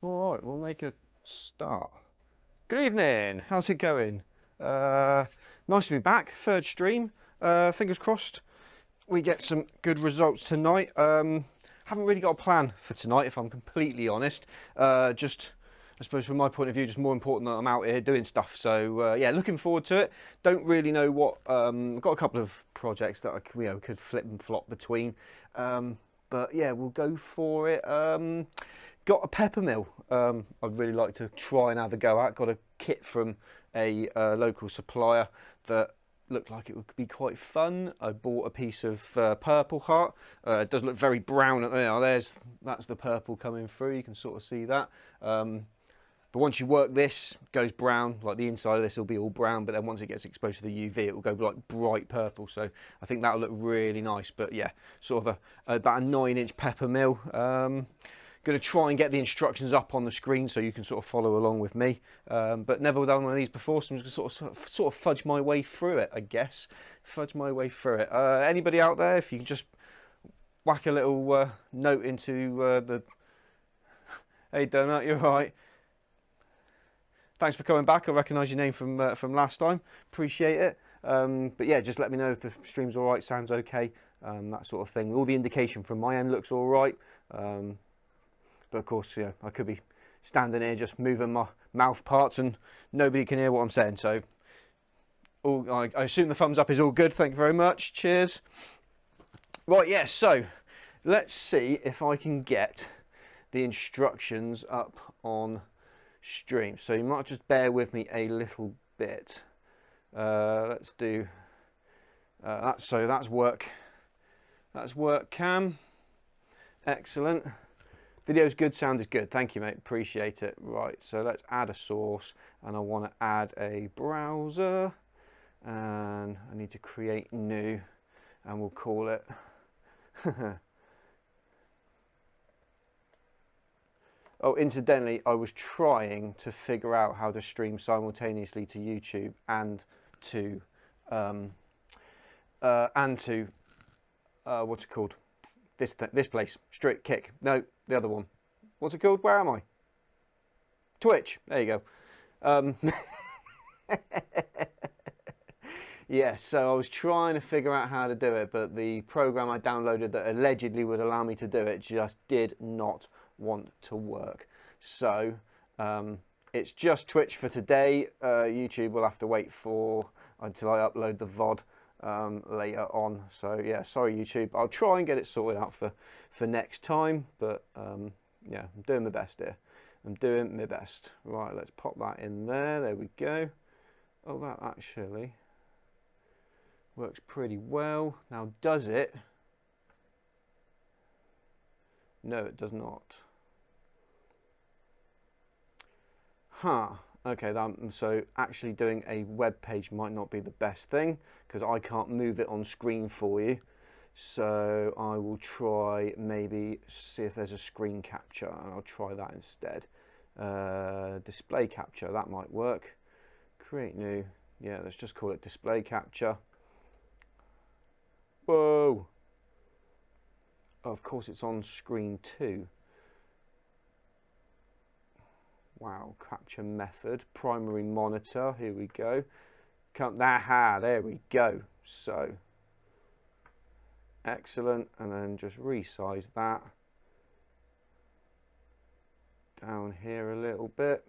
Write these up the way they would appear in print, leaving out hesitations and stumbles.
All right, we'll make a start. Good evening. How's it going? Nice to be back. Third stream. Fingers crossed we get some good results tonight. Haven't really got a plan for tonight, if I'm completely honest. Just, I suppose, from my point of view, just more important that I'm out here doing stuff. So yeah, looking forward to it. Don't really know what. I've got a couple of projects that I could flip and flop between. But yeah, we'll go for it. Got a pepper mill I'd really like to try and have a go at. Got a kit from a local supplier that looked like it would be quite fun. I bought a piece of purple heart. It does look very brown. That's the purple coming through. You can sort of see that. But once you work this, it goes brown. Like the inside of this will be all brown, but then once it gets exposed to the UV, it will go like bright purple. So I think that'll look really nice. But yeah, sort of about a 9-inch pepper mill. Going to try and get the instructions up on the screen so you can sort of follow along with me. But never done one of these before, so I'm just going to sort of fudge my way through it, I guess. Fudge my way through it. Anybody out there, if you can just whack a little note into the... Hey Donut, you're right. Thanks for coming back. I recognise your name from last time. Appreciate it. But yeah, just let me know if the stream's all right, sounds okay, that sort of thing. All the indication from my end looks all right. But of course, yeah, I could be standing here just moving my mouth parts and nobody can hear what I'm saying. So I assume the thumbs up is all good. Thank you very much. Cheers. Right, yeah, so let's see if I can get the instructions up on stream. So you might just bear with me a little bit. Let's do that. So that's work. That's work cam. Excellent. Video's good, sound is good. Thank you, mate. Appreciate it. Right, so let's add a source, and I want to add a browser, and I need to create new, and we'll call it. Oh, incidentally, I was trying to figure out how to stream simultaneously to YouTube and to what's it called? This place, Straight Kick. No, the other one. What's it called? Where am I? Twitch. There you go. Yeah, so I was trying to figure out how to do it, but the program I downloaded that allegedly would allow me to do it just did not want to work. So it's just Twitch for today. YouTube will have to wait for until I upload the VOD later on. So yeah, sorry YouTube. I'll try and get it sorted out for next time, but yeah, I'm doing my best here. I'm doing my best. Right, let's pop that in there. There we go. Oh, that actually works pretty well. Now, does it? No, it does not. Huh. Okay, so actually doing a web page might not be the best thing because I can't move it on screen for you. So I will try maybe see if there's a screen capture, and I'll try that instead. Display capture, that might work. Create new. Yeah, let's just call it display capture. Whoa. Oh, of course it's on screen too. Wow, capture method, primary monitor, here we go. There we go. So, excellent, and then just resize that down here a little bit.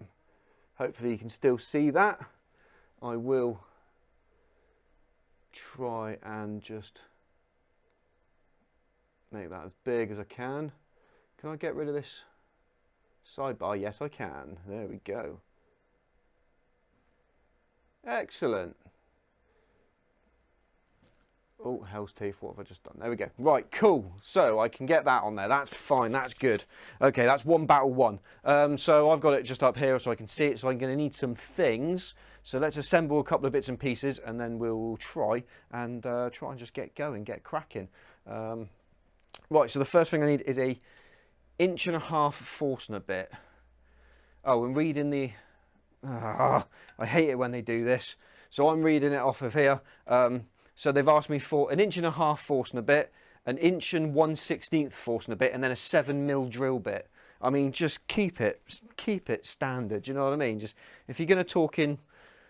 Hopefully you can still see that. I will try and just make that as big as I can. Can I get rid of this sidebar? Yes, I can. There we go. Excellent. Oh, hell's teeth, what have I just done? There we go. Right, cool. So I can get that on there. That's fine, that's good. Okay, that's one battle one. So I've got it just up here so I can see it. So I'm going to need some things. So let's assemble a couple of bits and pieces, and then we'll try and just get going, get cracking. Right, so the first thing I need is a 1.5" Forstner bit. Oh, and reading the... I hate it when they do this. So I'm reading it off of here. So they've asked me for an 1.5" Forstner bit, an 1 1/16 Forstner bit, and then a 7mm drill bit. I mean, just keep it standard. You know what I mean? Just if you're going to talk in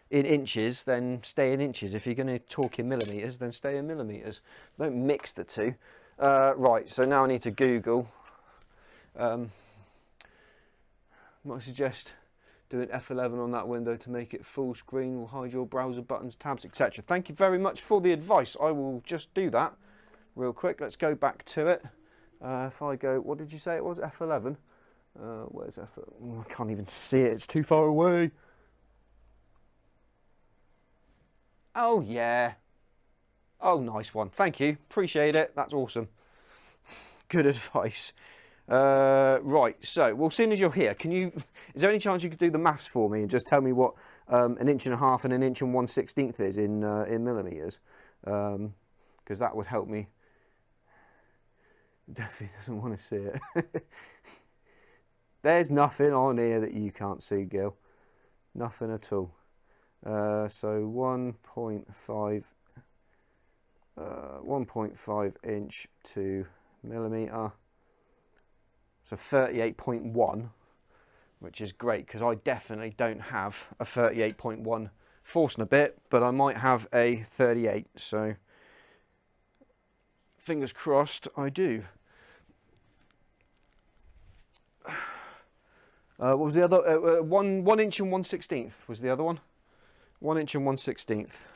inches, then stay in inches. If you're going to talk in millimeters, then stay in millimeters. Don't mix the two. Right. So now I need to Google. Might suggest doing F11 on that window to make it full screen. Will hide your browser buttons, tabs, etc. Thank you very much for the advice. I will just do that real quick. Let's go back to it. If I go, what did you say it was? F11? Where's F11? Oh, I can't even see it. It's too far away. Oh, yeah. Oh, nice one. Thank you. Appreciate it. That's awesome. Good advice. Right, so, well, seeing as you're here, is there any chance you could do the maths for me and just tell me what 1.5 inches and 1/16 is in millimeters? Because that would help me. Definitely doesn't want to see it. There's nothing on here that you can't see, Gil. Nothing at all. So 1.5 inch to millimeter. So 38.1, which is great because I definitely don't have a 38.1 Forstner bit, but I might have a 38. So fingers crossed I do. What was the other? 1 inch and 1/16 was the other one. 1 inch and 1/16.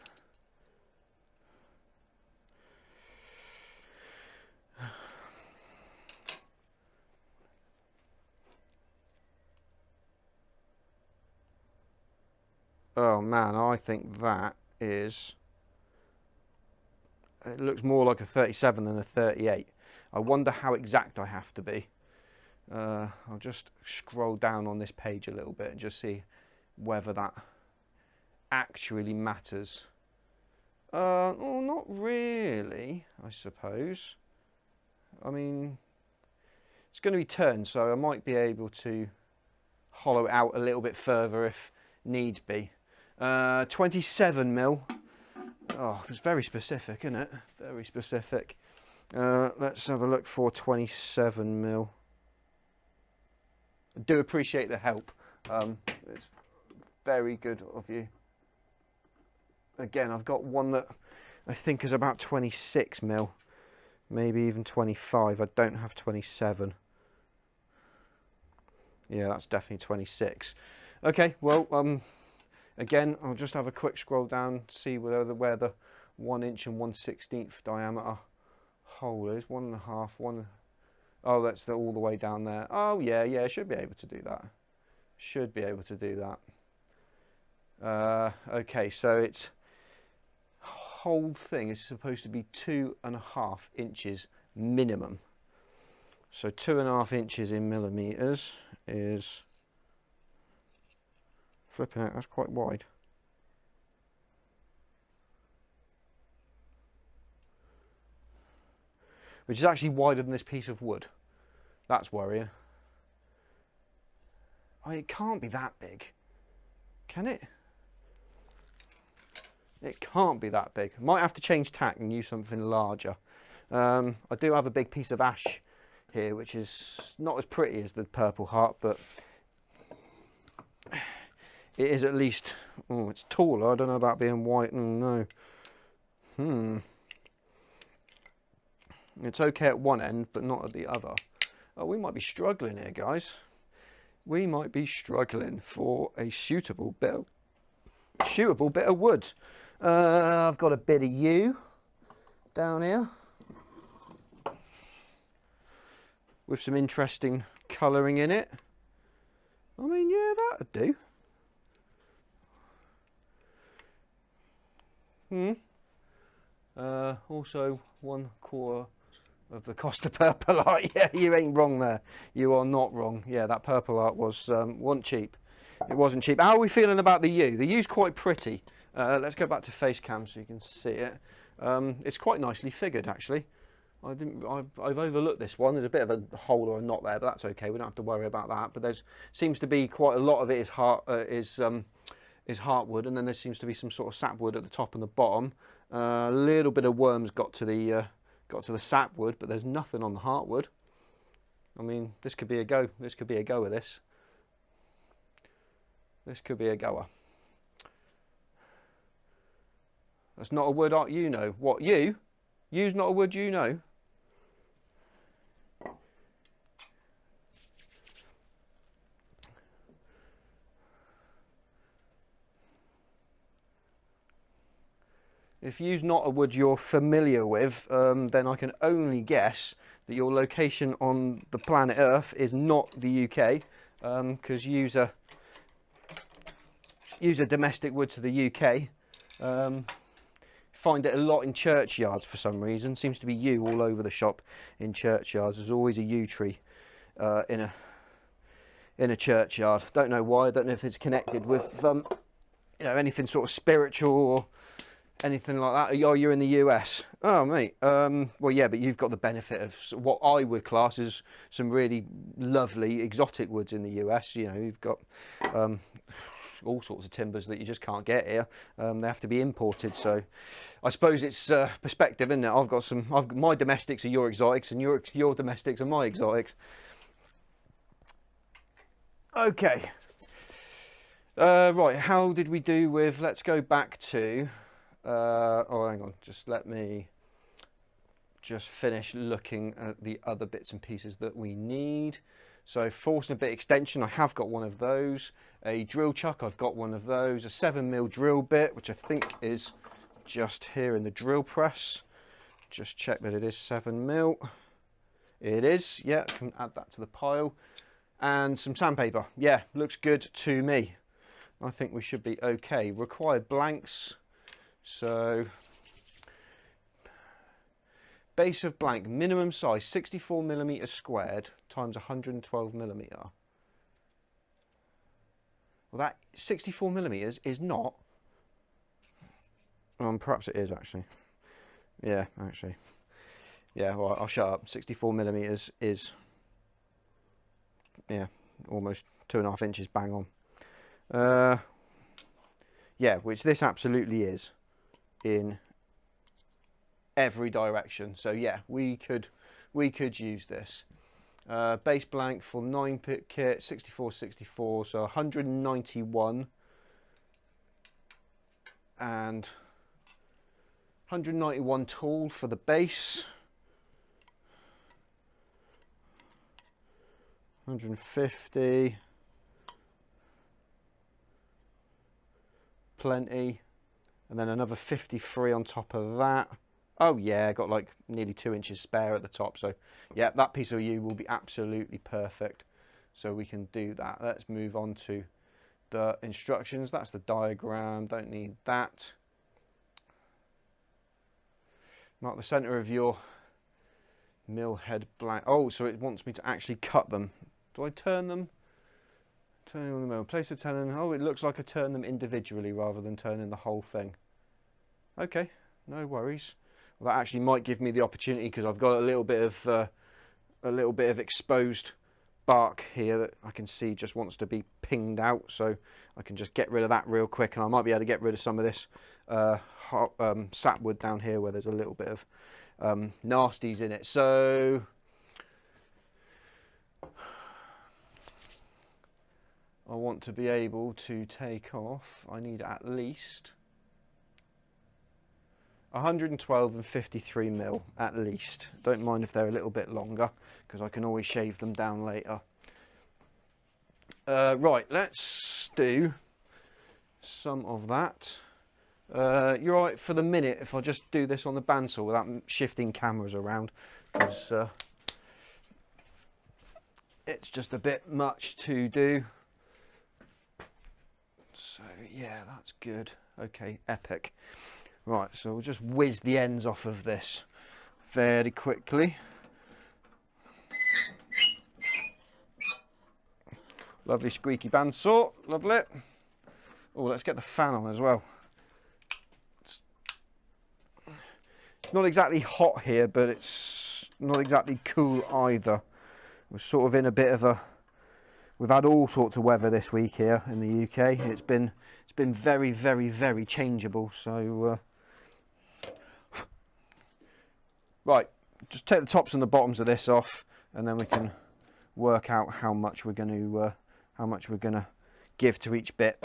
Oh man, I think that is. It looks more like a 37 than a 38. I wonder how exact I have to be. I'll just scroll down on this page a little bit and just see whether that actually matters. Well, not really, I suppose. I mean, it's going to be turned, so I might be able to hollow it out a little bit further if needs be. 27 mil. Oh, it's very specific, isn't it? Very specific. Let's have a look for 27 mil. I do appreciate the help. It's very good of you. Again, I've got one that I think is about 26 mil, maybe even 25. I don't have 27. Yeah, that's definitely 26. Okay, well, again, I'll just have a quick scroll down, see where the 1 inch and 1/16 diameter hole is. 1.5, 1. Oh, that's all the way down there. Oh, yeah, should be able to do that. Should be able to do that. Okay, so it's whole thing is supposed to be 2.5 inches minimum. So 2.5 inches in millimeters is flipping out. That's quite wide. Which is actually wider than this piece of wood. That's worrying. Oh, it can't be that big, can it? It can't be that big. Might have to change tack and use something larger. I do have a big piece of ash here, which is not as pretty as the Purple Heart, but it is at least. Oh, it's taller. I don't know about being white. No. It's okay at one end, but not at the other. Oh, we might be struggling here, guys. We might be struggling for a suitable bit of wood. I've got a bit of yew down here with some interesting colouring in it. I mean, yeah, that'd do. Also 1/4 of the cost of Purple Art. Yeah, you ain't wrong there. You are not wrong. Yeah, that Purple Art wasn't cheap. It wasn't cheap. How are we feeling about the yew? The yew's quite pretty. Let's go back to face cam so you can see it. It's quite nicely figured, actually. I've overlooked this one. There's a bit of a hole or a knot there, but that's okay. We don't have to worry about that. But there's seems to be quite a lot of it is heartwood, and then there seems to be some sort of sapwood at the top and the bottom. A little bit of worms got to the sapwood, but there's nothing on the heartwood. I mean, this could be a go. This could be a go with this. This could be a goer. That's not a wood art, you know. What, you? Yew's not a wood, you know. If yew's not a wood you're familiar with, then I can only guess that your location on the planet Earth is not the UK, because yew's a domestic wood to the UK. Find it a lot in churchyards for some reason. Seems to be yew all over the shop in churchyards. There's always a yew tree in a churchyard. Don't know why. I don't know if it's connected with you know, anything sort of spiritual or anything like that. Oh, you're in the US. Oh, mate. Well, yeah, but you've got the benefit of what I would class as some really lovely exotic woods in the US. You know, you've got all sorts of timbers that you just can't get here. They have to be imported. So I suppose it's perspective, isn't it? My domestics are your exotics, and your domestics are my exotics. Okay. Right, how did we do with, let's go back to, oh, hang on, just let me just finish looking at the other bits and pieces that we need. So force and a bit extension, I have got one of those. A drill chuck, I've got one of those. A 7mm drill bit, which I think is just here in the drill press. Just check that it is 7mm. It is, yeah, can add that to the pile. And some sandpaper, yeah, looks good to me. I think we should be okay. Required blanks, so base of blank, minimum size 64mm squared times 112mm. Well, that 64mm is not. Perhaps it is actually. Yeah, actually. Yeah, well, I'll shut up. 64mm is, yeah, almost 2.5 inches bang on. Yeah, which this absolutely is in every direction. So yeah, we could use this. Base blank for 9-pit kit, 64/64, so 191 and 191 tall for the base. 150. Plenty. And then another 53 on top of that. Oh yeah, got like nearly 2 inches spare at the top. So yeah, that piece of yew will be absolutely perfect. So we can do that. Let's move on to the instructions. That's the diagram, don't need that. Mark the center of your mill head blank. Oh, so it wants me to actually cut them. Do I turn them? Turning on the mill. Place the tenon. Oh, it looks like I turn them individually rather than turning the whole thing. Okay, no worries. Well, that actually might give me the opportunity, because I've got a little bit of exposed bark here that I can see just wants to be pinged out, so I can just get rid of that real quick, and I might be able to get rid of some of this sapwood down here where there's a little bit of nasties in it. So I want to be able to take off, I need at least 112 and 53mm at least. Don't mind if they're a little bit longer, because I can always shave them down later. Right, let's do some of that. You're all right for the minute if I just do this on the bandsaw without shifting cameras around, because it's just a bit much to do. So yeah, that's good. Okay, epic. Right, so we'll just whiz the ends off of this very quickly. Lovely squeaky bandsaw, lovely. Oh, let's get the fan on as well. It's not exactly hot here, but it's not exactly cool either. We're sort of in a bit of a... We've had all sorts of weather this week here in the UK. It's been very, very, very changeable. So right, just take the tops and the bottoms of this off, and then we can work out how much we're going to give to each bit.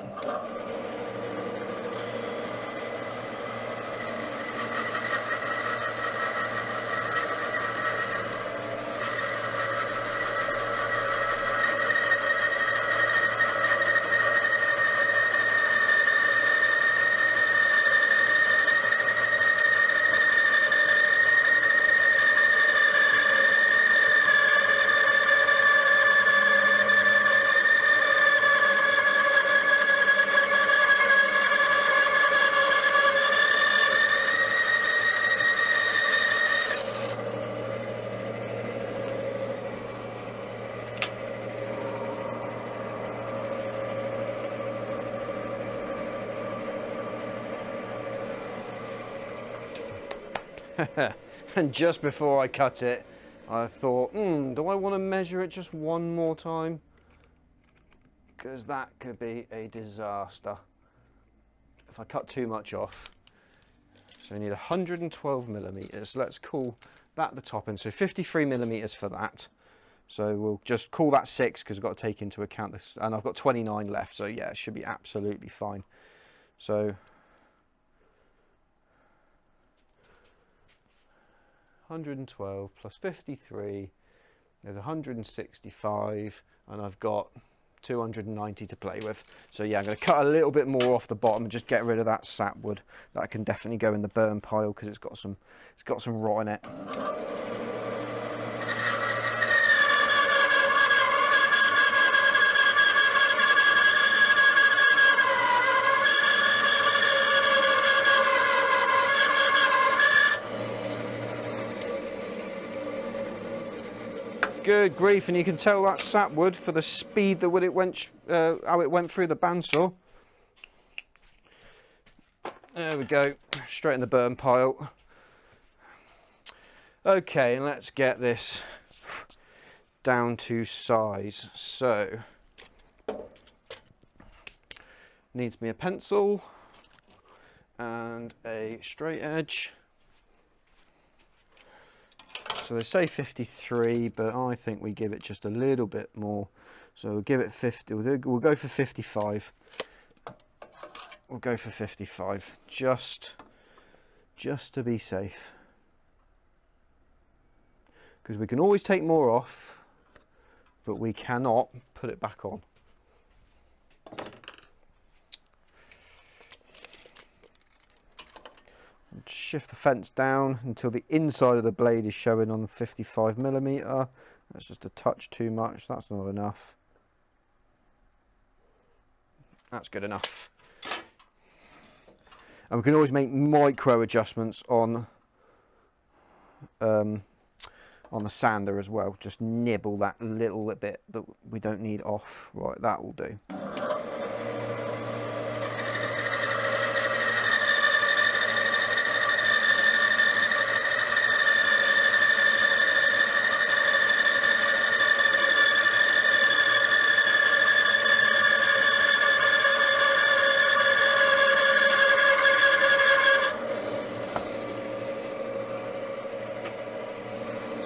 And just before I cut it, I thought, do I want to measure it just one more time? Because that could be a disaster if I cut too much off. So I need 112 millimeters. Let's call that the top end. So 53 millimeters for that. So we'll just call that 6 because I've got to take into account this. And I've got 29 left. So yeah, it should be absolutely fine. So 112 plus 53 is 165, and I've got 290 to play with. So yeah, I'm going to cut a little bit more off the bottom and just get rid of that sapwood. That can definitely go in the burn pile because it's got some rot in it. Good grief, and you can tell that's sapwood for the speed that how it went through the bandsaw. There we go, straight in the burn pile. Okay, and let's get this down to size. So, needs me a pencil and a straight edge. So they say 53, but I think we give it just a little bit more. So we'll give it 50. We'll go for 55. We'll go for 55, just to be safe. Because we can always take more off, but we cannot put it back on. Shift the fence down until the inside of the blade is showing on the 55 millimeter. That's just a touch too much. That's not enough. That's good enough. And we can always make micro adjustments on the sander as well. Just nibble that little bit that we don't need off. Right, that will do.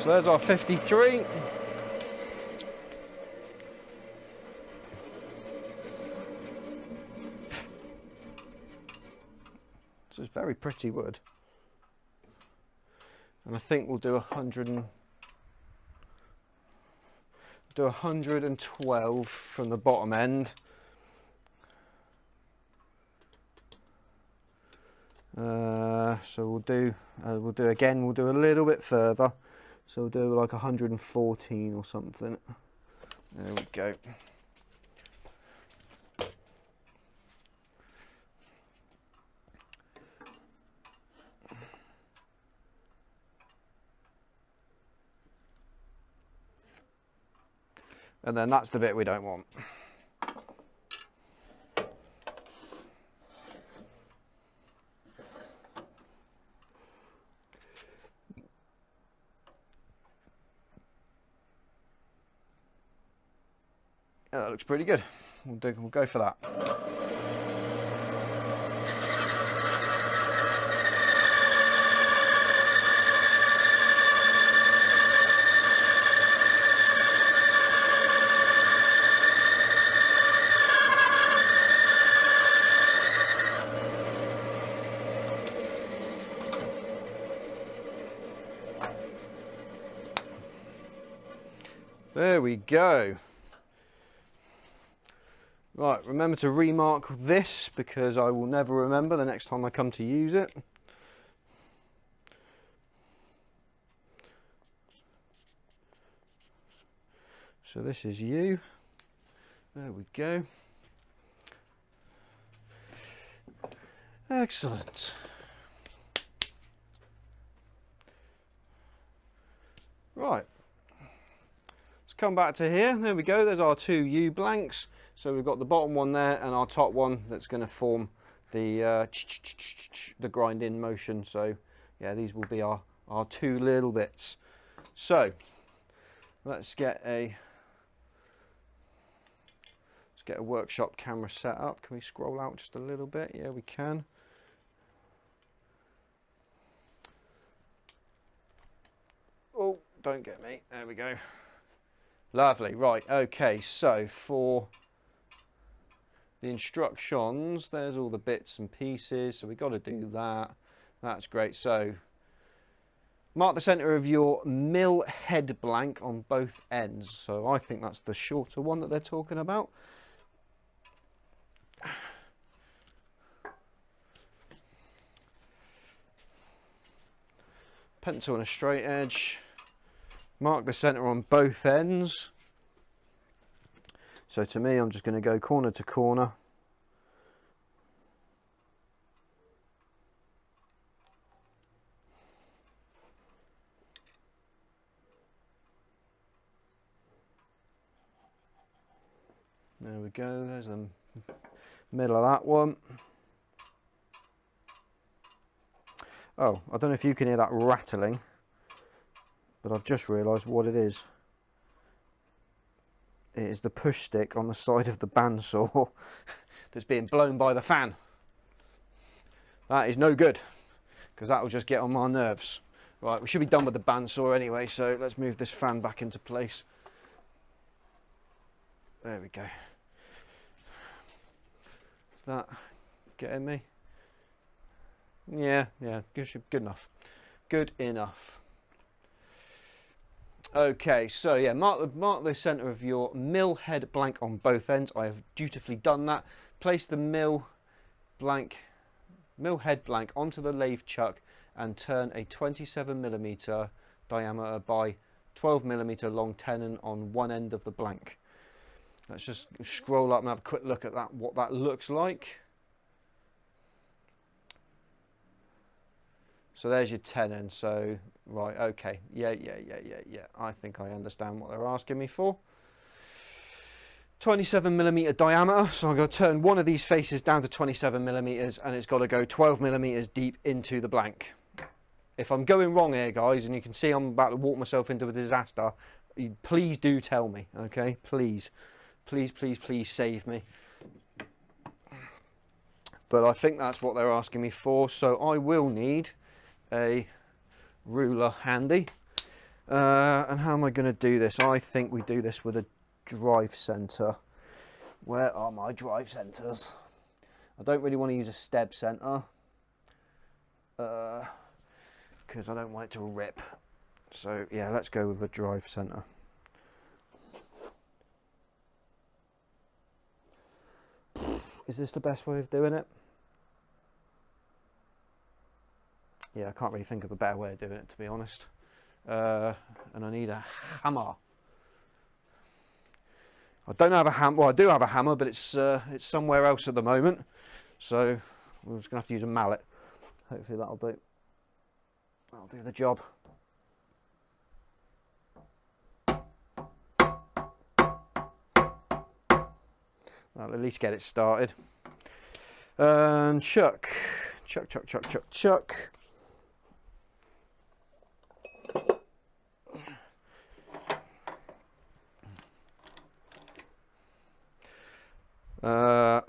So there's our 53. So it's very pretty wood. And I think we'll do 112 from the bottom end. So we'll do a little bit further. So we'll do like 114 or something. There we go. And then that's the bit we don't want. Yeah, that looks pretty good. We'll go for that. There we go. Right, remember to remark this because I will never remember the next time I come to use it. So this is yew. There we go. Excellent. Right. Let's come back to here. There we go. There's our two yew blanks. So we've got the bottom one there and our top one that's going to form the grinding motion. So yeah, these will be our two little bits. So let's get a workshop camera set up. Can we scroll out just a little bit? Yeah, we can. Oh, don't get me. There we go. Lovely. Right. Okay. So for the instructions, there's all the bits and pieces. So we've got to do that. That's great. So mark the center of your mill head blank on both ends. So I think that's the shorter one that they're talking about. Pencil and a straight edge. Mark the center on both ends. So to me, I'm just going to go corner to corner. There we go, there's the middle of that one. Oh, I don't know if you can hear that rattling, but I've just realised what it is. It is the push stick on the side of the bandsaw that's being blown by the fan. That is no good, because that will just get on my nerves. Right, we should be done with the bandsaw anyway, so let's move this fan back into place. There we go. Is that getting me? Yeah, good enough. Good enough. Okay, so yeah, mark the center of your mill head blank on both ends. I have dutifully done that. Place the mill head blank onto the lathe chuck and turn a 27mm diameter by 12mm long tenon on one end of the blank. Let's just scroll up and have a quick look at that, what that looks like. So there's your tenon. So right, okay, yeah. I think I understand what they're asking me for. 27mm diameter. So I'm going to turn one of these faces down to 27mm, and it's got to go 12mm deep into the blank. If I'm going wrong here, guys, and you can see I'm about to walk myself into a disaster, please do tell me, okay? Please save me. But I think that's what they're asking me for. So I will need a ruler handy. And how am I going to do this? I think we do this with a drive centre. Where are my drive centres? I don't really want to use a steb centre because I don't want it to rip. So yeah, let's go with a drive centre. Is this the best way of doing it? Yeah, I can't really think of a better way of doing it, to be honest. And I need a hammer. I don't have a hammer. Well, I do have a hammer, but it's somewhere else at the moment. So we're just gonna have to use a mallet. Hopefully that'll do. That'll do the job. That'll at least get it started. And chuck.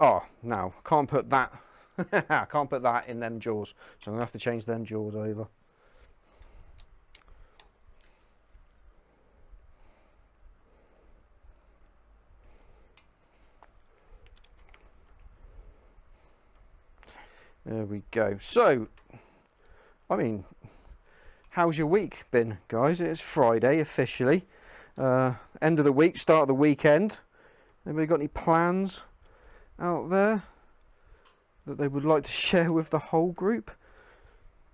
Oh, no, can't put that. I can't put that in them jaws, so I'm gonna have to change them jaws over. There we go. So, I mean, how's your week been, guys? It's Friday officially. End of the week, start of the weekend. Anybody got any plans out there that they would like to share with the whole group?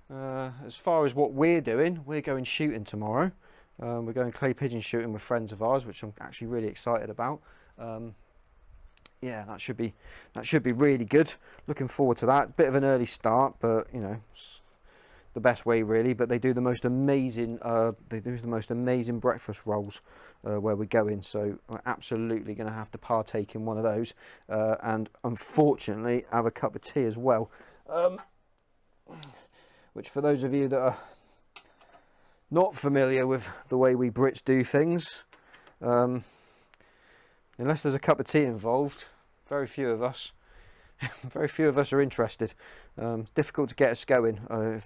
As far as what we're doing, we're going shooting tomorrow. We're going clay pigeon shooting with friends of ours, which I'm actually really excited about. Yeah, that should be really good. Looking forward to that. Bit of an early start, but you know, it's the best way really. But they do the most amazing breakfast rolls where we're going, so we're absolutely going to have to partake in one of those, and unfortunately have a cup of tea as well. Which, for those of you that are not familiar with the way we Brits do things, unless there's a cup of tea involved, very few of us are interested. It's difficult to get us going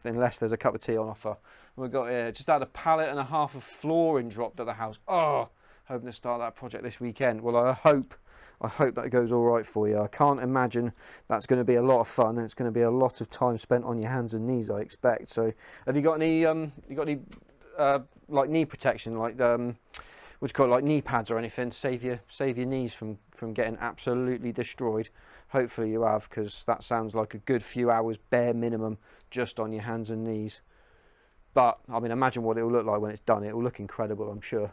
unless there's a cup of tea on offer. We've got just had a pallet and a half of flooring dropped at the house. Oh, hoping to start that project this weekend. Well, I hope that it goes all right for you. I can't imagine that's going to be a lot of fun, and it's going to be a lot of time spent on your hands and knees, I expect. So, have you got any like knee protection, like what do you call it, like knee pads or anything to save your knees from getting absolutely destroyed? Hopefully you have, because that sounds like a good few hours bare minimum just on your hands and knees. But I mean, imagine what it will look like when it's done. It will look incredible, I'm sure.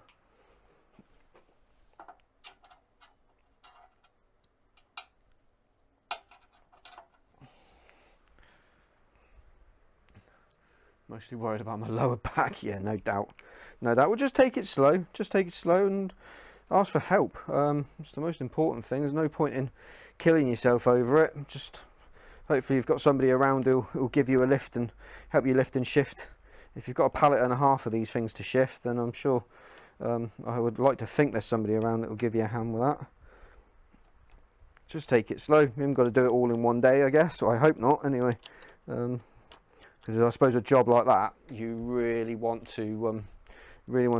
Mostly worried about my lower back. Yeah, no doubt. We'll just take it slow. And ask for help. It's the most important thing. There's no point in killing yourself over it. Just hopefully you've got somebody around who'll give you a lift and help you lift and shift. If you've got a pallet and a half of these things to shift, then I'm sure I would like to think there's somebody around that will give you a hand with that. Just take it slow. You haven't got to do it all in one day, I guess. Or I hope not, anyway. Because I suppose a job like that, you really want to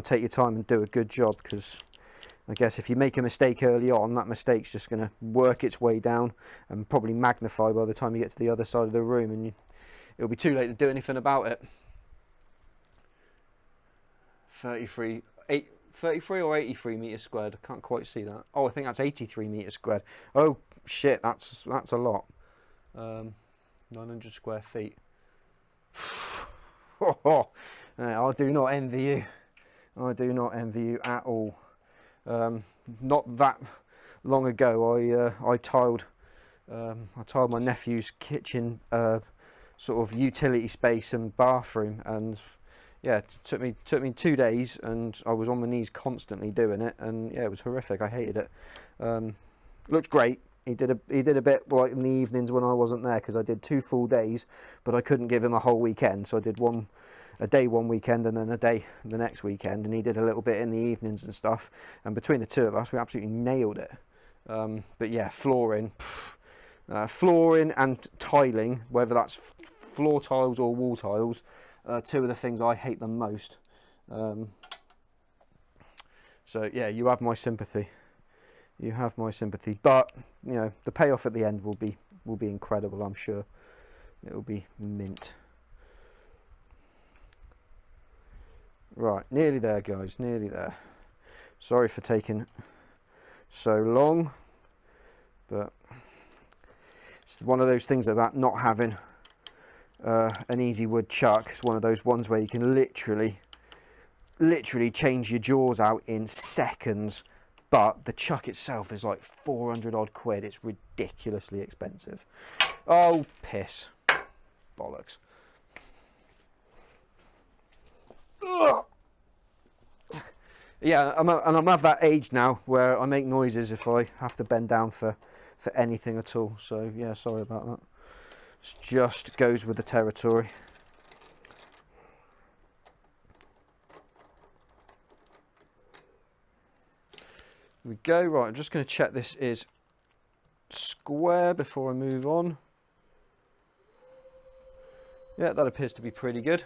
take your time and do a good job, because I guess if you make a mistake early on, that mistake's just going to work its way down and probably magnify by the time you get to the other side of the room, and it'll be too late to do anything about it. 33 or 83 meters squared. I can't quite see that. Oh, I think that's 83 meters squared. Oh shit, that's a lot. 900 square feet. I do not envy you. I do not envy you at all. Not that long ago, I tiled my nephew's kitchen sort of utility space and bathroom, and yeah, it took me 2 days, and I was on my knees constantly doing it, and yeah, it was horrific. I hated it. Looked great. He did a bit like in the evenings when I wasn't there, because I did 2 full days, but I couldn't give him a whole weekend, so I did a day one weekend and then a day the next weekend, and he did a little bit in the evenings and stuff, and between the two of us we absolutely nailed it. But yeah, flooring and tiling, whether that's floor tiles or wall tiles, 2 of the things I hate the most. So yeah, you have my sympathy. You have my sympathy, but you know, the payoff at the end will be incredible, I'm sure. It will be mint. Right, nearly there, guys, nearly there. Sorry for taking so long, but it's one of those things about not having an easy wood chuck. It's one of those ones where you can literally change your jaws out in seconds. But the chuck itself is like 400 odd quid. It's ridiculously expensive. Oh, piss. Bollocks. Ugh. Yeah, I'm of that age now where I make noises if I have to bend down for anything at all. So yeah, sorry about that. It just goes with the territory. We go. Right, I'm just going to check this is square before I move on. Yeah, that appears to be pretty good.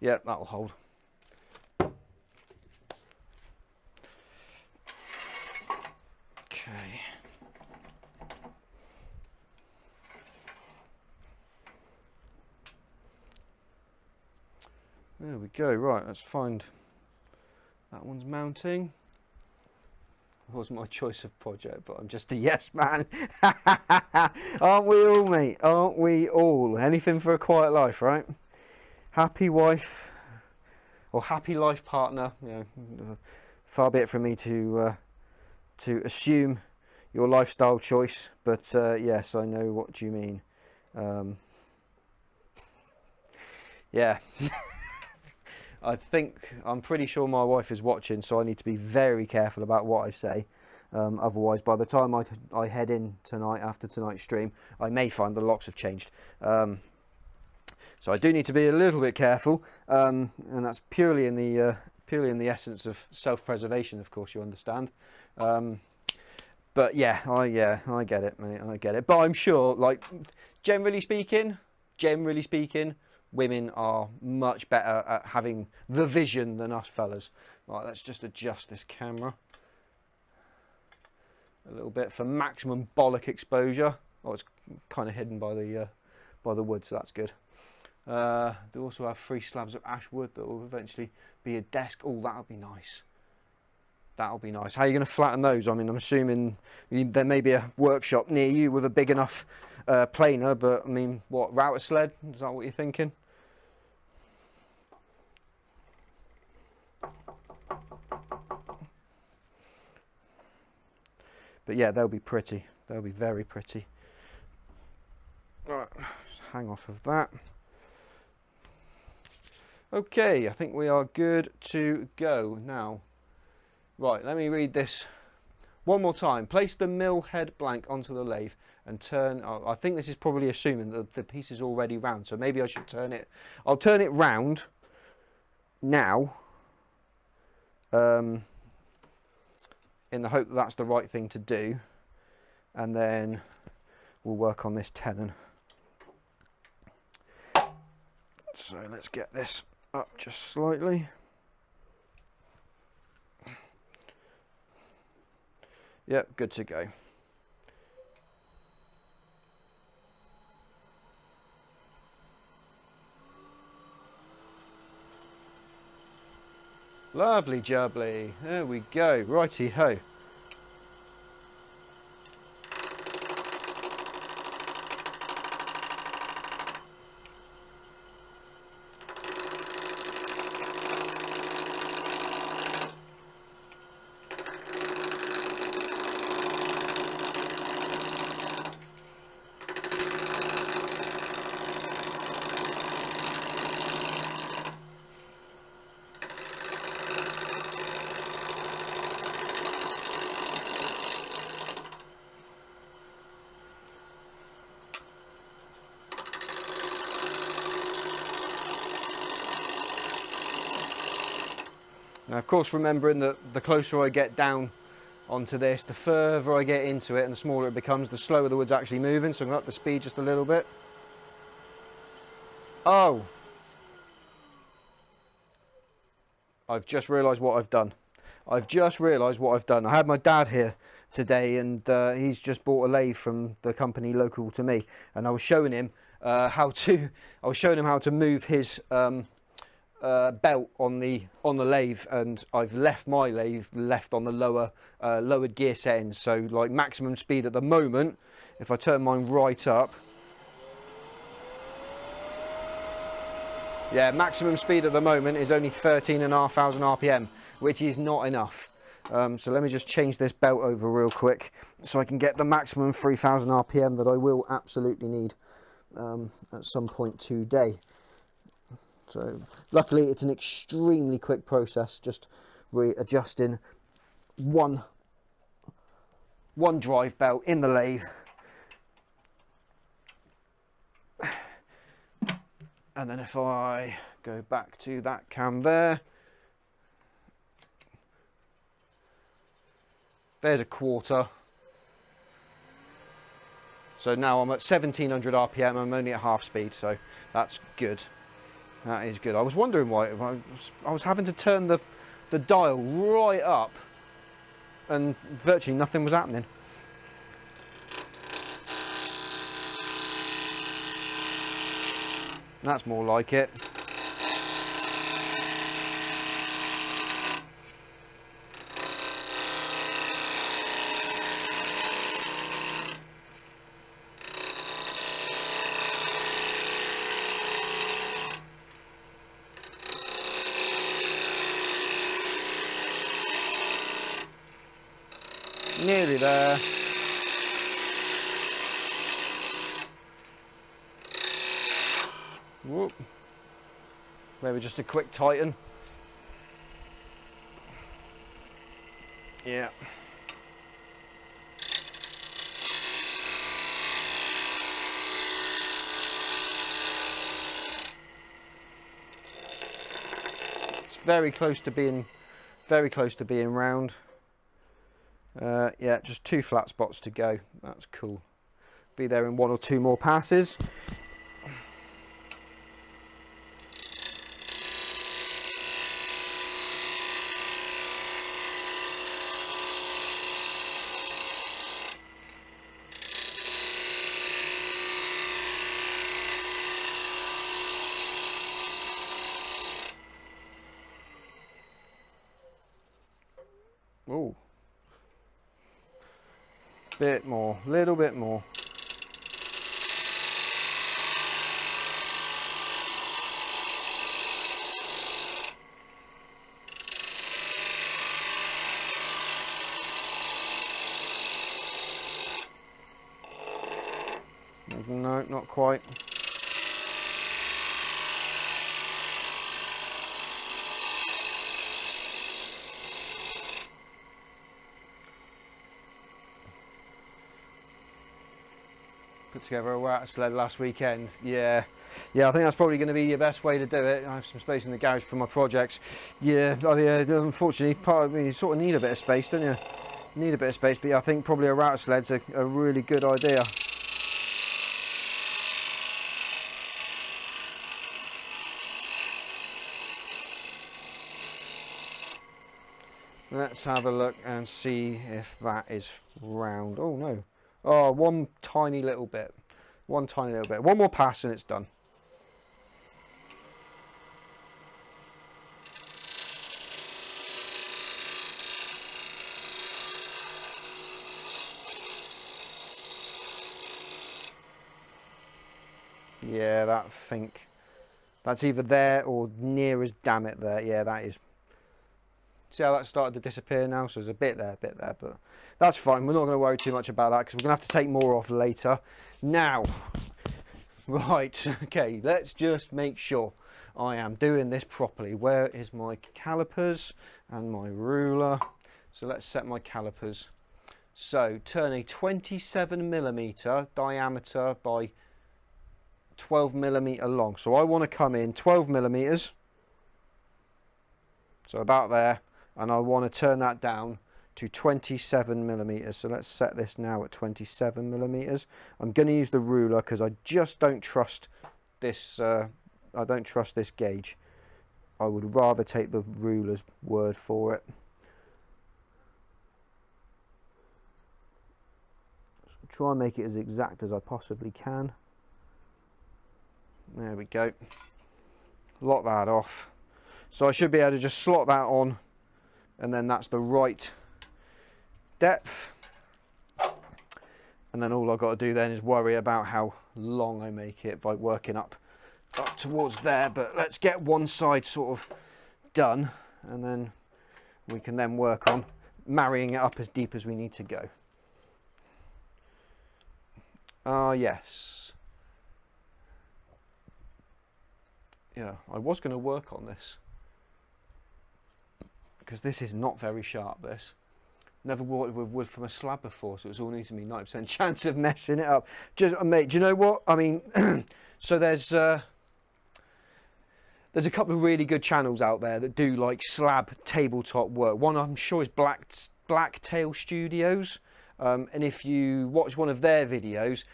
Yeah, that'll hold. Okay. There we go. Right, let's find that one's mounting. It wasn't my choice of project, but I'm just a yes man. Aren't we all, mate? Aren't we all? Anything for a quiet life, right? Happy wife or happy life partner. You know, far be it from me to assume your lifestyle choice, but yes, I know what you mean. Yeah. I'm pretty sure my wife is watching, so I need to be very careful about what I say. Otherwise, by the time I head in tonight after tonight's stream, I may find the locks have changed. So I do need to be a little bit careful, and that's purely in the essence of self-preservation, of course, you understand. But yeah, I get it, mate. I get it. But I'm sure, like, generally speaking, women are much better at having the vision than us fellas. Right, let's just adjust this camera a little bit for maximum bollock exposure. Oh, it's kind of hidden by the wood, so that's good. They also have 3 slabs of ash wood that will eventually be a desk. Oh, that'll be nice. That'll be nice. How are you going to flatten those? I mean, I'm assuming there may be a workshop near you with a big enough planer, but I mean, what, router sled? Is that what you're thinking? But yeah, they'll be pretty. They'll be very pretty. All right, hang off of that. Okay, I think we are good to go now. Right, let me read this one more time. Place the mill head blank onto the lathe and turn. Oh, I think this is probably assuming that the piece is already round, so maybe I should turn it. I'll turn it round now, in the hope that that's the right thing to do, and then we'll work on this tenon. So let's get this up just slightly. Yep, good to go. Lovely jubbly. There we go. Righty ho. Now, of course, remembering that the closer I get down onto this, the further I get into it and the smaller it becomes, the slower the wood's actually moving. So I'm going to up the speed just a little bit. Oh! I've just realised what I've done. I had my dad here today, and he's just bought a lathe from the company local to me, and I was showing him how to move his belt on the lathe, and I've left my lathe on the lowered gear settings. So like maximum speed at the moment, if I turn mine right up, yeah, maximum speed at the moment is only 13,500 RPM, which is not enough. So let me just change this belt over real quick so I can get the maximum 3,000 RPM that I will absolutely need at some point today. So luckily it's an extremely quick process, just readjusting one drive belt in the lathe. And then if I go back to that cam there, there's a quarter. So now I'm at 1700 RPM, I'm only at half speed, so that's good. That is good. I was wondering why I was having to turn the dial right up and virtually nothing was happening. That's more like it. nearly there. Whoop. Maybe just a quick tighten. Yeah. It's very close to being round. Yeah, just 2 flat spots to go. That's cool. Be there in 1 or 2 more passes. Oh, bit more, little bit more. No, not quite. Put together a rat sled last weekend. Yeah, I think that's probably going to be your best way to do it. I have some space in the garage for my projects. Yeah, unfortunately, part of me, you sort of need a bit of space, don't you? Need a bit of space, but yeah, I think probably a rat sled's a really good idea. Let's have a look and see if that is round. Oh no. Oh, one tiny little bit. One tiny little bit. One more pass and it's done. Yeah, I think that's either there or near as damn it there. Yeah, that is. See how that started to disappear now? So there's a bit there, but that's fine. We're not going to worry too much about that because we're going to have to take more off later. Now, right, okay, let's just make sure I am doing this properly. Where is my calipers and my ruler? So let's set my calipers. So turn a 27mm diameter by 12mm long. So I want to come in 12mm, so about there, and I want to turn that down to 27mm. So let's set this now at 27mm. I'm going to use the ruler because I just don't trust this. I don't trust this gauge. I would rather take the ruler's word for it. So try and make it as exact as I possibly can. There we go. Lock that off. So I should be able to just slot that on, and then that's the right depth. And then all I've got to do then is worry about how long I make it by working up towards there. But let's get one side sort of done, and then we can then work on marrying it up as deep as we need to go. Ah, yes. Yeah, I was going to work on this because this is not very sharp, this. Never worked with wood from a slab before, so it's all new to me. 90% chance of messing it up. Just, mate, do you know what? I mean, so there's a couple of really good channels out there that do like slab tabletop work. One I'm sure is Blacktail Studios, and if you watch one of their videos,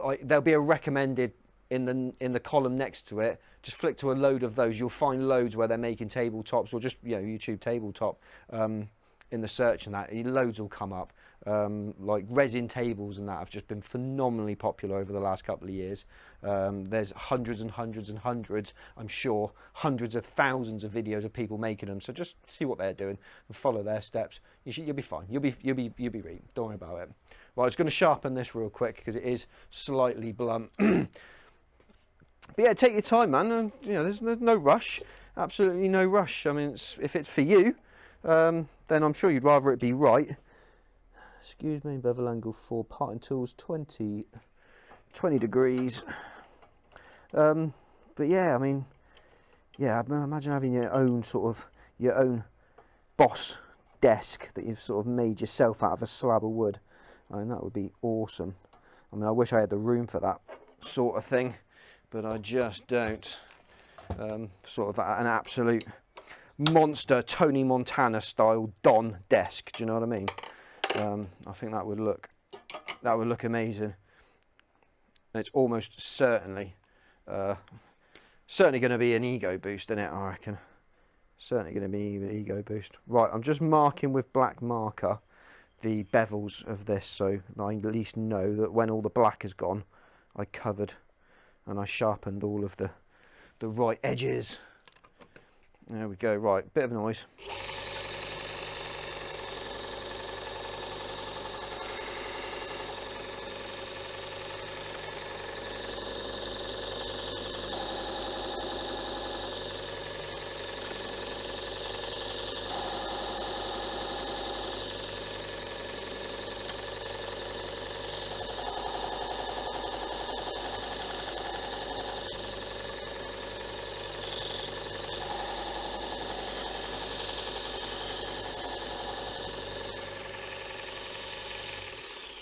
like there'll be a recommended in the column next to it. Just flick to a load of those. You'll find loads where they're making tabletops, or just, you know, YouTube tabletop. In the search and that, loads will come up. Like resin tables and that have just been phenomenally popular over the last couple of years. There's hundreds and hundreds and hundreds, I'm sure, hundreds of thousands of videos of people making them. So just see what they're doing and follow their steps. You'll be fine. You'll be right. Don't worry about it. Well, I'm just going to sharpen this real quick because it is slightly blunt. But yeah, take your time, man. And, you know, there's no rush. Absolutely no rush. I mean, if it's for you, then I'm sure you'd rather it be right. Excuse me, bevel angle for parting tools 20 degrees. But yeah, I mean, yeah, imagine having your own boss desk that you've sort of made yourself out of a slab of wood. I mean, that would be awesome. I mean, I wish I had the room for that sort of thing, but I just don't. Sort of an absolute monster Tony Montana style Don desk. Do you know what I mean? I think that would look amazing. And it's almost certainly going to be an ego boost, isn't it? I reckon. Certainly going to be an ego boost. Right, I'm just marking with black marker the bevels of this, so I at least know that when all the black is gone, I covered and I sharpened all of the right edges. There we go. Right, bit of noise.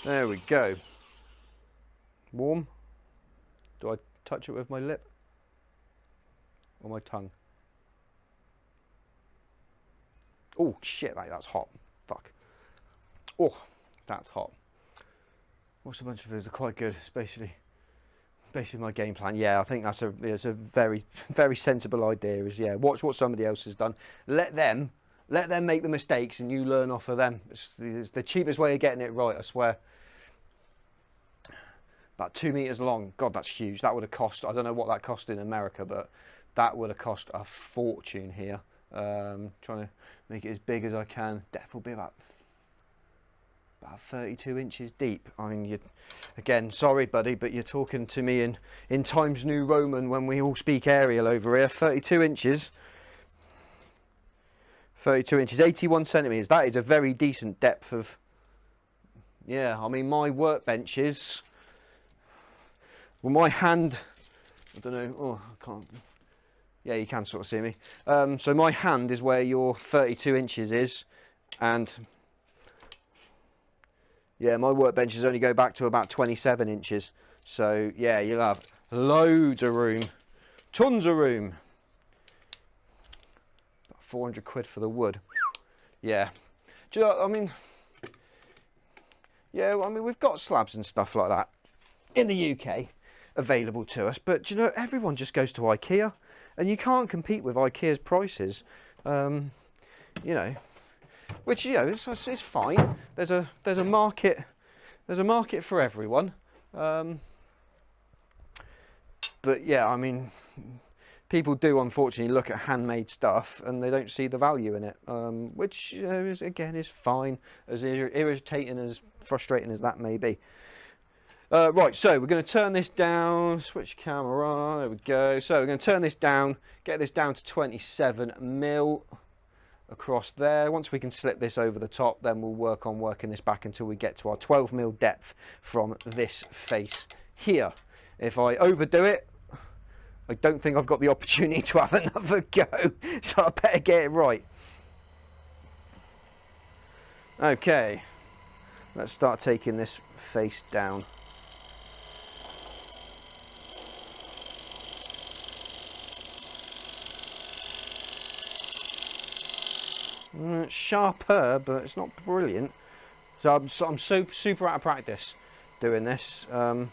There we go. Warm. Do I touch it with my lip or my tongue? Oh shit, that's hot. Fuck. Oh, that's hot. What's a bunch of foods are quite good. It's basically my game plan. Yeah, I think it's a very, very sensible idea. Is yeah, watch what somebody else has done. Let them make the mistakes, and you learn off of them. It's the cheapest way of getting it right, I swear. About 2 meters long. God, that's huge. That would have cost, I don't know what that cost in America, but that would have cost a fortune here. Trying to make it as big as I can. Depth will be about 32 inches deep. I mean, again, sorry buddy, but you're talking to me in Times New Roman when we all speak aerial over here. 32 inches. 32 inches, 81 centimeters. That is a very decent depth of, yeah, I mean, my workbenches, well, my hand, I don't know, oh, I can't, yeah, you can sort of see me. So my hand is where your 32 inches is, and yeah, my workbenches only go back to about 27 inches. So yeah, you'll have loads of room, tons of room. About 400 quid for the wood. Yeah. Do you know, I mean, yeah, I mean, we've got slabs and stuff like that in the UK available to us, but do you know, everyone just goes to IKEA, and you can't compete with IKEA's prices. You know, which, you know, it's fine. There's a market for everyone. But yeah, I mean, people do unfortunately look at handmade stuff and they don't see the value in it, which, you know, is fine, as irritating, as frustrating as that may be. Right, so we're going to turn this down, switch camera on, there we go. So we're going to turn this down, get this down to 27 mil across there. Once we can slip this over the top, then we'll work on working this back until we get to our 12 mil depth from this face here. If I overdo it, I don't think I've got the opportunity to have another go, so I better get it right. Okay, let's start taking this face down. It's sharper, but it's not brilliant. So I'm super out of practice doing this. Oh,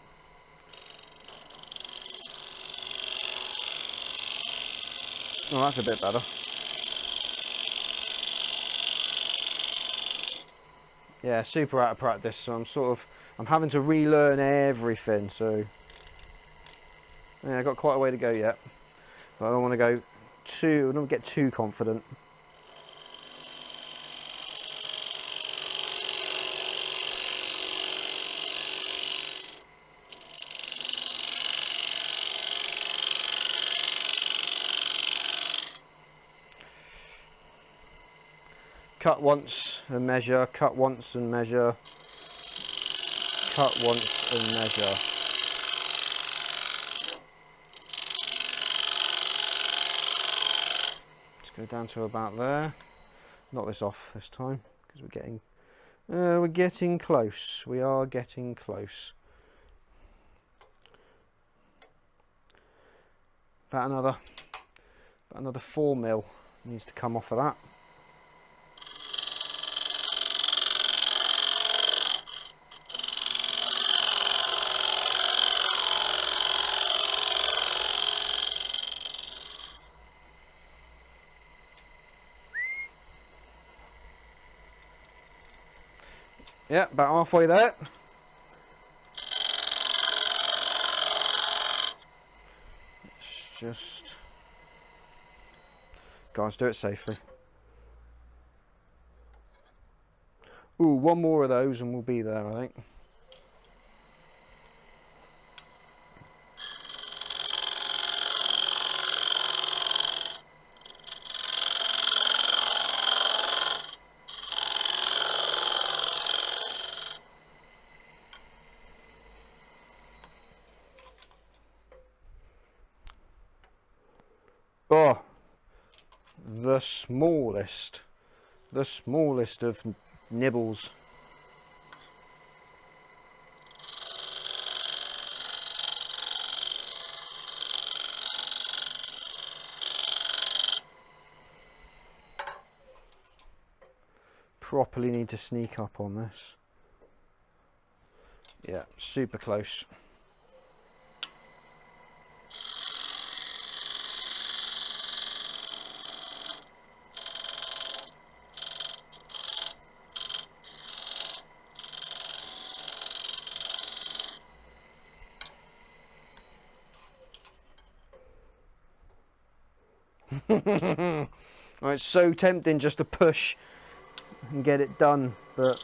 that's a bit better. Yeah, super out of practice. So I'm having to relearn everything. So yeah, I've got quite a way to go yet. But I don't want to I don't get too confident. Cut once and measure, cut once and measure. cut once and measure. Let's go down to about there. Knock this off this time because we're getting close. We are getting close. About another 4 mil needs to come off of that. Yeah, about halfway there. Let's just, guys, do it safely. Ooh, one more of those and we'll be there, I think. Oh, the smallest of nibbles. Properly need to sneak up on this. Yeah, super close. Oh, it's so tempting just to push and get it done, but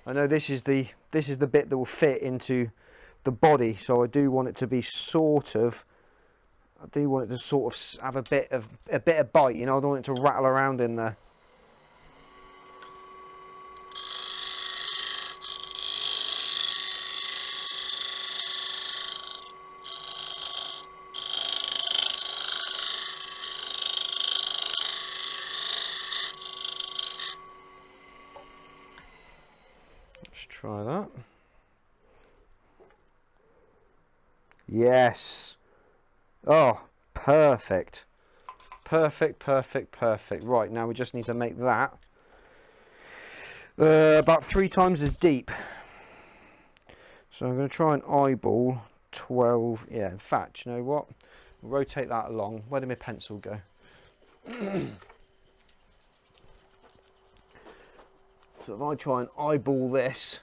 I know this is the bit that will fit into the body, so I do want it to be sort of, I do want it to sort of have a bit of bite, you know. I don't want it to rattle around in there. Let's try that. Yes. Oh, perfect. Perfect, perfect, perfect. Right, now we just need to make that about 3 times as deep. So I'm going to try and eyeball 12. Yeah, in fact, you know what? Rotate that along. Where did my pencil go? So if I try and eyeball this,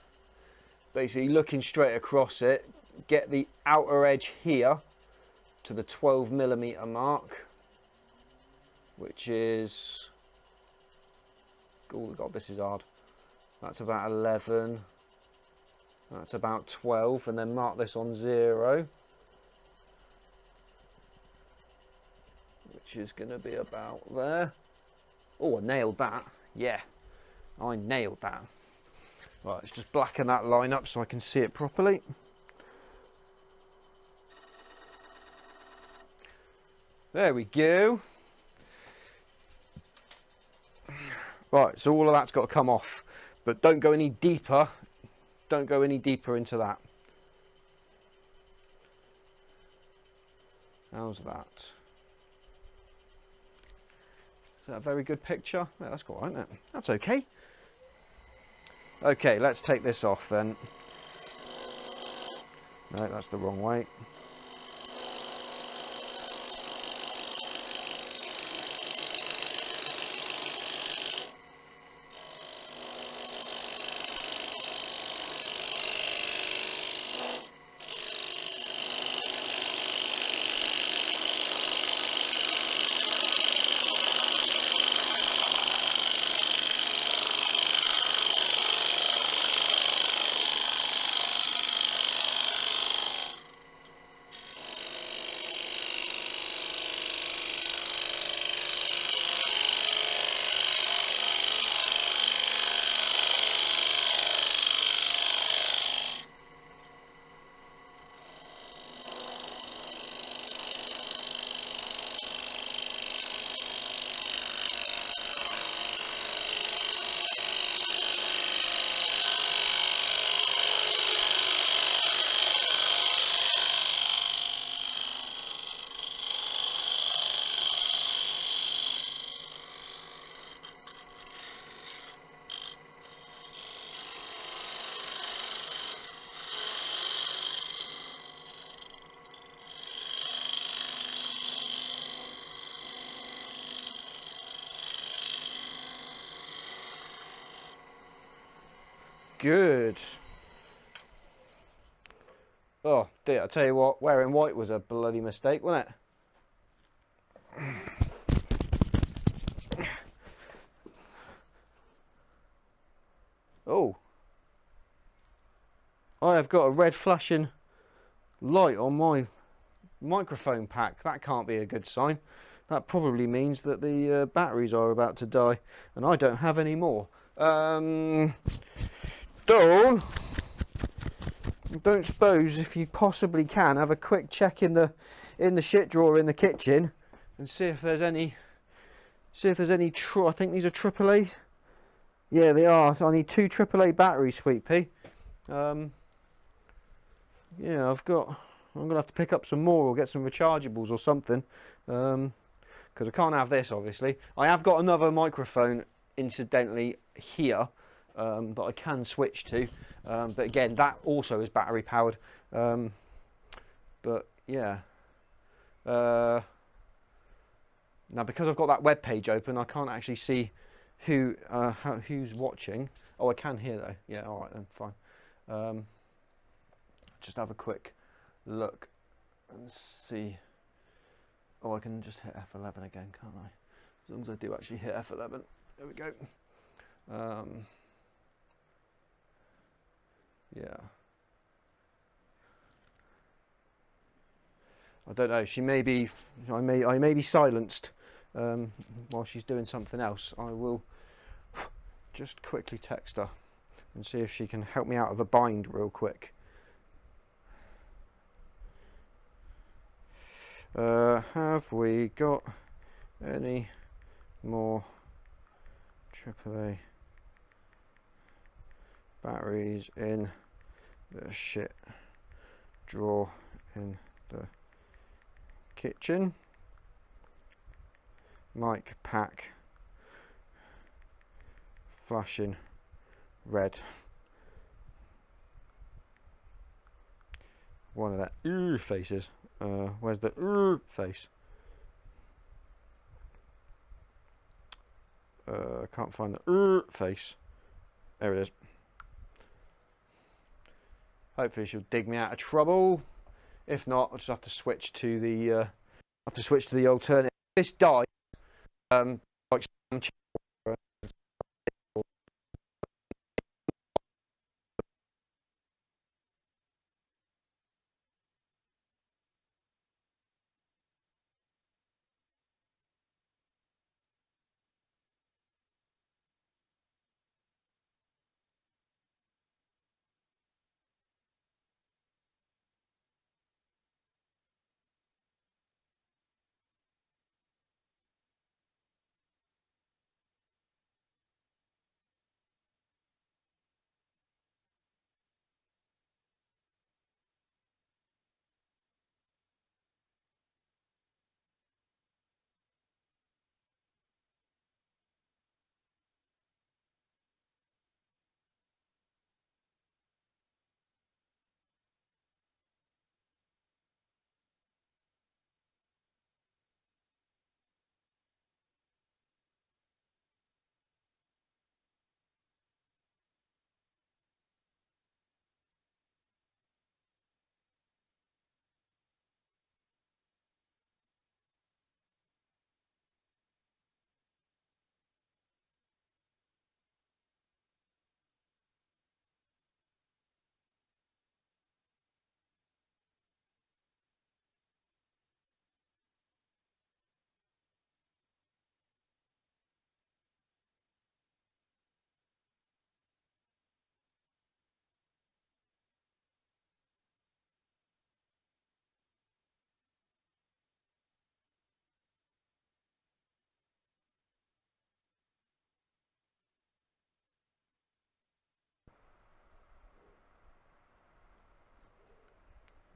basically looking straight across it, get the outer edge here to the 12mm mark, which is, oh god, this is hard. That's about 11. That's about 12, and then mark this on 0, which is going to be about there. Oh, I nailed that. Yeah, I nailed that. Right, let's just blacken that line up so I can see it properly. There we go. Right, so all of that's got to come off, but don't go any deeper. Don't go any deeper into that. How's that? Is that a very good picture? Yeah, that's all right, isn't it? That's okay. Okay, let's take this off then. No, that's the wrong way. good. Oh dear, I tell you what, wearing white was a bloody mistake, wasn't it? Oh, I have got a red flashing light on my microphone pack. That can't be a good sign. That probably means that the batteries are about to die and I don't have any more. Dawn, don't suppose if you possibly can have a quick check in the shit drawer in the kitchen and see if there's any I think these are AAA's. Yeah, they are. So I need 2 AAA batteries, Sweet Pea. Yeah, I'm gonna have to pick up some more or get some rechargeables or something, because I can't have this, obviously. I have got another microphone, incidentally, here, that I can switch to, but again, that also is battery powered. But yeah, now because I've got that web page open, I can't actually see who's watching. Oh, I can hear though. Yeah, all right then, fine. Just have a quick look and see. Oh, I can just hit F11 again, can't I? As long as I do actually hit F11. There we go. Yeah. I don't know. She may be. I may be silenced while she's doing something else. I will just quickly text her and see if she can help me out of a bind real quick. Have we got any more AAA batteries in the shit drawer in the kitchen? Mic pack flashing red. One of that faces. Where's the face? I can't find the face. There it is. Hopefully she'll dig me out of trouble. If not, I'll just have to switch to the alternative. If this dies, like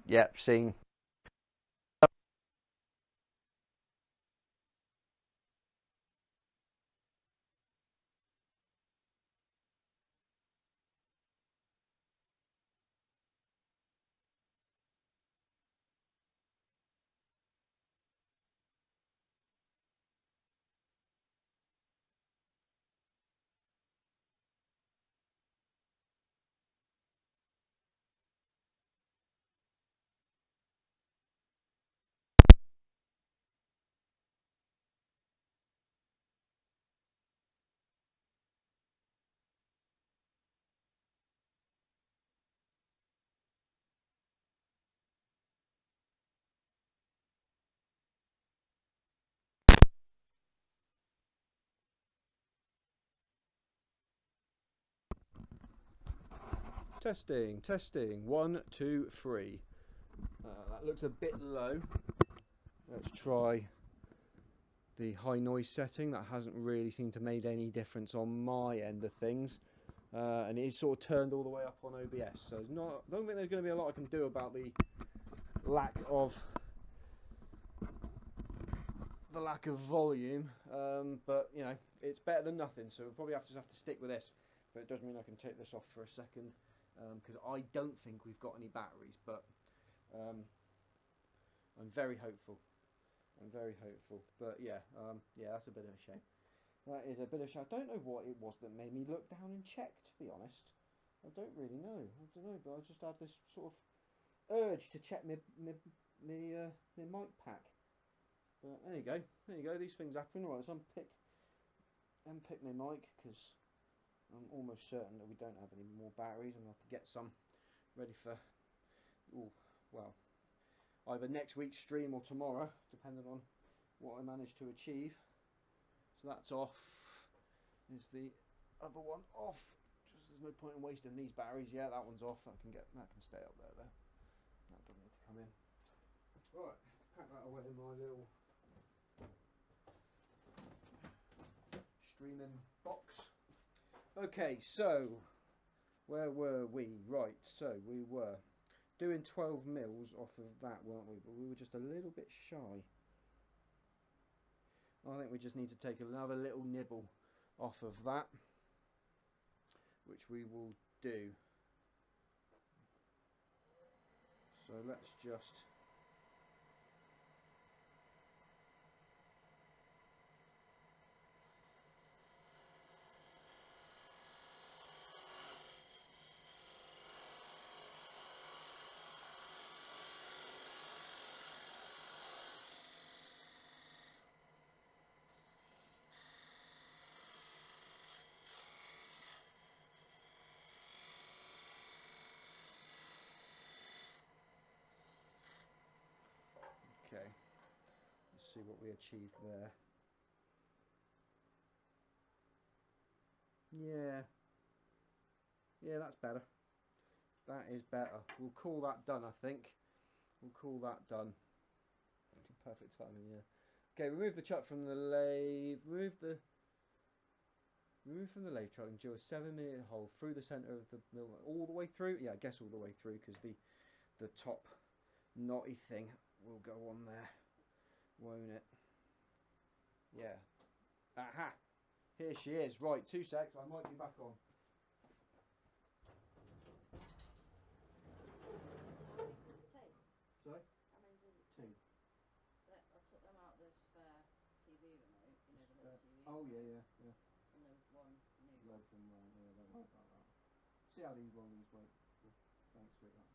yep, seen. Testing, testing. 1, 2, 3. That looks a bit low. Let's try the high noise setting. That hasn't really seemed to make any difference on my end of things. And it is sort of turned all the way up on OBS. So it's not, I don't think there's going to be a lot I can do about the lack of volume. But you know, it's better than nothing. So we'll probably just have to stick with this. But it does mean I can take this off for a second, because I don't think we've got any batteries. But I'm very hopeful. I'm very hopeful. But yeah, yeah, that's a bit of a shame. That is a bit of a shame. I don't know what it was that made me look down and check, to be honest. I don't really know. I don't know, but I just had this sort of urge to check my mic pack. But there you go. There you go. These things happen. Right, so unpick my mic, because I'm almost certain that we don't have any more batteries. I'm going to have to get some ready for, well, either next week's stream or tomorrow, depending on what I manage to achieve. So that's off. Is the other one off? Just there's no point in wasting these batteries. Yeah, that one's off. That can stay up there though. That doesn't need to come in. Right, pack that away in my little streaming box. Okay, so where were we? Right, so we were doing 12 mils off of that, weren't we? But we were just a little bit shy. I think we just need to take another little nibble off of that, which we will do. So let's just okay, let's see what we achieved there. Yeah, that's better. That is better. We'll call that done, I think. We'll call that done. Perfect timing, yeah. Okay, remove the chuck from the lathe. Remove from the lathe truck and drill a 7-minute hole through the centre of the mill, all the way through. Yeah, I guess all the way through, because the top knotty thing will go on there, won't it? Yeah. Aha! Here she is. Right, 2 secs. I might be back on. Sorry? How many does it 2. I took them out the spare TV remote, you know, the little TV. Oh yeah. And there was one new. Load from don't worry about that. See how these ones work. Thanks for that.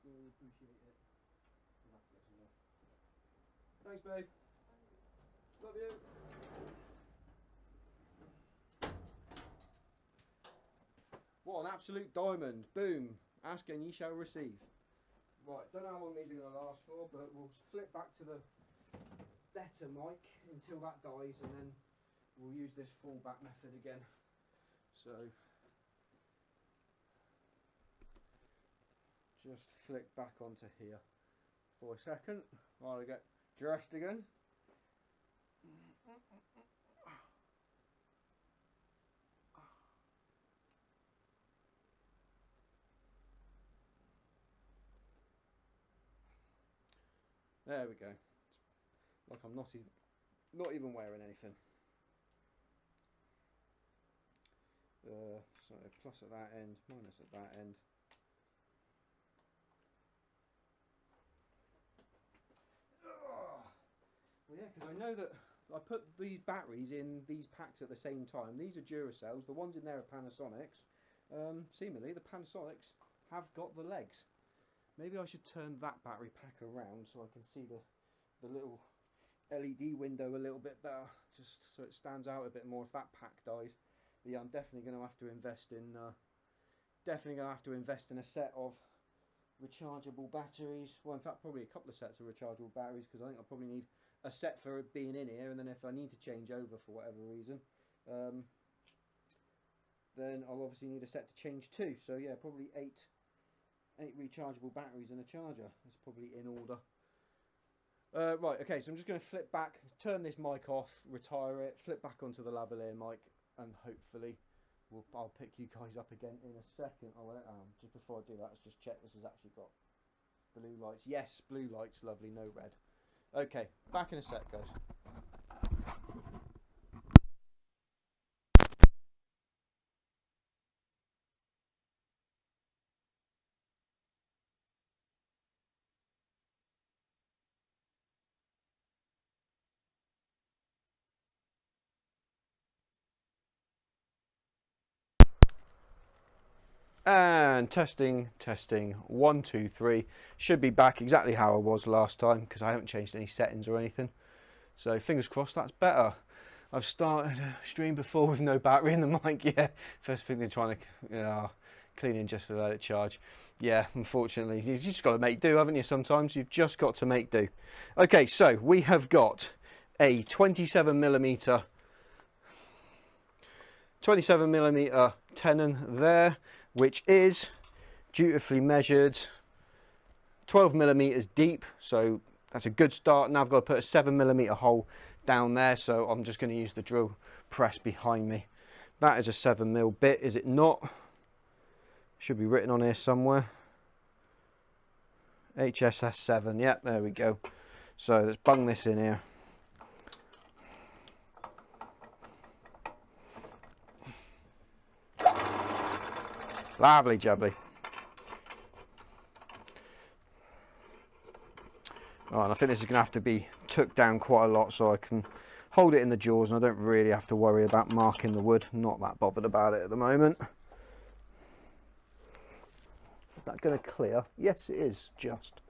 Really appreciate it. We'll have to get some more. Thanks, babe. Love you. What an absolute diamond. Boom. Ask and ye shall receive. Right, don't know how long these are going to last for, but we'll flip back to the better mic until that dies, and then we'll use this fallback method again. So, just flick back onto here for a second while I get dressed again. There we go. Like I'm not even wearing anything. So plus at that end, minus at that end. Well, yeah, because I know that I put these batteries in these packs at the same time. These are Duracells. The ones in there are Panasonics. Seemingly, the Panasonics have got the legs. Maybe I should turn that battery pack around so I can see the little LED window a little bit better, just so it stands out a bit more if that pack dies. But yeah, I'm definitely going to have to invest in a set of rechargeable batteries. Well, in fact, probably a couple of sets of rechargeable batteries, because I think I'll probably need a set for it being in here, and then if I need to change over for whatever reason, then I'll obviously need a set to change to. So yeah, probably 8 8 rechargeable batteries and a charger. That's probably in order. Right, okay, so I'm just going to flip back, turn this mic off, retire it, flip back onto the lavalier mic, and hopefully I'll pick you guys up again in a second. Oh, just before I do that, let's just check this has actually got blue lights. Yes, blue lights, lovely, no red. Okay, back in a sec, guys. And testing, 1, 2, 3. Should be back exactly how I was last time because I haven't changed any settings or anything. So fingers crossed that's better. I've started a stream before with no battery in the mic. Yeah, first thing they're trying to clean in just to let it charge. Yeah, unfortunately, you've just got to make do, haven't you? Sometimes you've just got to make do. Okay, so we have got a 27mm tenon there, which is dutifully measured 12mm deep, so that's a good start. Now I've got to put a 7mm hole down there, so I'm just going to use the drill press behind me. That is a 7mm bit, is it not? Should be written on here somewhere. HSS 7, yep, there we go. So let's bung this in here. Lovely jubbly. Oh, and I think this is going to have to be took down quite a lot so I can hold it in the jaws and I don't really have to worry about marking the wood. Not that bothered about it at the moment. Is that going to clear? Yes, it is, just.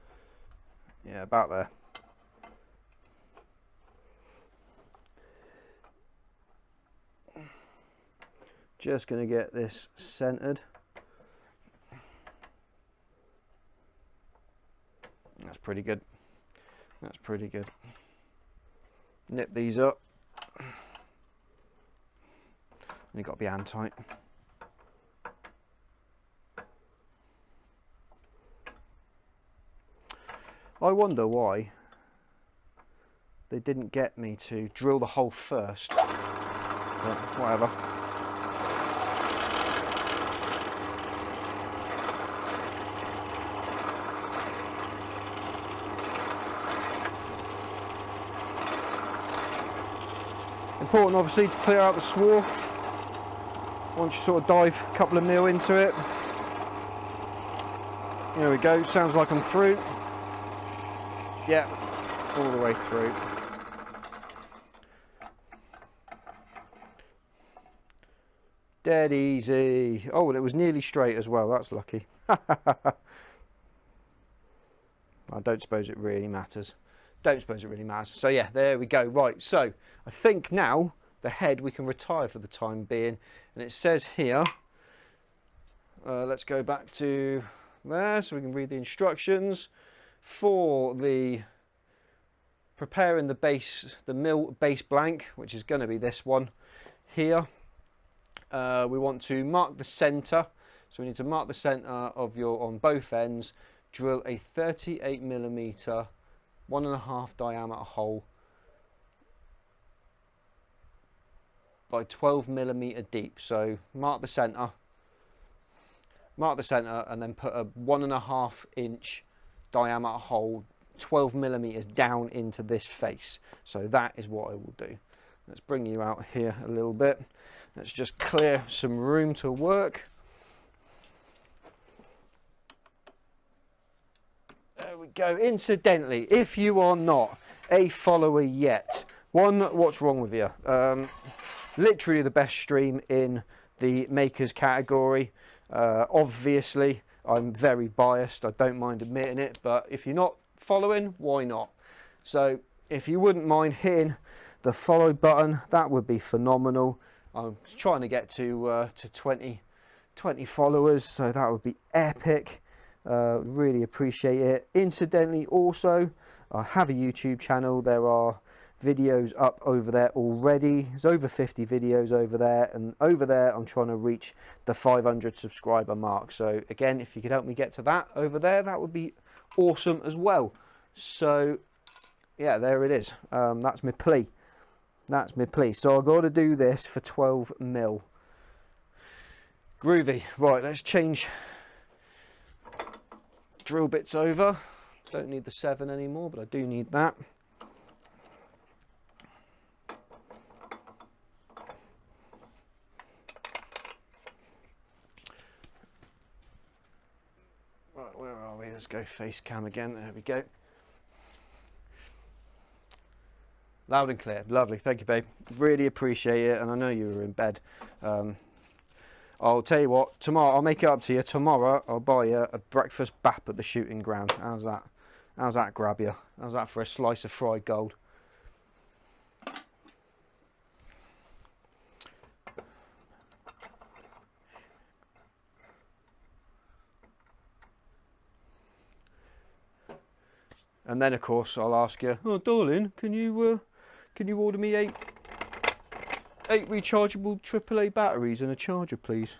Yeah, about there. Just going to get this centered. That's pretty good. That's pretty good. Nip these up. And you've got to be hand tight. I wonder why they didn't get me to drill the hole first. But whatever. Important obviously to clear out the swarf once you sort of dive a couple of mil into it. There we go, sounds like I'm through. Yeah, all the way through. Dead easy. Oh, and it was nearly straight as well, that's lucky. I don't suppose it really matters. Don't suppose it really matters. So yeah, there we go. Right, so I think now the head we can retire for the time being. And it says here, let's go back to there so we can read the instructions. For the preparing the base, the mill base blank, which is going to be this one here, we want to mark the center. So we need to mark the center of your, on both ends, drill a 38mm 1.5 diameter hole by 12mm deep. So mark the center, and then put a 1.5 inch diameter hole 12mm down into this face. So that is what I will do. Let's bring you out here a little bit. Let's just clear some room to work. There we go. Incidentally, if you are not a follower yet, what's wrong with you? Literally the best stream in the makers category. Obviously, I'm very biased. I don't mind admitting it, but if you're not following, why not? So if you wouldn't mind hitting the follow button, that would be phenomenal. I'm trying to get to 20 followers, so that would be epic. Really appreciate it. Incidentally, also, I have a YouTube channel. There are videos up over there already. There's over 50 videos over there, and over there I'm trying to reach the 500 subscriber mark. So again, if you could help me get to that over there, that would be awesome as well. So yeah, there it is. That's my plea. That's my plea. So I've got to do this for 12 mil. Groovy. Right, let's change drill bits over. Don't need the 7 anymore, but I do need that. Right, where are we? Let's go face cam again. There we go. Loud and clear. Lovely. Thank you, babe. Really appreciate it. And I know you were in bed. I'll tell you what, tomorrow I'll make it up to you. Tomorrow I'll buy you a breakfast bap at the shooting ground. How's that? How's that grab you? How's that for a slice of fried gold? And then of course I'll ask you, oh darling, can you order me eight rechargeable AAA batteries and a charger, please,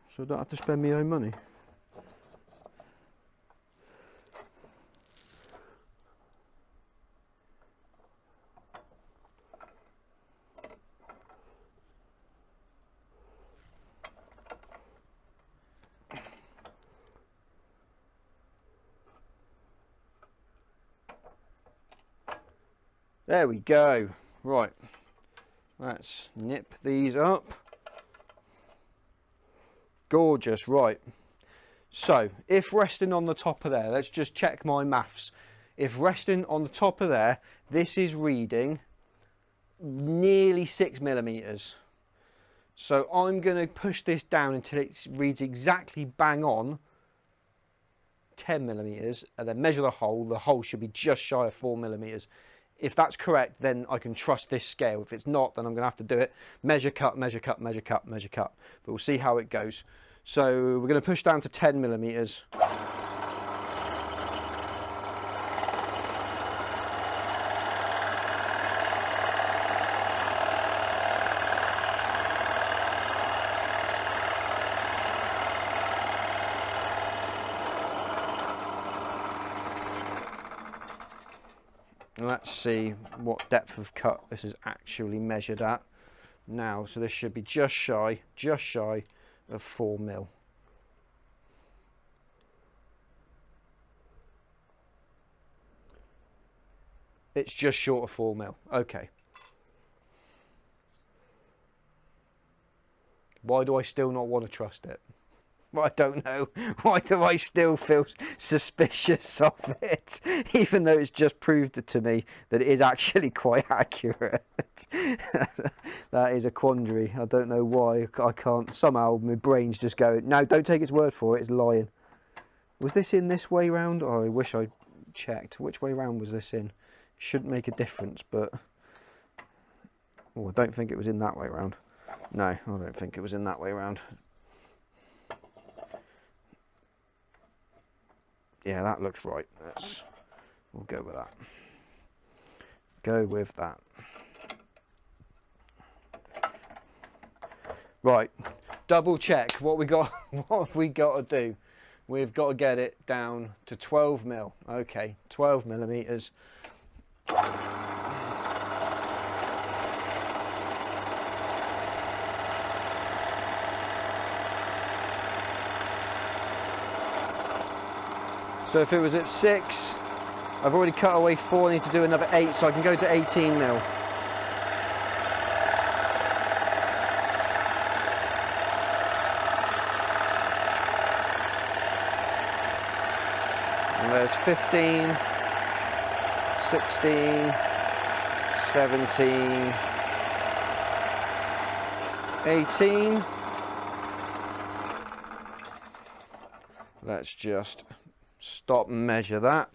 so I don't have to spend my own money. There we go. Right, let's nip these up. Gorgeous. Right, so if resting on the top of there, let's just check my maths. If resting on the top of there, this is reading nearly 6 millimeters. So I'm going to push this down until it reads exactly bang on 10 millimeters, and then measure the hole. The hole should be just shy of 4 millimeters. If that's correct, then I can trust this scale. If it's not, then I'm going to have to do it measure, cut, measure, cut, measure, cut, measure, cut. But we'll see how it goes. So we're going to push down to 10 millimeters. Let's see what depth of cut this is actually measured at now. So this should be just shy of 4 mil. It's just short of 4 mil. Okay. Why do I still not want to trust it? Well, I don't know. Why do I still feel suspicious of it, even though it's just proved to me that it is actually quite accurate? That is a quandary. I don't know why. I can't. Somehow my brain's just going, no, don't take its word for it. It's lying. Was this in this way round? Oh, I wish I checked. Which way round was this in? Shouldn't make a difference, but... Oh, I don't think it was in that way round. No, I don't think it was in that way round. Yeah, that looks right. We'll go with that. Go with that. Right, double check what we got. What have we got to do? We've got to get it down to 12 mil. Okay, 12 millimeters. So if it was at 6, I've already cut away 4, I need to do another 8, so I can go to 18 mil. And there's 15, 16, 17, 18. Let's just stop and measure that,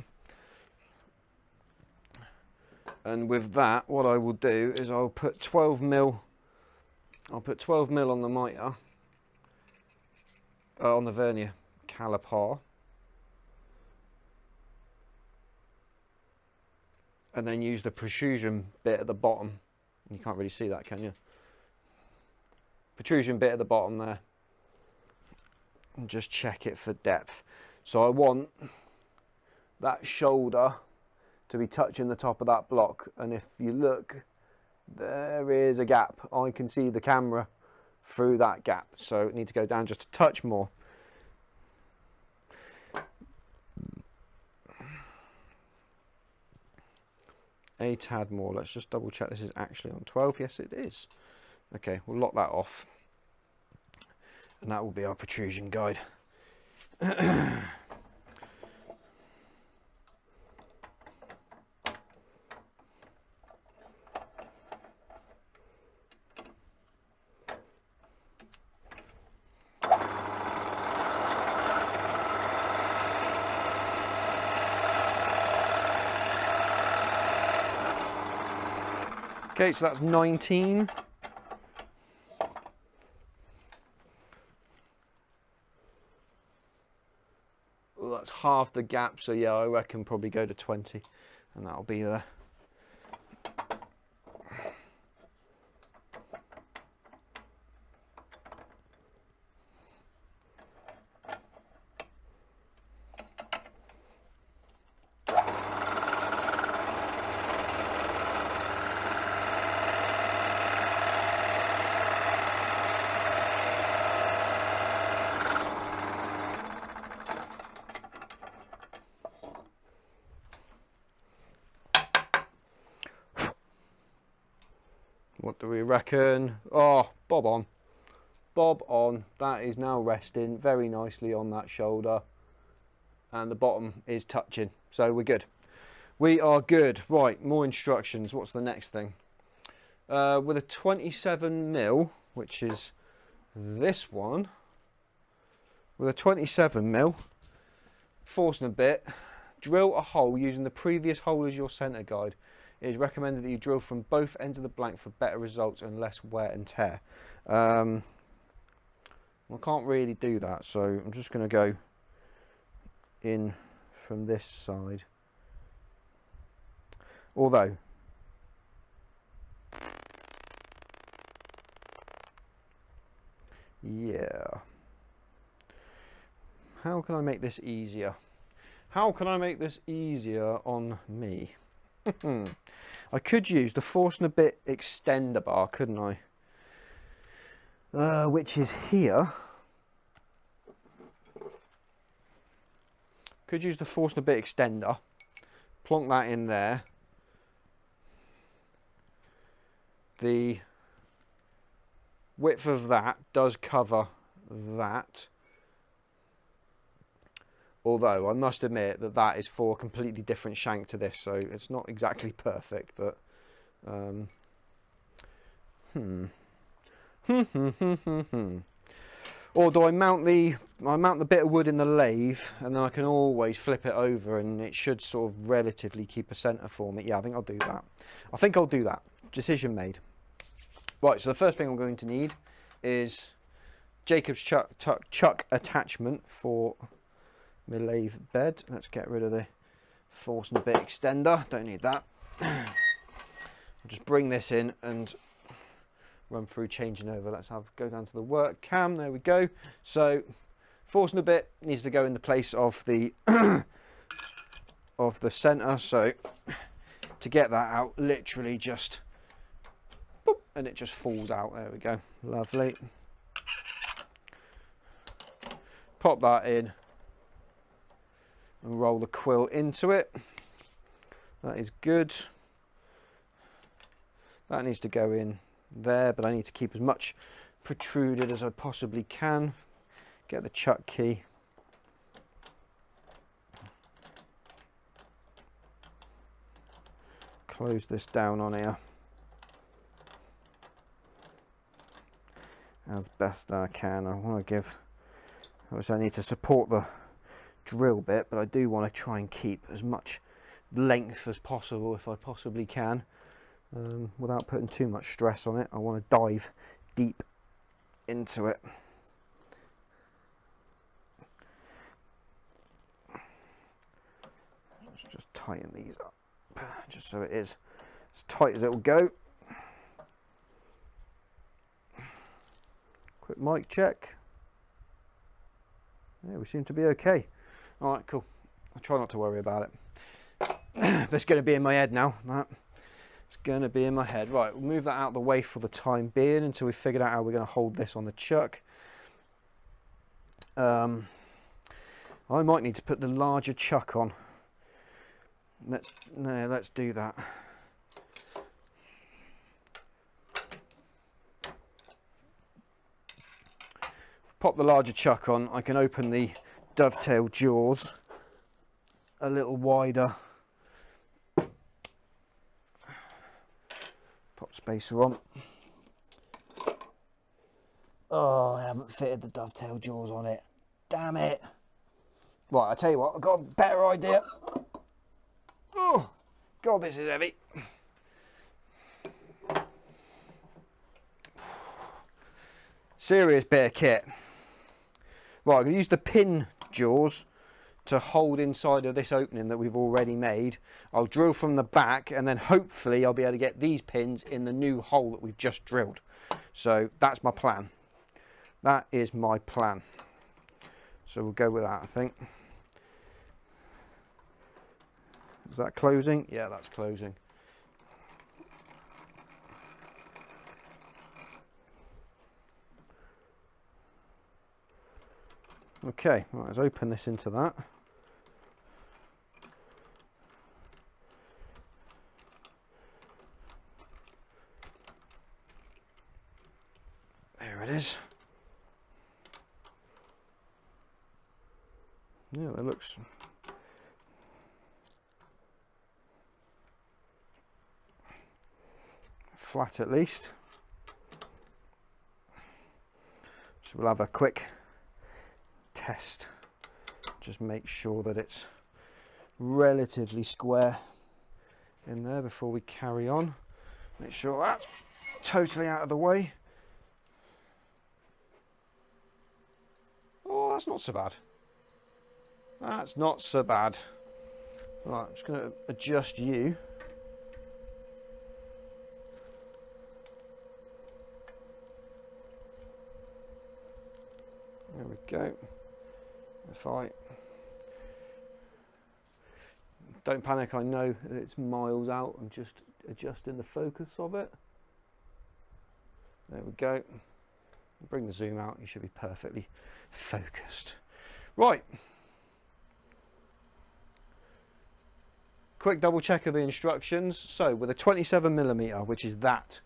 and with that what I will do is I'll put 12 mil on the mitre, on the vernier caliper, and then use the protrusion bit at the bottom. You can't really see that, can you? Protrusion bit at the bottom there, and just check it for depth. So I want that shoulder to be touching the top of that block, and if you look, there is a gap. I can see the camera through that gap, so it needs to go down just a touch more. A tad more. Let's just double check this is actually on 12. Yes, it is. Okay, we'll lock that off, and that will be our protrusion guide. Okay, so that's 19. Well, that's half the gap, so yeah, I reckon probably go to 20, and that'll be there. What do we reckon? Oh, bob on. Bob on. That is now resting very nicely on that shoulder. And the bottom is touching. So we're good. We are good. Right, more instructions. What's the next thing? With a 27mm, which is this one. With a 27mm, Forstner bit, drill a hole using the previous hole as your centre guide. It is recommended that you drill from both ends of the blank for better results and less wear and tear. I can't really do that, so I'm just going to go in from this side. Although, yeah. How can I make this easier? How can I make this easier on me? I could use the Forstner bit extender bar, couldn't I? Which is here. Could use the Forstner bit extender. Plonk that in there. The width of that does cover that. Although I must admit that that is for a completely different shank to this, so it's not exactly perfect, but Or do I mount the bit of wood in the lathe, and then I can always flip it over, and it should sort of relatively keep a centre for me. Yeah, I think I'll do that. I think I'll do that. Decision made. Right, so the first thing I'm going to need is Jacob's chuck attachment for my lathe bed. Let's get rid of the Forstner bit extender. Don't need that. I'll just bring this in and run through changing over. Let's go down to the work cam. There we go. So Forstner bit needs to go in the place of the of the center. So to get that out, literally just boop, and it just falls out. There we go. Lovely. Pop that in and roll the quill into it. That is good. That needs to go in there, but I need to keep as much protruded as I possibly can. Get the chuck key. Close this down on here as best I can. I want to give, obviously I need to support the drill bit, but I do want to try and keep as much length as possible if I possibly can, without putting too much stress on it. I want to dive deep into it. Let's just tighten these up. just so it is as tight as it will go. Quick mic check. Yeah, we seem to be okay. All right, cool. I'll try not to worry about it. But it's going to be in my head now, that. It's going to be in my head. Right, we'll move that out of the way for the time being until we've figured out how we're going to hold this on the chuck. I might need to put the larger chuck on. Let's do that. Pop the larger chuck on, I can open the dovetail jaws a little wider. Pop spacer on. Oh, I haven't fitted the dovetail jaws on it. Damn it. Right, I tell you what, I've got a better idea. Oh, God, this is heavy. Serious bit of kit. Right, I'm going to use the pin jaws to hold inside of this opening that we've already made. I'll drill from the back and then hopefully I'll be able to get these pins in the new hole that we've just drilled. So that's my plan. That is my plan. So we'll go with that, I think. Is that closing? Yeah, that's closing. Okay, right, let's open this into that. There it is. Yeah, that looks flat at least. So we'll have a quick test. Just make sure that it's relatively square in there before we carry on. Make sure that's totally out of the way. Oh, that's not so bad. That's not so bad. Right, I'm just going to adjust you. There we go. If I don't panic, I know that it's miles out. I'm just adjusting the focus of it. There we go. Bring the zoom out. You should be perfectly focused. Right. Quick double check of the instructions. So with a 27mm, which is that,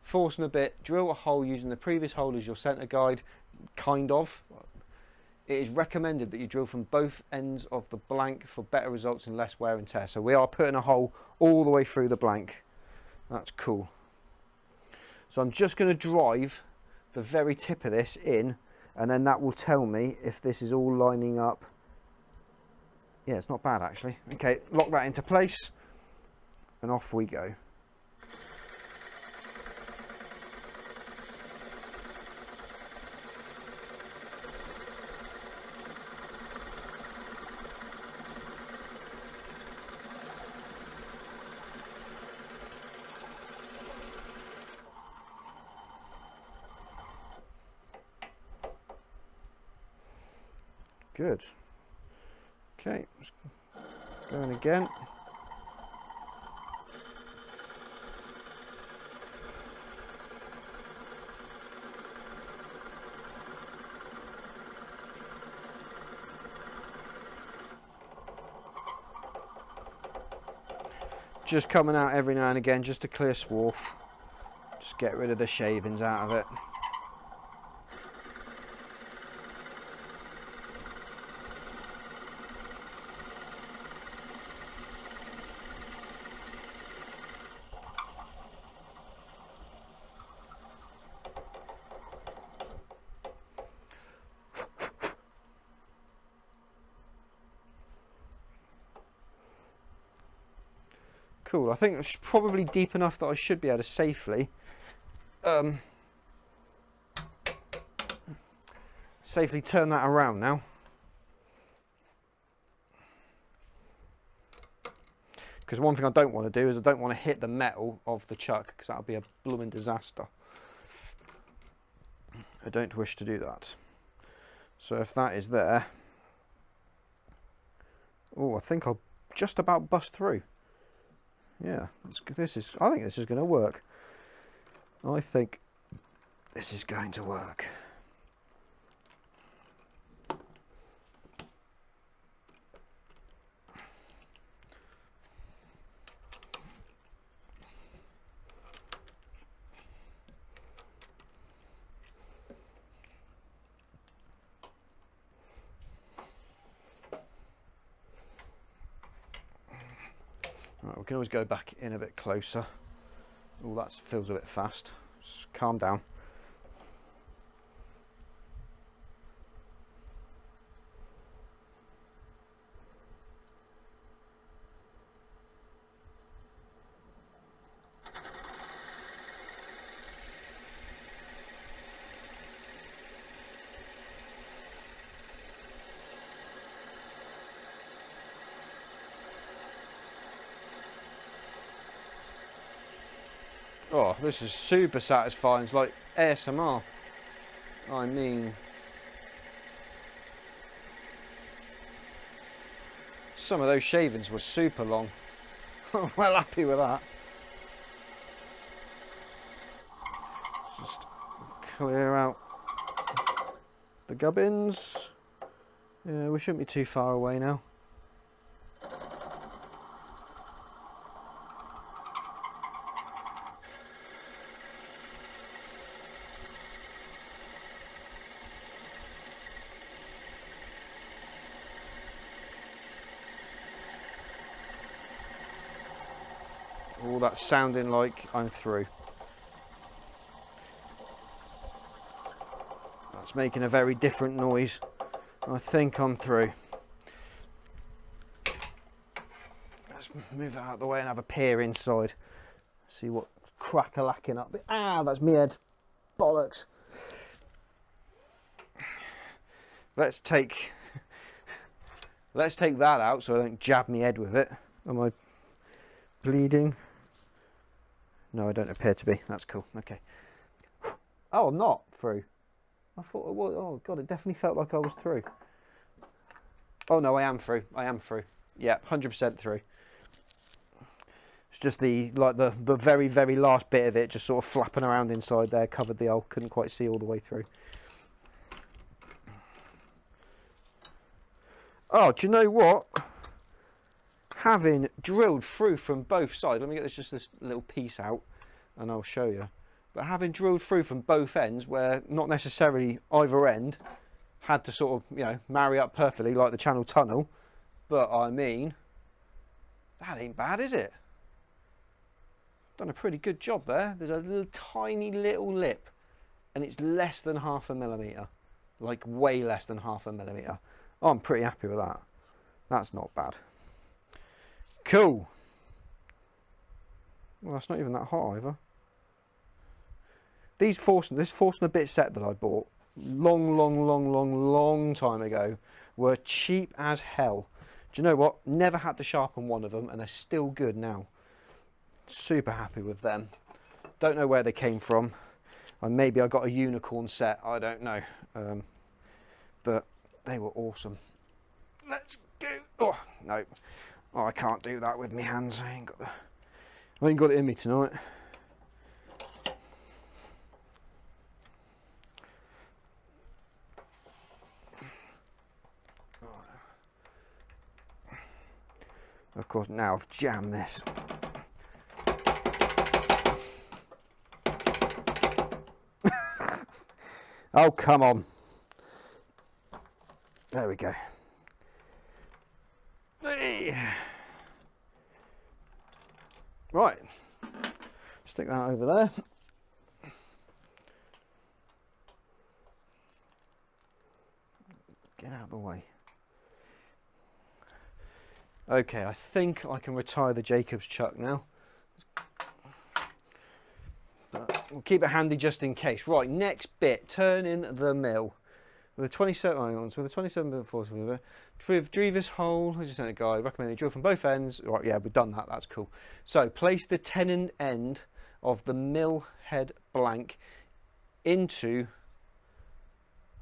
force and a bit, drill a hole using the previous hole as your center guide, kind of. It is recommended that you drill from both ends of the blank for better results and less wear and tear. So we are putting a hole all the way through the blank. That's cool. So I'm just going to drive the very tip of this in, and then that will tell me if this is all lining up. Yeah, it's not bad actually. Okay, lock that into place and off we go. Good. Okay, just going again. Just coming out every now and again just to clear swarf. Just get rid of the shavings out of it. Cool, I think it's probably deep enough that I should be able to safely safely turn that around now. Because one thing I don't want to do is I don't want to hit the metal of the chuck, because that would be a blooming disaster. I don't wish to do that. So if that is there, oh, I think I'll just about bust through. Yeah, I think this is going to work. I think this is going to work. Right, we can always go back in a bit closer. Oh, that feels a bit fast. Just calm down. Oh, this is super satisfying. It's like ASMR. I mean, some of those shavings were super long. I'm well happy with that. Just clear out the gubbins. Yeah, we shouldn't be too far away now. All that sounding like I'm through. That's making a very different noise. I think I'm through. Let's move that out of the way and have a peer inside. See what crack-a-lacking up. Ah, that's me head. Bollocks. Let's take that out so I don't jab me head with it. Am I bleeding? No, I don't appear to be. That's cool. Okay. Oh, I'm not through. I thought I was. Oh god, it definitely felt like I was through. Oh no, I am through. I am through. Yeah, 100% through. It's just the very, very last bit of it just sort of flapping around inside there, covered the hole. Couldn't quite see all the way through. Oh, do you know what? Having drilled through from both sides, let me get this little piece out and I'll show you. But having drilled through from both ends, where not necessarily either end had to sort of, you know, marry up perfectly like the channel tunnel, but I mean, that ain't bad, is it? Done a pretty good job there. There's a little tiny little lip and it's less than 1/2 millimetre, like way less than 1/2 millimetre. Oh, I'm pretty happy with that. That's not bad. Cool. Well, that's not even that hot either. This Forstner bit set that I bought long time ago were cheap as hell. Do you know what? Never had to sharpen one of them and they're still good now. Super happy with them. Don't know where they came from. Maybe I got a unicorn set, I don't know. But they were awesome. Let's go. Oh, no. Oh, I can't do that with my hands. I ain't got it in me tonight. Of course, now I've jammed this. Oh, come on. There we go. Hey. Right. Stick that over there. Get out of the way. Okay, I think I can retire the Jacobs chuck now. But we'll keep it handy just in case. Right, next bit, turning the mill. With a 27, hang on, so with a 27 force with Drever's hole, as you sent a guide, recommend you drill from both ends. Right, yeah, we've done that, that's cool. So place the tenon end of the mill head blank into,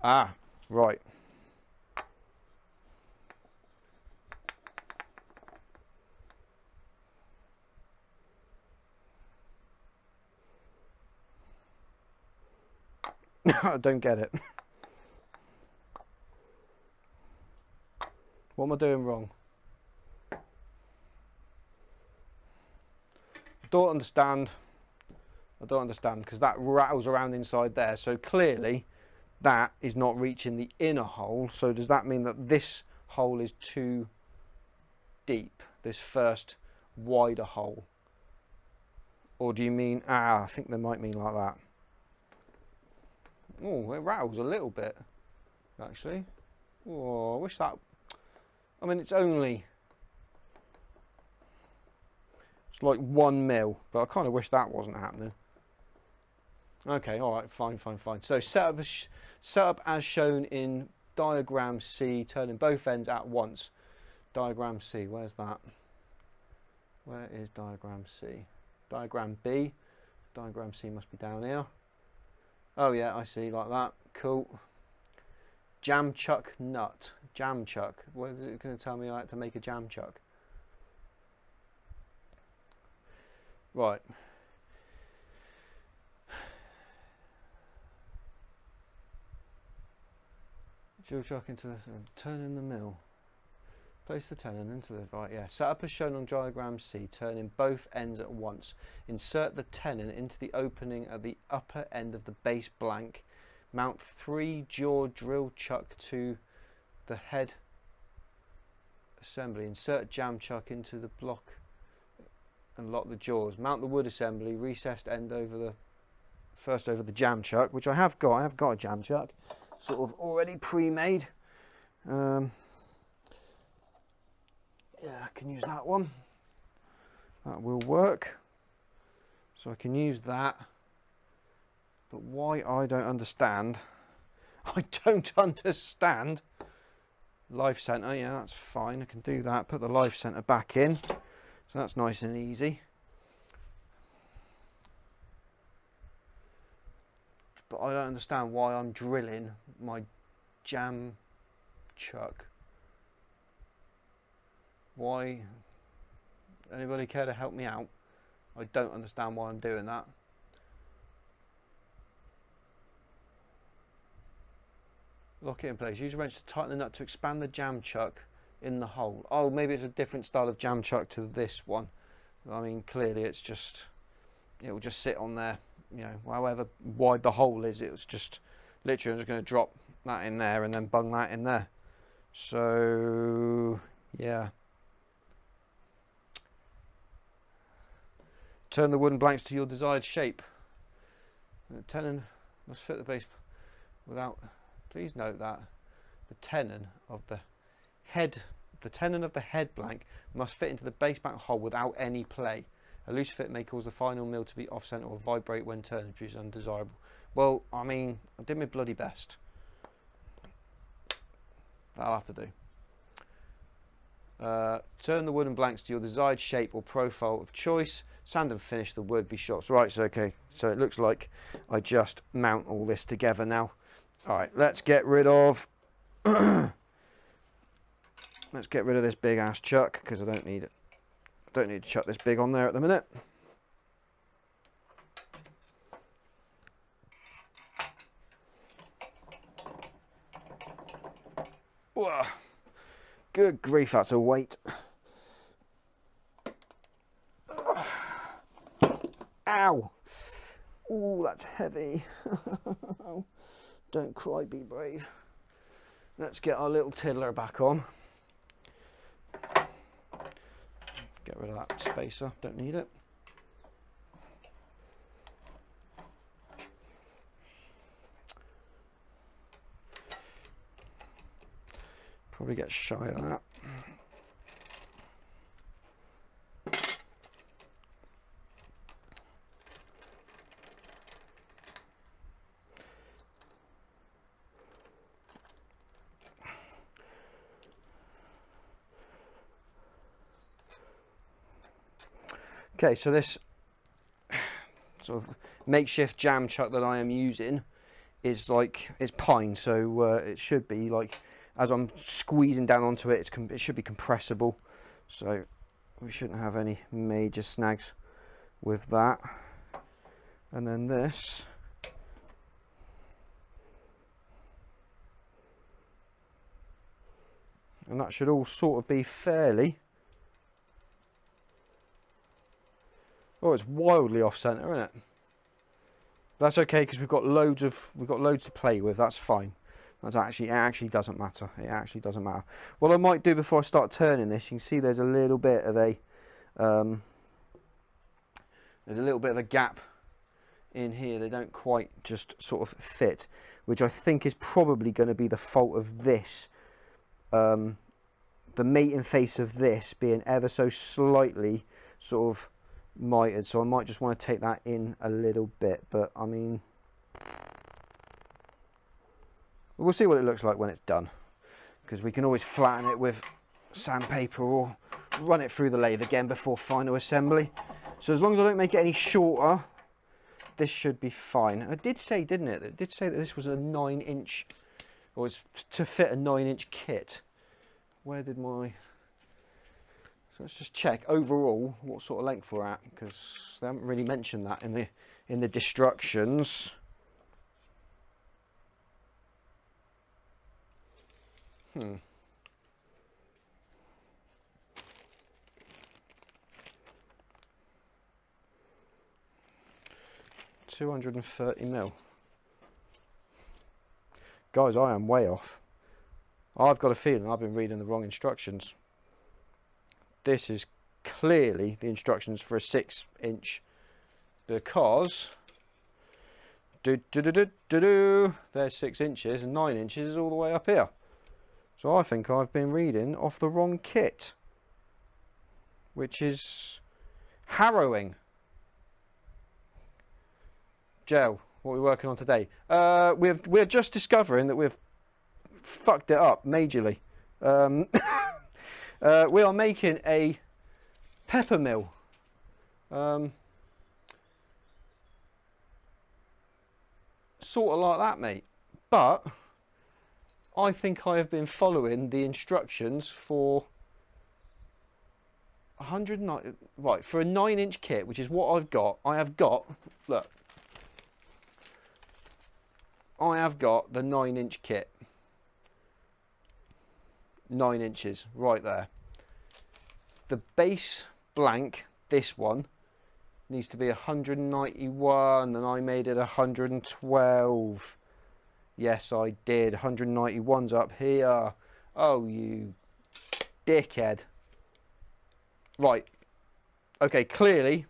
right. I don't get it. What am I doing wrong? I don't understand because that rattles around inside there. So clearly that is not reaching the inner hole. So does that mean that this hole is too deep? This first wider hole? Or do you mean, I think they might mean like that. Oh, it rattles a little bit, actually. Oh, I wish that, I mean, it's like 1 mil, but I kind of wish that wasn't happening. Okay, all right, fine. So set up as shown in diagram C, turning both ends at once. Diagram C, where's that? Where is diagram C? Diagram B. Diagram C must be down here. Oh yeah, I see, like that. Cool. Jam chuck nut. Jam chuck. What is it going to tell me I had to make a jam chuck? Right. Drill chuck into this and turn in the mill. Place the tenon into the right, yeah. Set up as shown on diagram C, turning both ends at once. Insert the tenon into the opening at the upper end of the base blank. Mount 3 jaw drill chuck to the head assembly. Insert jam chuck into the block and lock the jaws. Mount the wood assembly, recessed end over the first over the jam chuck, which I have got. I have got a jam chuck, sort of already pre-made. Yeah, I can use that one. That will work. So I can use that. But why I don't understand. I don't understand. Life center, yeah, that's fine. I can do that. Put the life center back in. So that's nice and easy. But I don't understand why I'm drilling my jam chuck. Why? Anybody care to help me out? I don't understand why I'm doing that. Lock it in place. Use a wrench to tighten the nut to expand the jam chuck in the hole. Oh, maybe it's a different style of jam chuck to this one. I mean, clearly it's just, it will just sit on there, you know, however wide the hole is. It was just, literally I'm just going to drop that in there and then bung that in there. So, yeah. Turn the wooden blanks to your desired shape. The tenon must fit the base without, please note that the tenon of the head blank must fit into the base blank hole without any play. A loose fit may cause the final mill to be off center or vibrate when turned, which is undesirable. Well, I mean, I did my bloody best. That'll have to do. Turn the wooden blanks to your desired shape or profile of choice. Sand and finish the wood. Be shots. Right, so okay. So it looks like I just mount all this together now. All right, let's get rid of. Let's get rid of this big ass chuck because I don't need it. I don't need to chuck this big on there at the minute. Whoa. Good grief, that's a weight. Ow! Ooh, that's heavy. Don't cry, be brave. Let's get our little tiddler back on. Get rid of that spacer, don't need it. Probably get shy of that. Okay, so this sort of makeshift jam chuck that I am using is like, it's pine, so it should be like, as I'm squeezing down onto it, it should be compressible, so we shouldn't have any major snags with that. And then this, and that should all sort of be fairly, oh, it's wildly off centre, isn't it? That's okay, because we've got loads to play with. That's fine. It actually doesn't matter. It actually doesn't matter. What I might do before I start turning this, you can see there's a little bit of a gap in here. They don't quite just sort of fit, which I think is probably going to be the fault of this. The mating face of this being ever so slightly sort of mitered, so I might just want to take that in a little bit, but I mean, we'll see what it looks like when it's done, because we can always flatten it with sandpaper or run it through the lathe again before final assembly. So as long as I don't make it any shorter, this should be fine. I did say, didn't it? It did say that this was a 9-inch, or it's to fit a 9-inch kit. Where did my... So let's just check overall what sort of length we're at, because they haven't really mentioned that in the destructions. 230 mil. Guys, I am way off. I've got a feeling I've been reading the wrong instructions. This is clearly the instructions for a 6-inch, because there's 6 inches and 9 inches is all the way up here. So I think I've been reading off the wrong kit, which is harrowing. Joe, what are we working on today? We're just discovering that we've fucked it up majorly. We are making a pepper mill. Sort of like that, mate. But I think I have been following the instructions for 109. Right, for a 9-inch kit, which is what I've got. I have got, look, I have got the 9-inch kit. 9 inches right there. The base blank, this one, needs to be 191, and I made it 112. Yes, I did. 191's up here. Oh, you dickhead. Right. Okay, clearly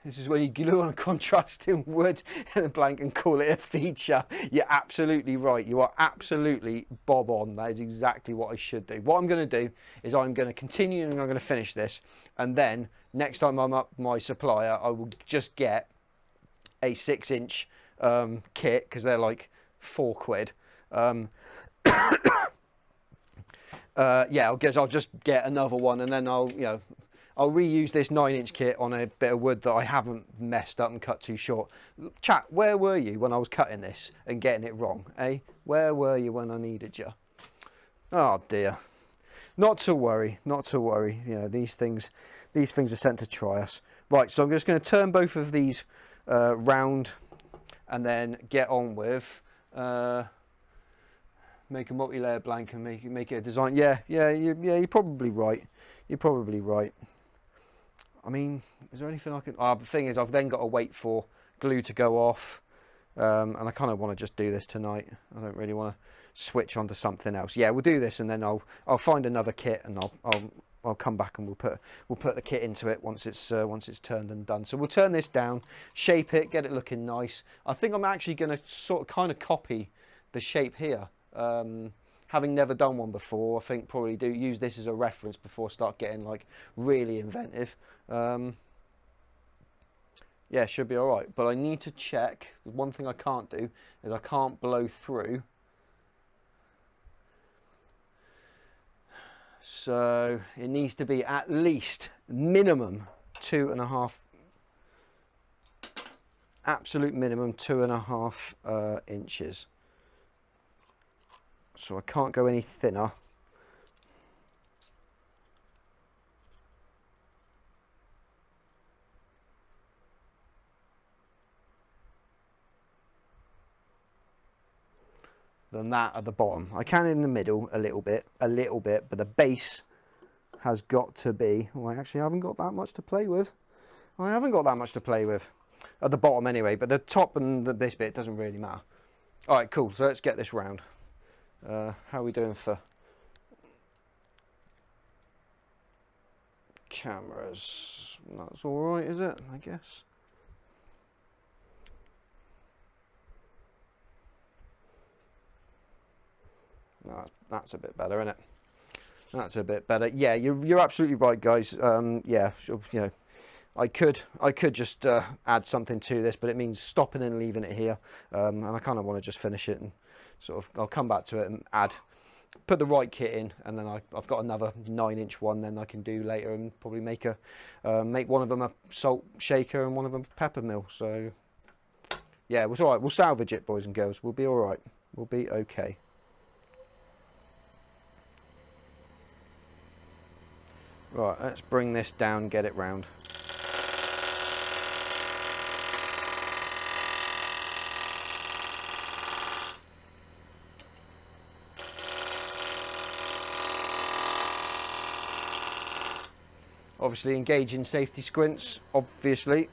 this is when you glue on a contrasting wood and a blank and call it a feature. You're absolutely right. You are absolutely bob on. That is exactly what I should do. What I'm going to do is I'm going to continue and I'm going to finish this. And then next time I'm up my supplier, I will just get a 6-inch kit, because they're like £4. Yeah, I'll just get another one, and then I'll reuse this 9-inch kit on a bit of wood that I haven't messed up and cut too short. Chat, where were you when I was cutting this and getting it wrong, eh? Where were you when I needed you? Oh dear. Not to worry, not to worry. You know, these things are sent to try us. Right, so I'm just going to turn both of these round and then get on with make a multi-layer blank and make it a design. Yeah, you're probably right. You're probably right. I mean, is there anything I can... the thing is, I've then got to wait for glue to go off, and I kind of want to just do this tonight. I don't really want to switch onto something else. Yeah, we'll do this, and then I'll find another kit, and I'll come back and we'll put the kit into it once it's turned and done. So we'll turn this down, shape it, get it looking nice. I think I'm actually going to kind of copy the shape here. Having never done one before, I think probably use this as a reference before I start getting like really inventive. Yeah, should be all right. But I need to check. The one thing I can't do is I can't blow through So it needs to be at least minimum 2.5, absolute minimum 2.5 inches. So I can't go any thinner. Than that at the bottom. I can in the middle a little bit, but the base has got to be, well, I actually haven't got that much to play with. I haven't got that much to play with. At the bottom anyway, but the top and this bit doesn't really matter. All right, cool, so let's get this round. How are we doing for cameras? That's all right, is it? I guess. No, that's a bit better, isn't it? That's a bit better. Yeah, you're absolutely right, guys. Yeah, you know, I could just add something to this, but it means stopping and leaving it here. And I kind of want to just finish it and sort of, I'll come back to it and put the right kit in, and then I've got another 9-inch one then I can do later, and probably make one of them a salt shaker and one of them a pepper mill. So yeah, it was all right. We'll salvage it, boys and girls. We'll be all right. We'll be okay. Right, let's bring this down, get it round. Obviously engaging safety squints, obviously.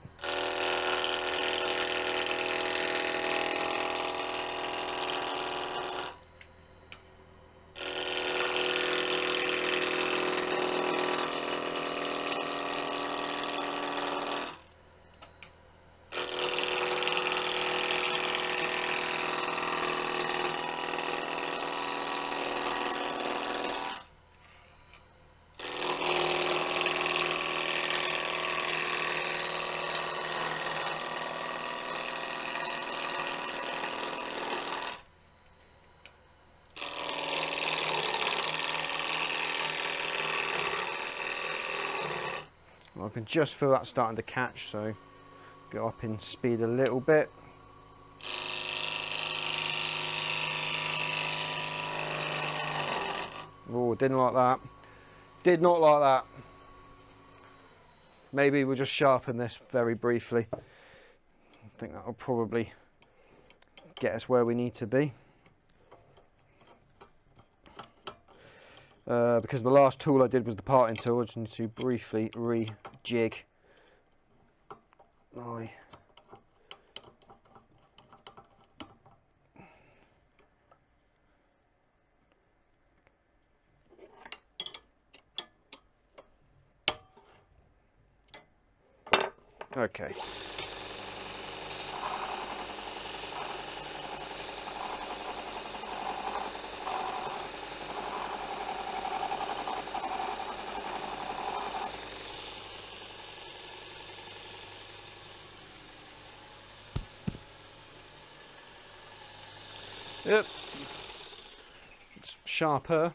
I can just feel that starting to catch, so go up in speed a little bit. Oh, didn't like that. Did not like that. Maybe we'll just sharpen this very briefly. I think that'll probably get us where we need to be. Because the last tool I did was the parting tool, I just need to briefly rejig my okay. Yep, it's sharper.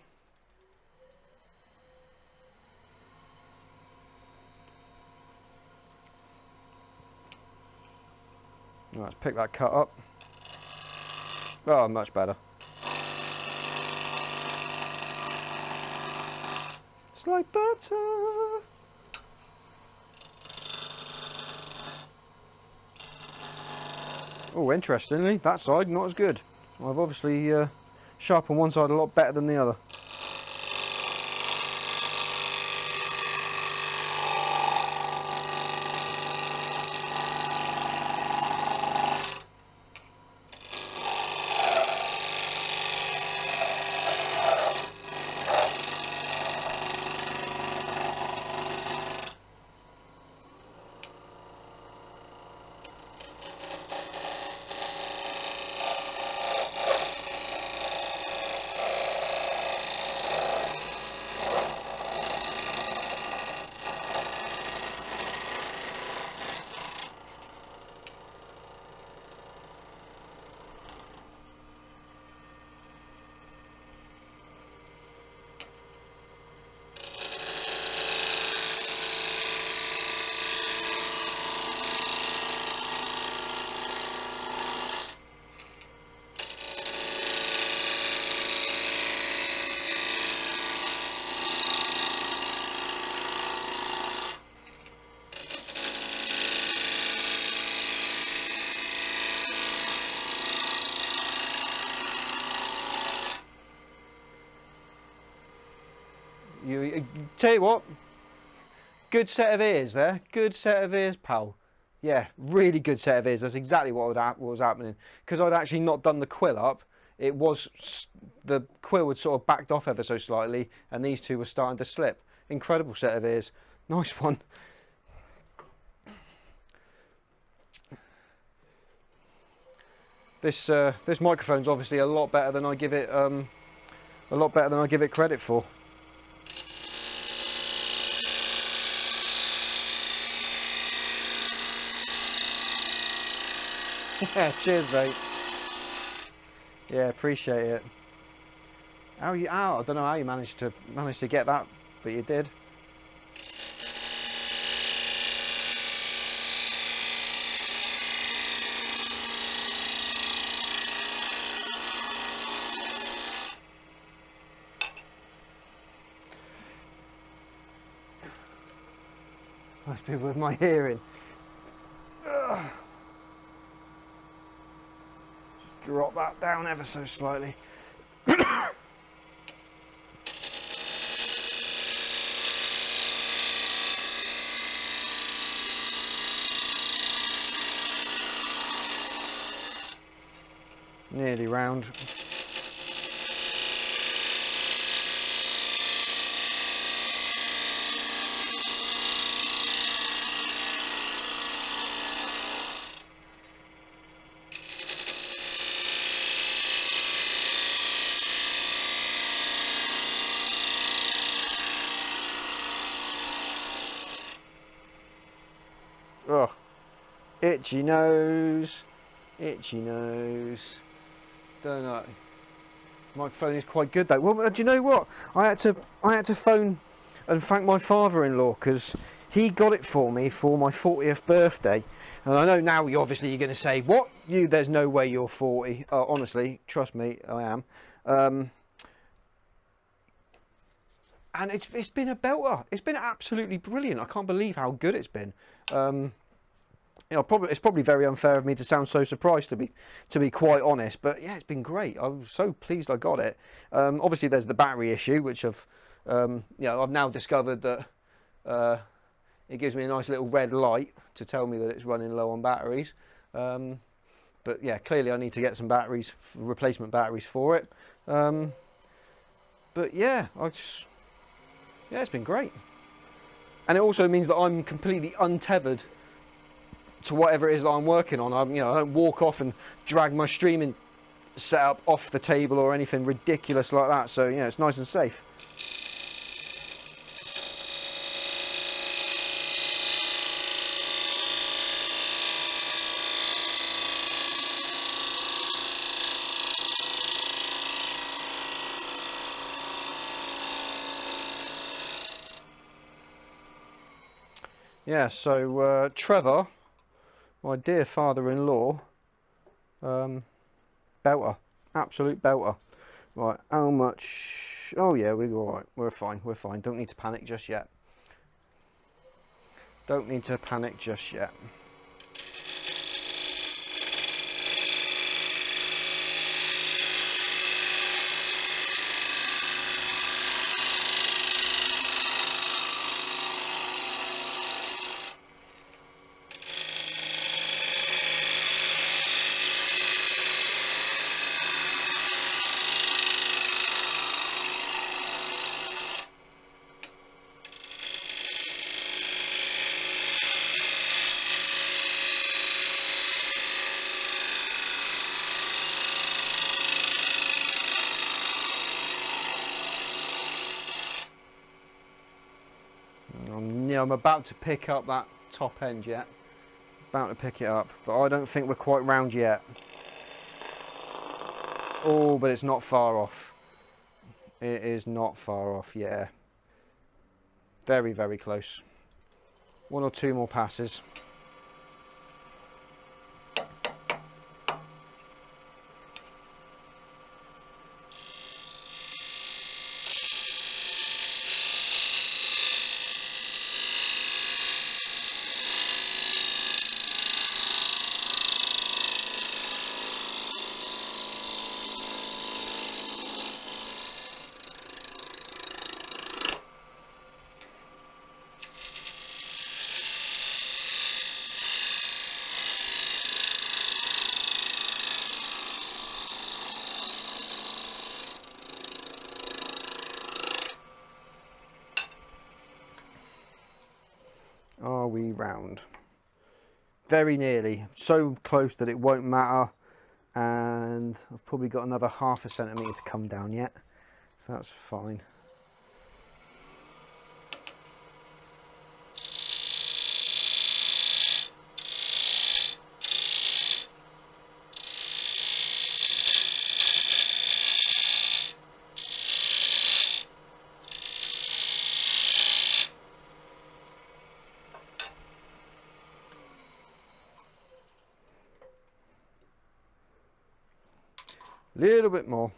Let's pick that cut up. Oh, much better. It's like butter. Oh, interestingly, that side not as good. I've obviously sharpened one side a lot better than the other. Tell you what, good set of ears there. Good set of ears, pal. Yeah, really good set of ears. That's exactly what was happening. Because I'd actually not done the quill up. It was, the quill had sort of backed off ever so slightly, and these two were starting to slip. Incredible set of ears. Nice one. This microphone's obviously a lot better than I give it credit for. Yeah, cheers, mate. Yeah, appreciate it. How are you out? I don't know how you managed to get that, but you did. Must be with my hearing. Ugh. Just drop that down ever so slightly. Nearly round. Oh, itchy nose, itchy nose. Don't know. Microphone is quite good though. Well, do you know what? I had to phone and thank my father-in-law because he got it for me for my 40th birthday. And I know now you're going to say, "What? There's no way you're 40." Honestly, trust me, I am. And it's been a belter. It's been absolutely brilliant. I can't believe how good it's been. It's probably very unfair of me to sound so surprised, to be quite honest. But yeah, it's been great. I was so pleased I got it. Obviously, there's the battery issue, which I've now discovered that it gives me a nice little red light to tell me that it's running low on batteries. But yeah, clearly I need to get some batteries, replacement batteries for it. But yeah, it's been great. And it also means that I'm completely untethered to whatever it is that I'm working on. I don't walk off and drag my streaming setup off the table or anything ridiculous like that. So it's nice and safe. Yeah, so Trevor, my dear father-in-law, belter, absolute belter. Right, how much? Oh yeah, we're all right. We're fine. Don't need to panic just yet. Don't need to panic just yet. I'm about to pick up that top end yet. About to pick it up, but I don't think we're quite round yet. Oh, but it's not far off. It is not far off, yeah. Very, very close. One or two more passes. Are we round? Very nearly. So close that it won't matter. And I've probably got another ½ centimetre to come down yet. So that's fine. Little bit more.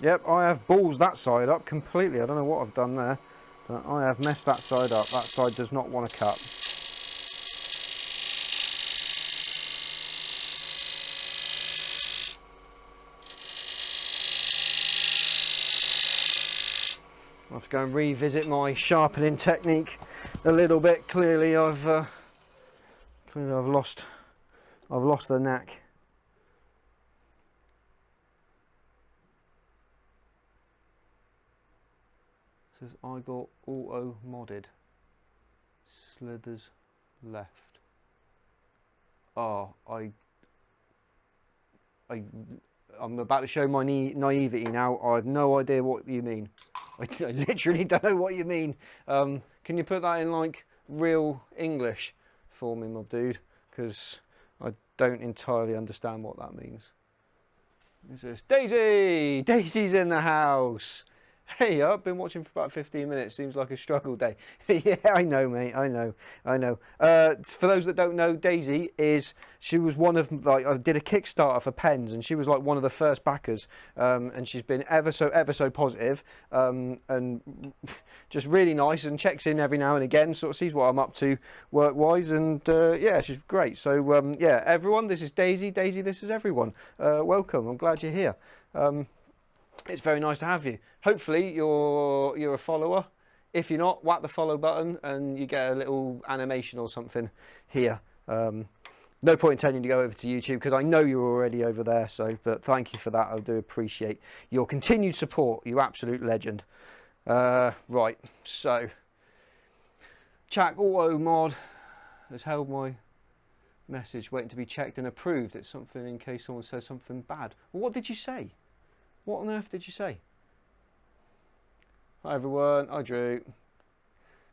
Yep, I have balls that side up completely. I don't know what I've done there, but I have messed that side up. That side does not want to cut. I have to go and revisit my sharpening technique a little bit. Clearly, I've lost the knack. It says I got auto modded. Slithers left. Oh, I'm about to show my naivety now. I have no idea what you mean. I literally don't know what you mean. Can you put that in like real English for me, my dude? Because I don't entirely understand what that means. It says, Daisy! Daisy's in the house! Hey, I've been watching for about 15 minutes. Seems like a struggle day. Yeah, I know, mate. I know. For those that don't know, Daisy she was one of, like, I did a Kickstarter for pens, and she was like one of the first backers. And she's been ever so positive, and just really nice, and checks in every now and again, sort of sees what I'm up to work-wise, and yeah, she's great. So yeah, everyone, this is Daisy. Daisy, this is everyone. Welcome. I'm glad you're here. It's very nice to have you. Hopefully you're a follower. If you're not, whack the follow button and you get a little animation or something here. No point in telling you to go over to YouTube because I know you're already over there. But thank you for that. I do appreciate your continued support. You absolute legend. Right, so Chak Auto Mod has held my message waiting to be checked and approved. It's something in case someone says something bad. Well, what did you say? What on earth did you say? Hi everyone, hi Drew.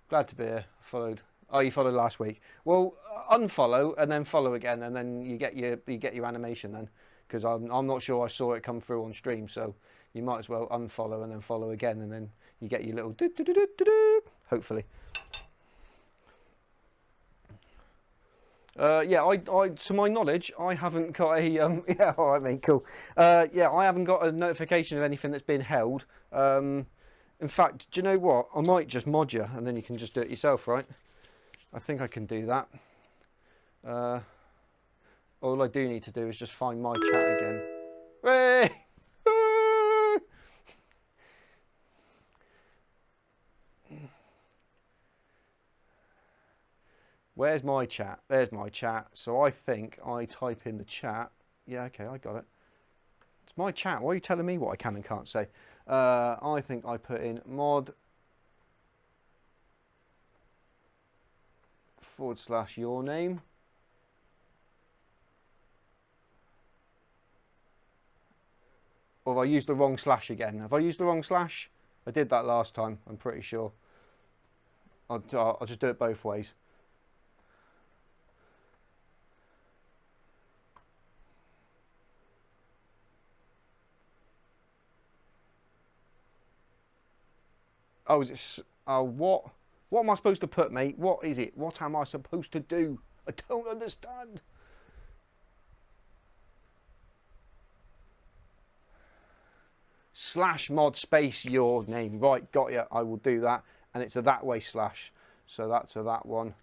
Glad to be here. Followed. Oh, you followed last week. Well, unfollow and then follow again, and then you get your animation then, because I'm not sure I saw it come through on stream. So you might as well unfollow and then follow again, and then you get your little do do do do do do. Hopefully. Yeah, I to my knowledge, I haven't got a yeah, all right, mate, cool. Yeah, I haven't got a notification of anything that's been held. In fact, do you know what? I might just mod you, and then you can just do it yourself, right? I think I can do that. All I do need to do is just find my chat again. Hey! Where's my chat? There's my chat. So I think I type in the chat. Yeah, okay, I got it. It's my chat. Why are you telling me what I can and can't say? I think I put in mod / your name. Or have I used the wrong slash again? Have I used the wrong slash? I did that last time, I'm pretty sure. I'll just do it both ways. Oh, is it? Oh, what? What am I supposed to put, mate? What is it? What am I supposed to do? I don't understand. / mod space your name. Right, got you. I will do that. And it's a that way slash. So that's a that one.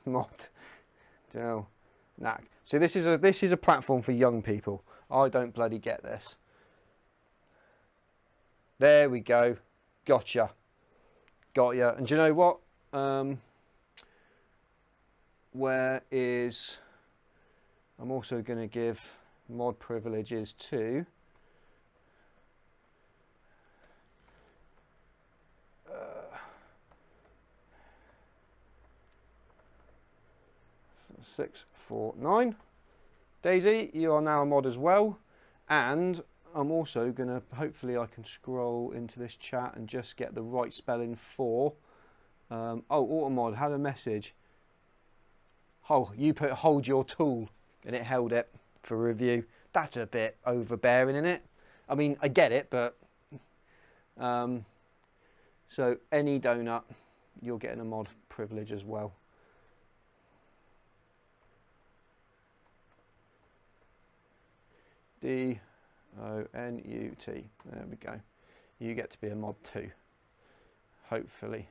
Mod. No. Knack. So this is a platform for young people. I don't bloody get this. There we go. Gotcha. Got ya. And do you know what? where is, I'm also going to give mod privileges to uh, 649. Daisy, you are now a mod as well, and I'm also going to, hopefully I can scroll into this chat and just get the right spelling for, oh, Automod had a message. Oh, you put hold your tool, and it held it for review. That's a bit overbearing, isn't it? I mean, I get it, but, so any donut, you're getting a mod privilege as well. D-O-N-U-T, there we go. You get to be a mod too, hopefully.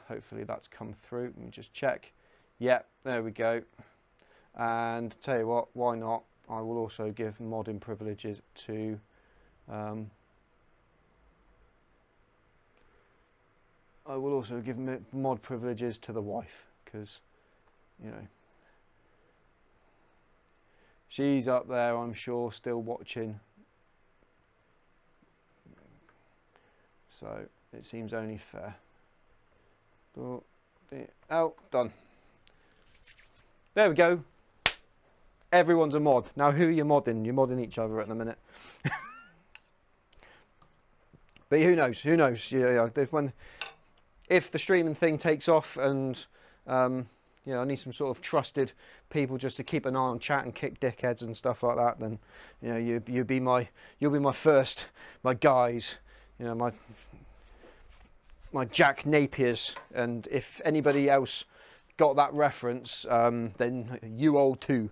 Hopefully that's come through. Let me just check. Yep, there we go. And tell you what, why not? I will also give modding privileges to I will also give mod privileges to the wife, because, you know, she's up there, I'm sure, still watching. So it seems only fair. Oh, done. There we go. Everyone's a mod. Now who are you modding? You're modding each other at the minute. But who knows? Who knows? Yeah, when, if the streaming thing takes off, and you know, I need some sort of trusted people just to keep an eye on chat and kick dickheads and stuff like that, then, you know, you'll be my first, my guys, you know, my Jack Napiers. And if anybody else got that reference, then you all too.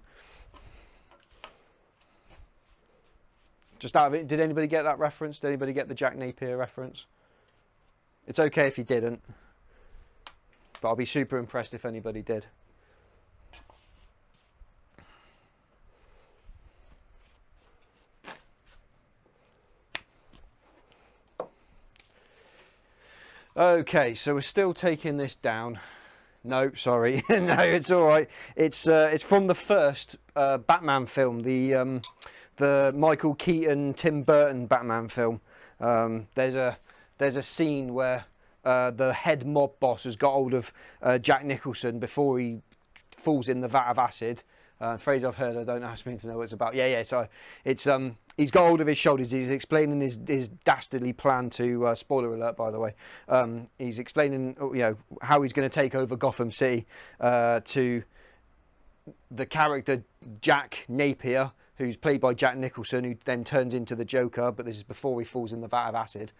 Just out of it, did anybody get that reference? Did anybody get the Jack Napier reference? It's okay if you didn't, but I'll be super impressed if anybody did. Okay, so we're still taking this down. No, sorry, no, it's all right. It's from the first Batman film, the Michael Keaton, Tim Burton Batman film. There's a scene where the head mob boss has got hold of Jack Nicholson before he falls in the vat of acid. Phrase I've heard, I don't ask me to know what it's about. Yeah, so it's he's got hold of his shoulders. He's explaining his dastardly plan to, spoiler alert by the way, he's explaining, you know, how he's going to take over Gotham City to the character Jack Napier, who's played by Jack Nicholson, who then turns into the Joker, but this is before he falls in the vat of acid.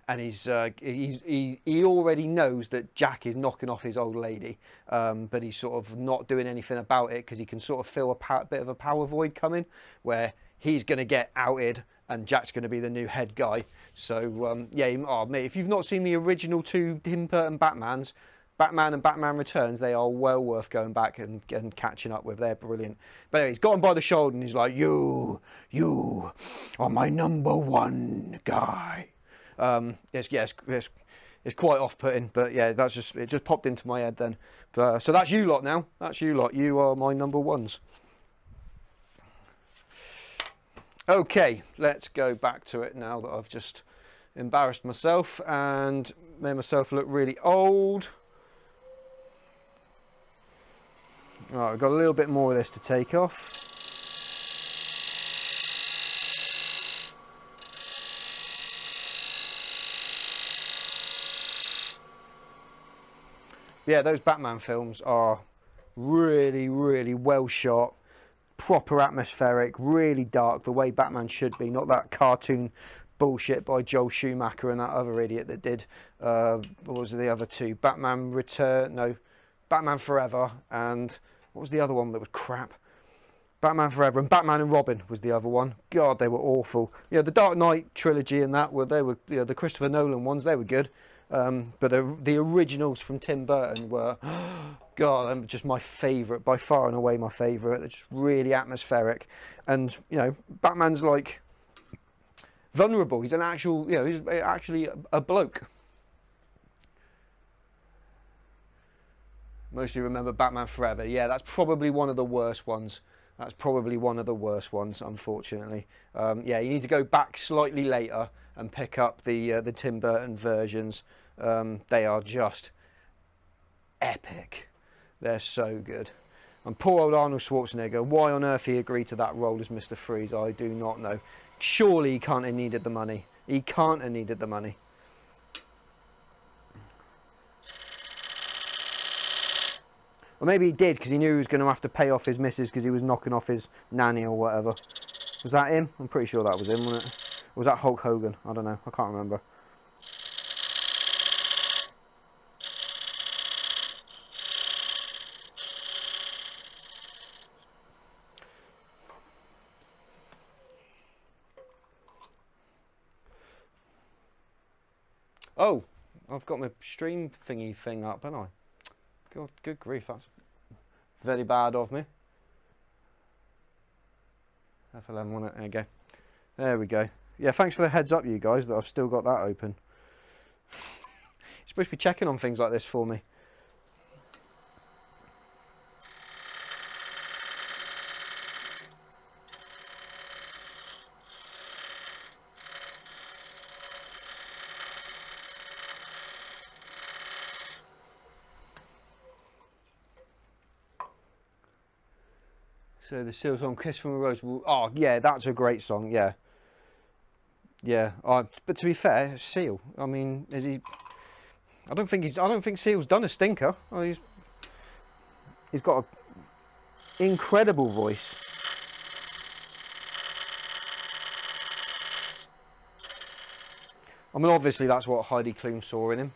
And he already knows that Jack is knocking off his old lady, but he's sort of not doing anything about it because he can sort of feel a bit of a power void coming, where he's going to get outed and Jack's going to be the new head guy. So yeah, oh mate, if you've not seen the original two Tim Burton Batmans, Batman and Batman Returns, they are well worth going back and catching up with. They're brilliant. But anyway, he's got him by the shoulder and he's like, you are my #1 guy. It's quite off-putting, but yeah, it just popped into my head then. But, so that's you lot now. That's you lot. You are my #1s. Okay, let's go back to it now that I've just embarrassed myself and made myself look really old. Right, I've got a little bit more of this to take off. Yeah, those Batman films are really, really well shot, proper atmospheric, really dark, the way Batman should be, not that cartoon bullshit by Joel Schumacher and that other idiot that did, what was the other two? Batman Forever, and what was the other one that was crap? Batman Forever and Batman and Robin was the other one. God, they were awful. Yeah, the Dark Knight trilogy and that they were, you know, the Christopher Nolan ones, they were good. But the originals from Tim Burton were, God, just my favourite, by far and away my favourite. They're just really atmospheric. And, you know, Batman's like vulnerable. He's an actual, you know, he's actually a bloke. Mostly remember Batman Forever. Yeah, that's probably one of the worst ones. That's probably one of the worst ones, unfortunately. Yeah, you need to go back slightly later and pick up the Tim Burton versions. They are just epic. They're so good. And poor old Arnold Schwarzenegger, why on earth he agreed to that role as Mr. Freeze, I do not know. Surely he can't have needed the money. He can't have needed the money. Or maybe he did because he knew he was going to have to pay off his missus because he was knocking off his nanny or whatever. Was that him? I'm pretty sure that was him, wasn't it? Or was that Hulk Hogan? I don't know. I can't remember. Oh, I've got my stream thingy thing up, haven't I? God, good grief, that's very bad of me. F11 on it, there you go. There we go. Yeah, thanks for the heads up, you guys, that I've still got that open. You're supposed to be checking on things like this for me. So the Seal song, Kiss from a Rose. Oh yeah, that's a great song. Yeah, yeah. But to be fair, Seal. I mean, is he? I don't think Seal's done a stinker. Oh, he's got an incredible voice. I mean, obviously that's what Heidi Klum saw in him.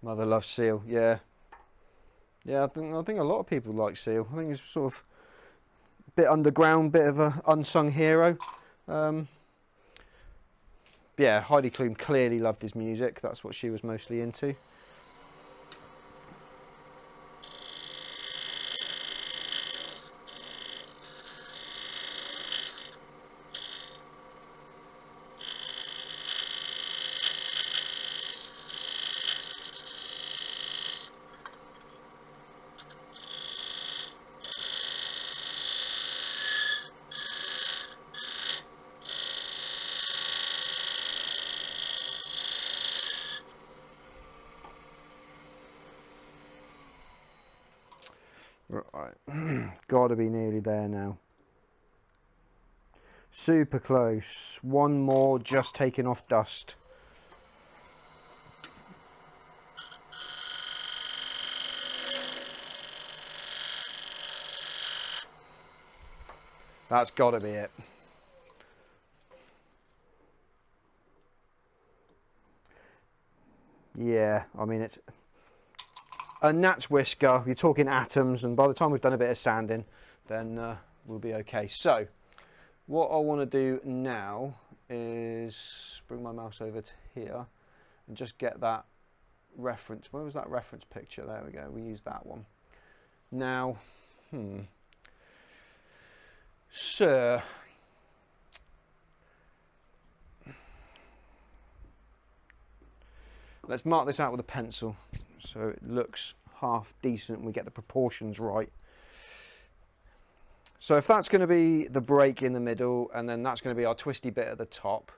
Mother loves Seal. Yeah. Yeah, I think a lot of people like Seal. I think he's sort of a bit underground, bit of a unsung hero. Yeah, Heidi Klum clearly loved his music. That's what she was mostly into. Right, gotta be nearly there now. Super close. One more, just taking off dust. That's gotta be it. Yeah, I mean it's a gnat's whisker. You're talking atoms, and by the time we've done a bit of sanding, then we'll be okay. So what I want to do now is bring my mouse over to here and just get that reference. Where was that reference picture? There we go. We use that one. Now, sir, let's mark this out with a pencil so it looks half decent and we get the proportions right. So if that's going to be the break in the middle and then that's going to be our twisty bit at the top,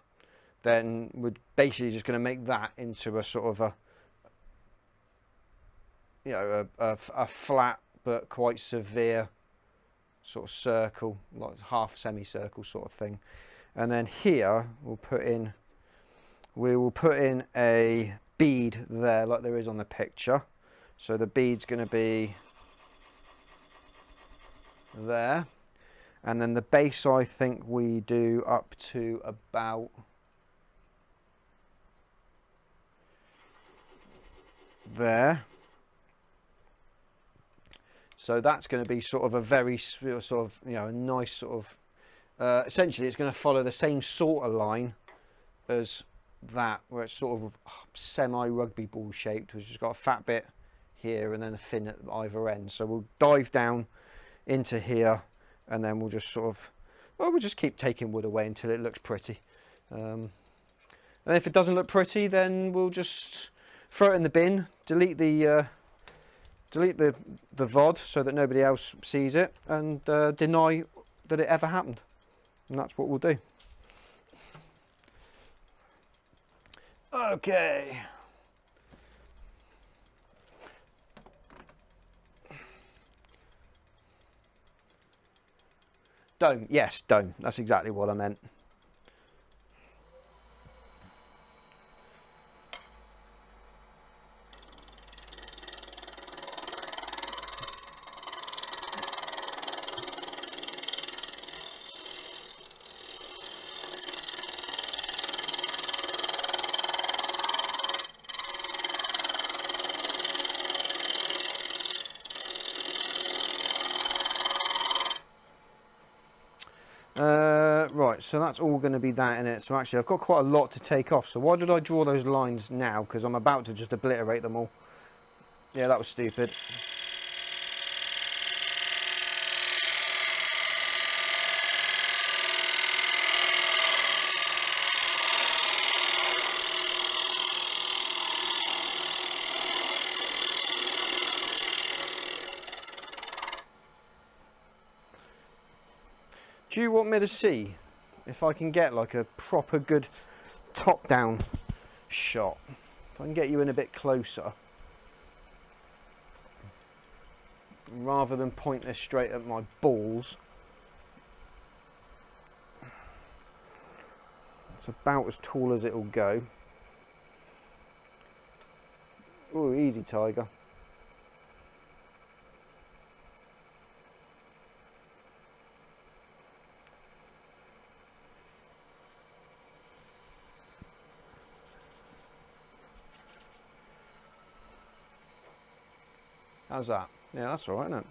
then we're basically just going to make that into a sort of a, you know, a flat but quite severe sort of circle, like half semicircle sort of thing. And then here we will put in a bead there like there is on the picture. So the bead's going to be there, and then the base I think we do up to about there. So that's going to be sort of a very sort of, you know, a nice sort of essentially it's going to follow the same sort of line as that, where it's sort of semi rugby ball shaped, which has got a fat bit here and then a fin at either end. So we'll dive down into here and then we'll just sort of, well, we'll just keep taking wood away until it looks pretty. And if it doesn't look pretty, then we'll just throw it in the bin, delete the VOD so that nobody else sees it, and deny that it ever happened. And that's what we'll do. Okay. Dome, yes, dome. That's exactly what I meant. Right, so that's all going to be that in it. So actually I've got quite a lot to take off. So why did I draw those lines now? Because I'm about to just obliterate them all. Yeah, that was stupid. Do you want me to see if I can get like a proper good top-down shot? If I can get you in a bit closer, rather than point this straight at my balls. It's about as tall as it'll go. Oh, easy, tiger. How's that? Yeah, that's all right, isn't it?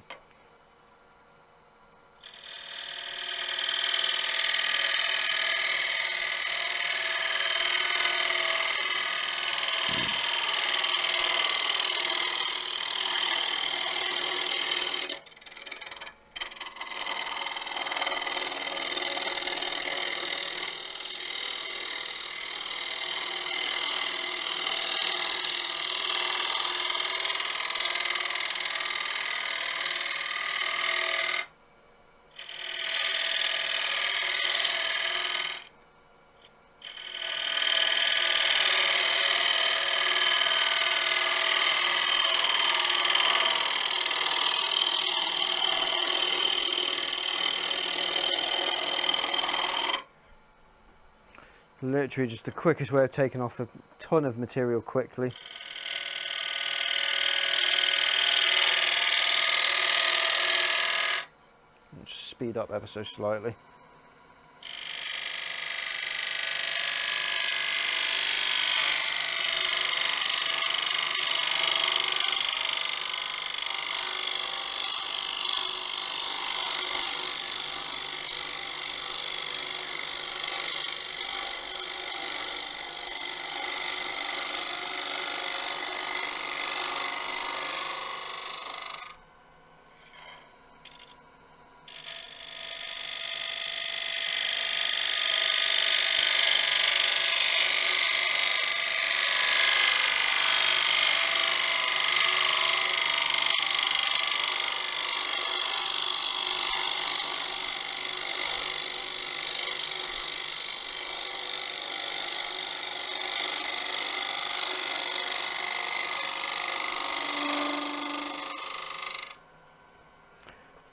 Literally just the quickest way of taking off a ton of material quickly. Just speed up ever so slightly.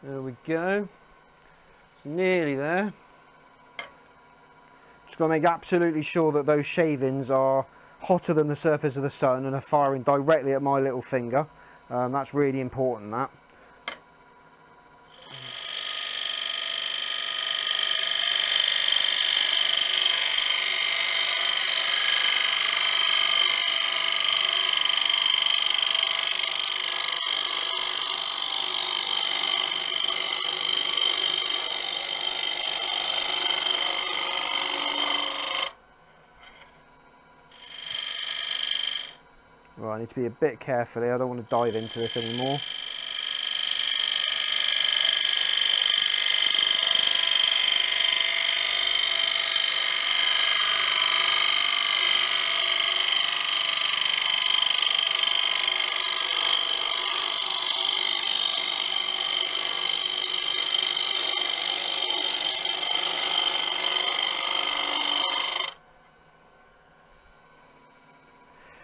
There we go. It's nearly there. Just got to make absolutely sure that those shavings are hotter than the surface of the sun and are firing directly at my little finger. That's really important, that. Right, I need to be a bit careful here. I don't want to dive into this anymore.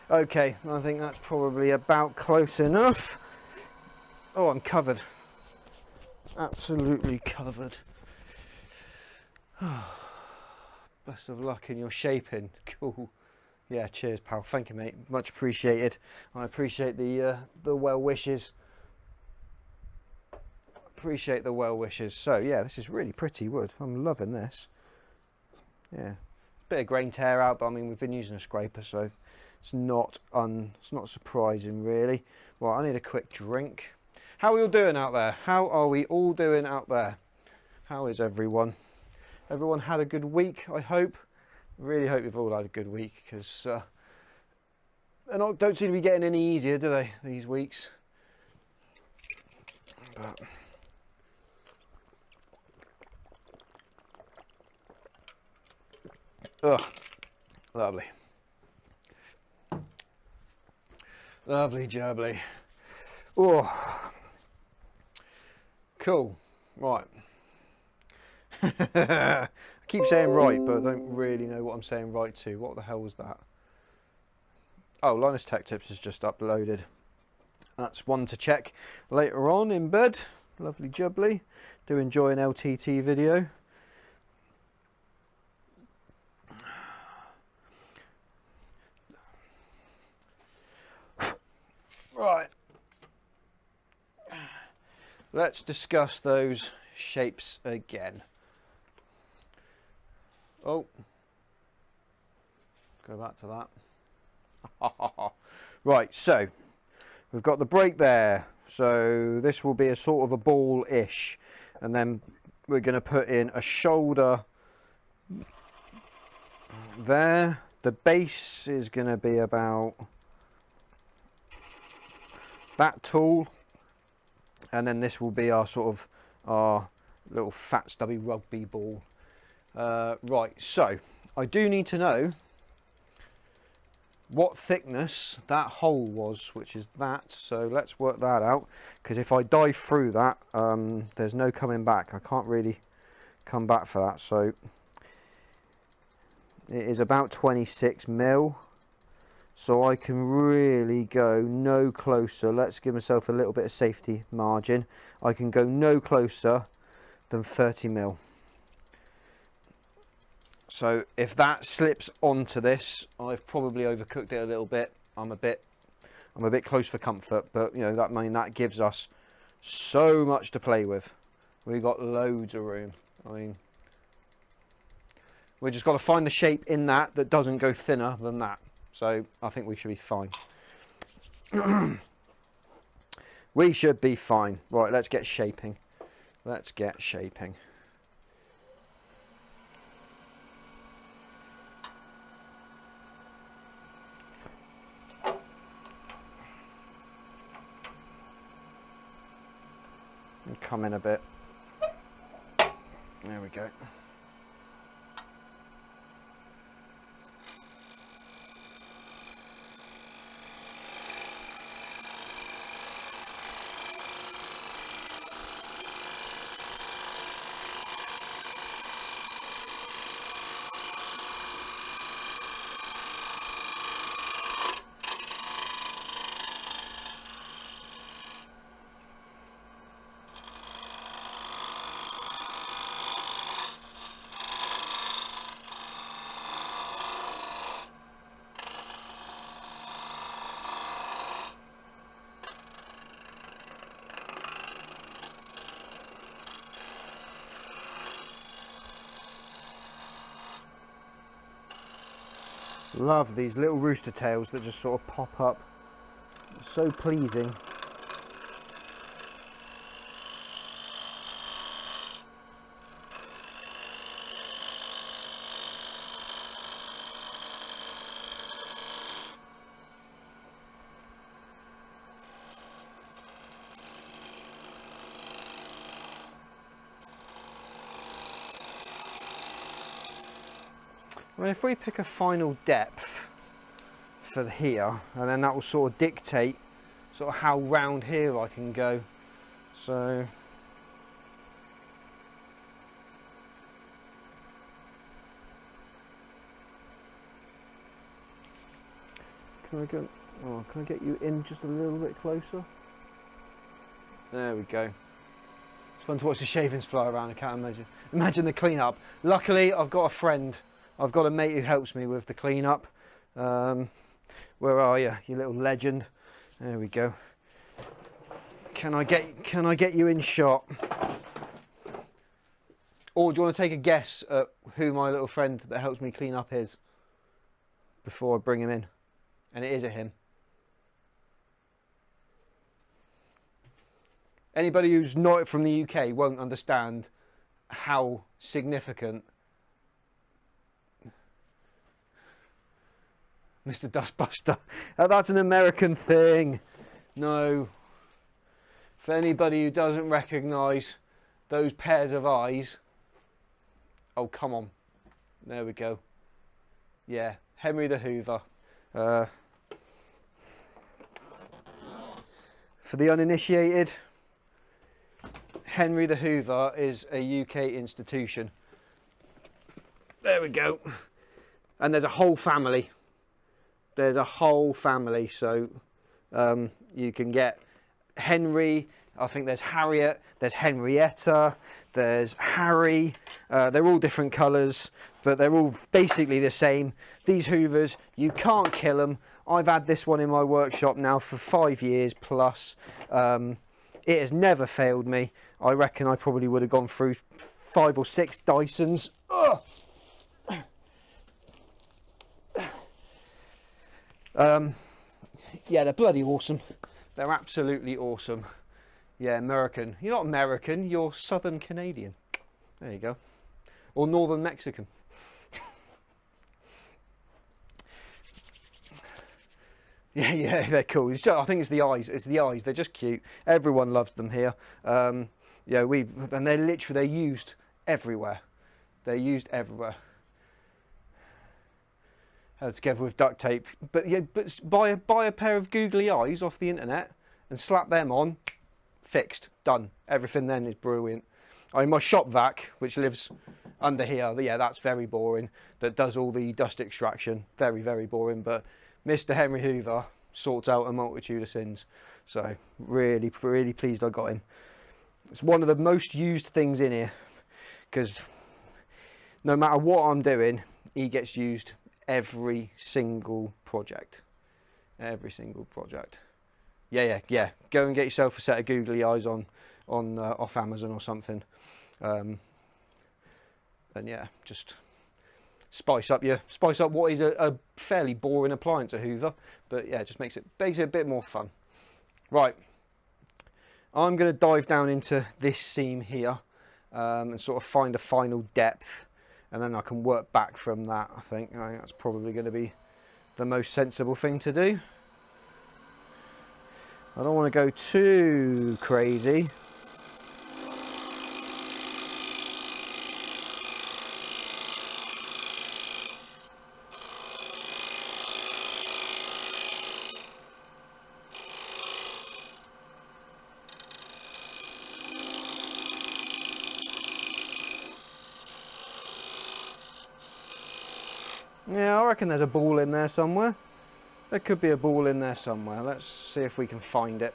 Okay, I think that's probably about close enough. Oh, I'm covered. Absolutely covered. Best of luck in your shaping. Cool. Yeah, cheers, pal. Thank you, mate. Much appreciated. I appreciate the well wishes. Appreciate the well wishes. So yeah, this is really pretty wood. I'm loving this. Yeah, bit of grain tear out, but I mean we've been using a scraper, so it's not surprising really. Well, I need a quick drink. How are we all doing out there? How are we all doing out there? How is everyone? Everyone had a good week, I hope. Really hope you've all had a good week, because they don't seem to be getting any easier, do they, these weeks? But oh, lovely. Lovely jubbly. Oh, cool. Right. I keep saying right, but I don't really know what I'm saying right to. What the hell was that? Oh, Linus Tech Tips has just uploaded. That's one to check later on in bed. Lovely jubbly. Do enjoy an LTT video. Right. Let's discuss those shapes again. Oh. Go back to that. Right, so we've got the break there. So this will be a sort of a ball-ish. And then we're going to put in a shoulder there. The base is going to be about that tall. And then this will be our sort of our little fat stubby rugby ball. Right, so I do need to know what thickness that hole was, which is that. So let's work that out, because if I dive through that, there's no coming back. I can't really come back for that. So it is about 26 mil. So I can really go no closer. Let's give myself a little bit of safety margin. I can go no closer than 30 mil. So if that slips onto this, I've probably overcooked it a little bit. I'm a bit close for comfort, but you know, that gives us so much to play with. We've got loads of room. I mean, we just got to find the shape in that doesn't go thinner than that. So I think we should be fine. We should be fine. Right, let's get shaping. Let's get shaping. And come in a bit. There we go. Love these little rooster tails that just sort of pop up. So pleasing. I mean, if we pick a final depth for here, and then that will sort of dictate sort of how round here I can go. So Can I get you in just a little bit closer? There we go. It's fun to watch the shavings fly around. I can't imagine the clean-up. Luckily, I've got a friend. I've got a mate who helps me with the clean-up. Where are you, you little legend? There we go. Can I get you in shot? Or do you want to take a guess at who my little friend that helps me clean up is before I bring him in? And it is a him. Anybody who's not from the UK won't understand how significant Mr. Dustbuster. That's an American thing. No. For anybody who doesn't recognise those pairs of eyes. Oh, come on. There we go. Yeah, Henry the Hoover. For the uninitiated, Henry the Hoover is a UK institution. There we go. And there's a whole family. There's a whole family. So you can get Henry. I think there's Harriet. There's Henrietta. There's Harry. They're all different colours, but they're all basically the same. These Hoovers, you can't kill them. I've had this one in my workshop now for 5 years plus. It has never failed me. I reckon I probably would have gone through 5 or 6 Dysons. Ugh. Yeah, they're bloody awesome. They're absolutely awesome. Yeah, American. You're not American, you're Southern Canadian. There you go. Or Northern Mexican. Yeah, they're cool. I think it's the eyes. It's the eyes. They're just cute. Everyone loves them here. And they're used everywhere. They're used everywhere. Held together with duct tape. But yeah, buy a pair of googly eyes off the internet and slap them on. Fixed. Done. Everything then is brilliant. I mean, my shop vac, which lives under here, yeah, that's very boring. That does all the dust extraction. Very, very boring. But Mr. Henry Hoover sorts out a multitude of sins. So really, really pleased I got him. It's one of the most used things in here because no matter what I'm doing, he gets used every single project. Every single project. Yeah. Go and get yourself a set of googly eyes on off Amazon or something. And yeah, just spice up what is a fairly boring appliance, a Hoover, but yeah, it just makes it a bit more fun. Right, I'm going to dive down into this seam here and sort of find a final depth, and then I can work back from that. I think that's probably going to be the most sensible thing to do. I don't want to go too crazy. Yeah, I reckon there's a ball in there somewhere. There could be a ball in there somewhere. Let's see if we can find it.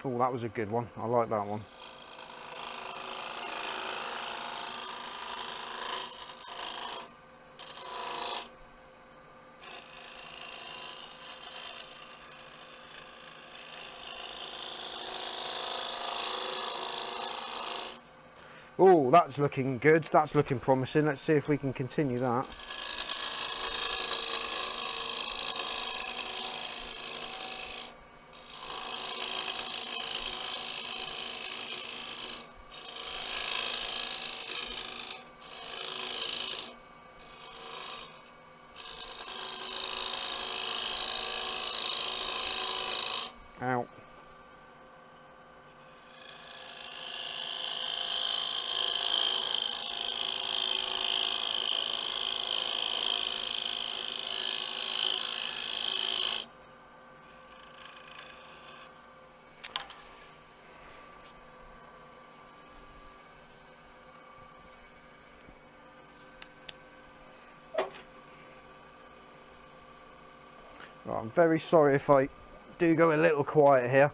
Oh, that was a good one. I like that one. Oh, that's looking good. That's looking promising. Let's see if we can continue that. Right, I'm very sorry if I do go a little quiet here.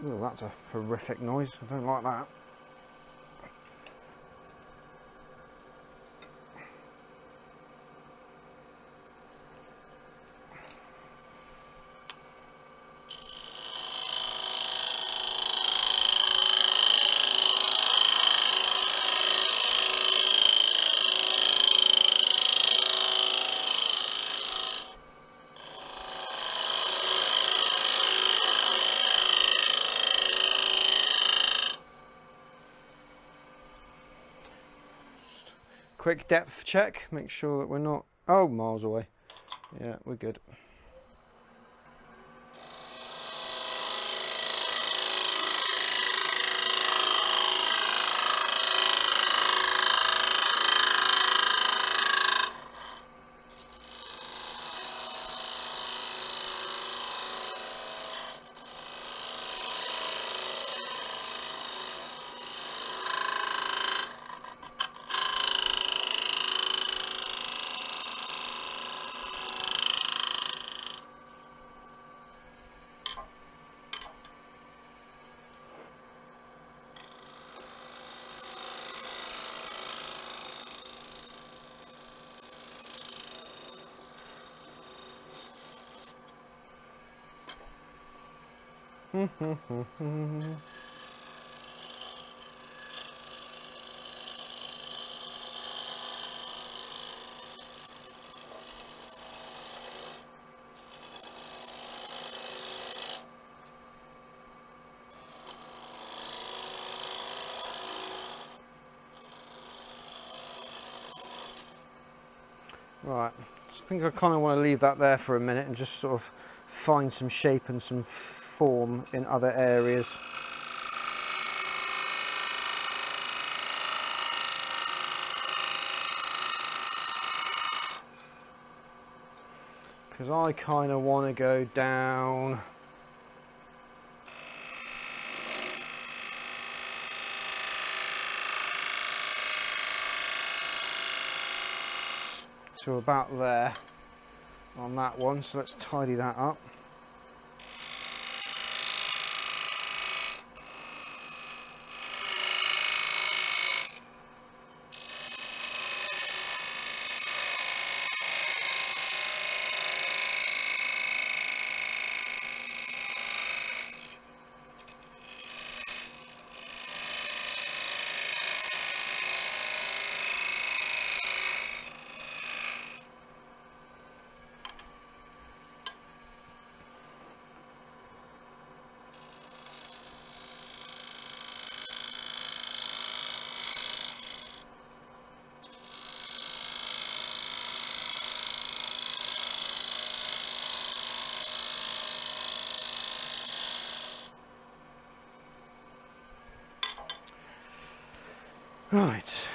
Oh, that's a horrific noise. I don't like that. Quick depth check, make sure that we're not, oh, miles away. Yeah, we're good. Right, I think I kind of want to leave that there for a minute and just sort of find some shape and some form in other areas. Because I kind of want to go down to about there on that one, so let's tidy that up. Right.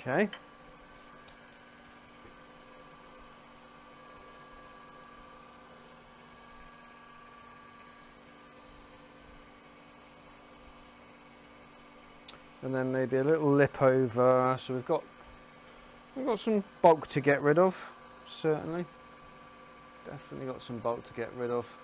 Okay. And then maybe a little lip over, so we've got some bulk to get rid of, certainly. Definitely got some bulk to get rid of.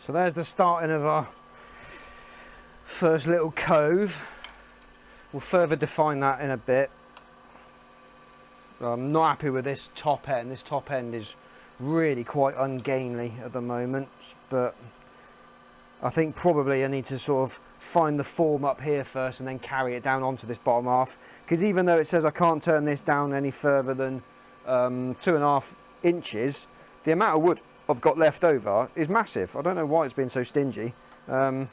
So there's the starting of our first little cove. We'll further define that in a bit. I'm not happy with this top end. This top end is really quite ungainly at the moment, but I think probably I need to sort of find the form up here first and then carry it down onto this bottom half, because even though it says I can't turn this down any further than 2.5 inches, the amount of wood I've got left over is massive. I don't know why it's been so stingy. I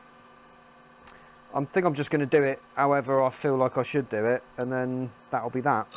think I'm just going to do it however I feel like I should do it, and then that'll be that.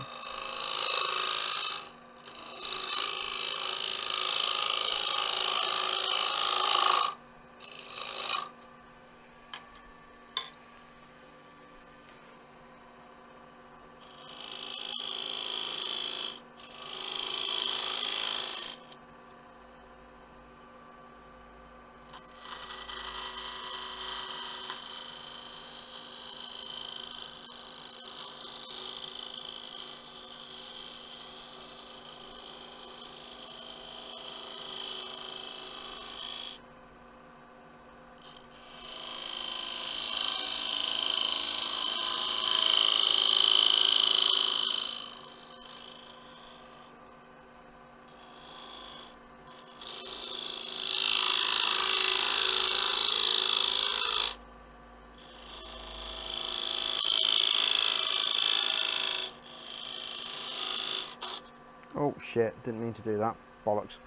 Oh shit, didn't mean to do that. Bollocks.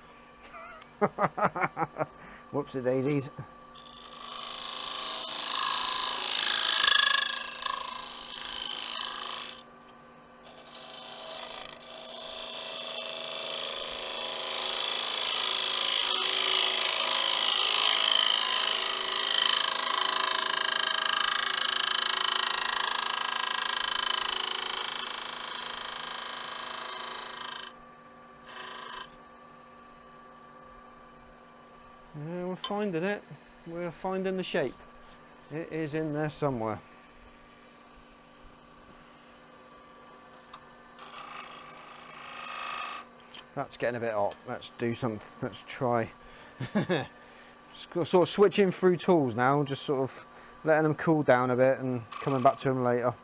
Whoopsie daisies. Yeah, we're finding it. We're finding the shape. It is in there somewhere. That's getting a bit hot. Let's do something. Let's try. Sort of switching through tools now, just sort of letting them cool down a bit and coming back to them later.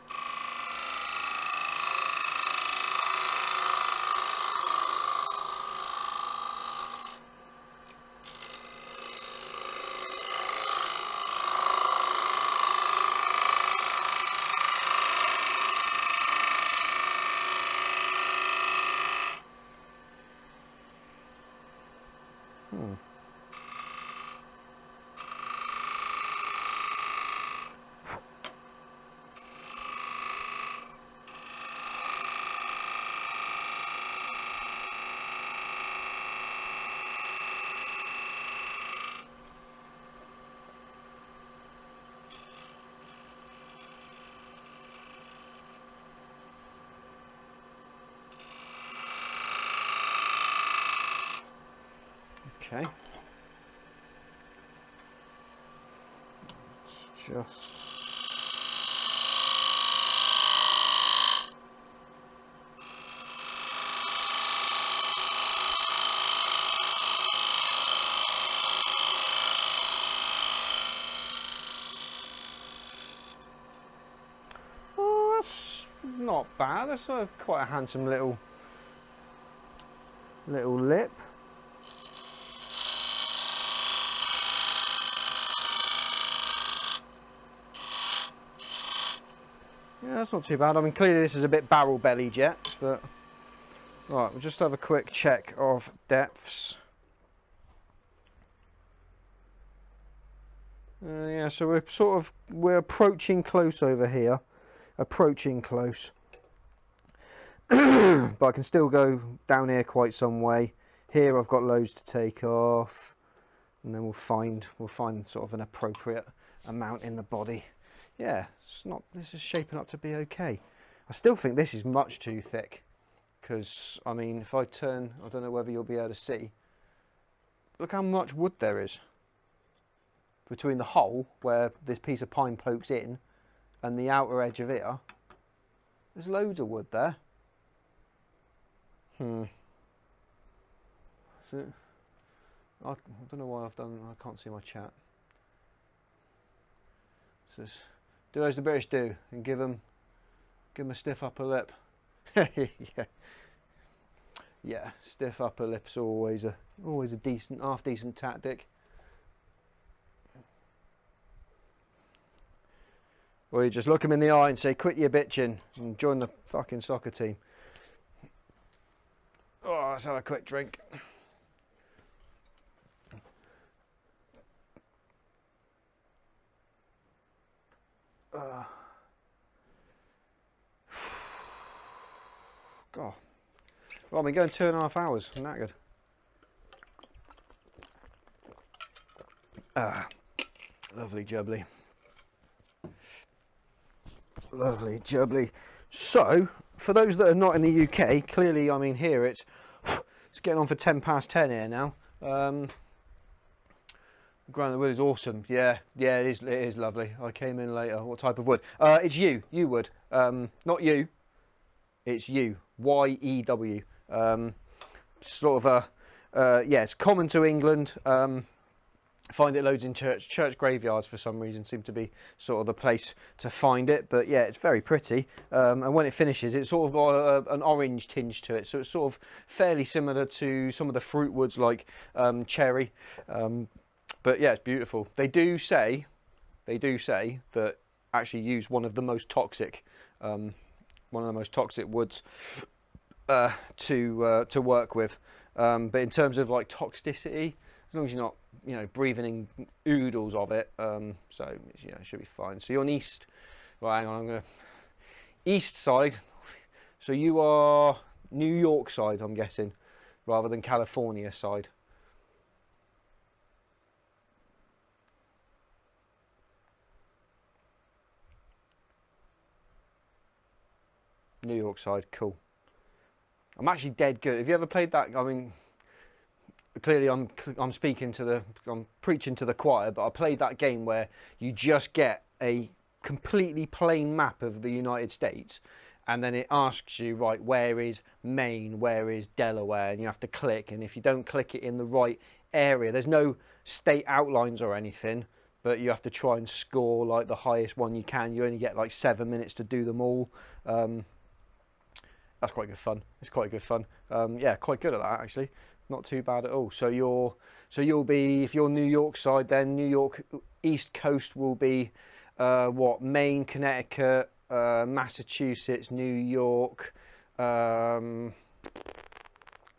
Okay. It's just... Oh, that's not bad. That's quite a handsome little lip. Yeah, that's not too bad. I mean, clearly this is a bit barrel bellied yet, but right, we'll just have a quick check of depths. Yeah, so we're approaching close over here, approaching close, but I can still go down here quite some way. Here I've got loads to take off, and then we'll find sort of an appropriate amount in the body. Yeah, this is shaping up to be okay. I still think this is much too thick, because I mean, if I turn, I don't know whether you'll be able to see, look how much wood there is between the hole where this piece of pine pokes in and the outer edge of here. There's loads of wood there. So I don't know why I've done. I can't see my chat. It says, do as the British do and give them a stiff upper lip. Yeah, yeah. Stiff upper lip's always a decent, half decent tactic. Or you just look them in the eye and say, quit your bitching and join the fucking soccer team. Oh, let's have a quick drink. God. Well, I've been going 2.5 hours. I'm knackered. Lovely jubbly. Lovely jubbly. So, for those that are not in the UK, clearly, I mean, here it's getting on for 10 past 10 here now. Grind wood is awesome. Yeah, it is lovely. I came in later. What type of wood? It's yew wood. Not you. It's yew. Y-E-W. Sort of a yeah. It's common to England. Find it loads in church graveyards for some reason. Seem to be sort of the place to find it. But yeah, it's very pretty. And when it finishes, it's sort of got an orange tinge to it. So it's sort of fairly similar to some of the fruit woods like cherry. But yeah, it's beautiful. They do say that actually use one of the most toxic woods to work with. But in terms of like toxicity, as long as you're not breathing in oodles of it, so it should be fine. So you're on east. Well, hang on, I'm gonna east side. So you are New York side, I'm guessing, rather than California side. New York side, cool. I'm actually dead good. Have you ever played that? I mean, clearly I'm preaching to the choir, but I played that game where you just get a completely plain map of the United States, and then it asks you, right, where is Maine, where is Delaware, and you have to click, and if you don't click it in the right area, there's no state outlines or anything, but you have to try and score like the highest one you can. You only get like 7 minutes to do them all. That's quite good fun. It's quite good fun. Yeah, quite good at that actually. Not too bad at all. So you'll be, if you're New York side, then New York East Coast will be what, Maine, Connecticut, Massachusetts, New York,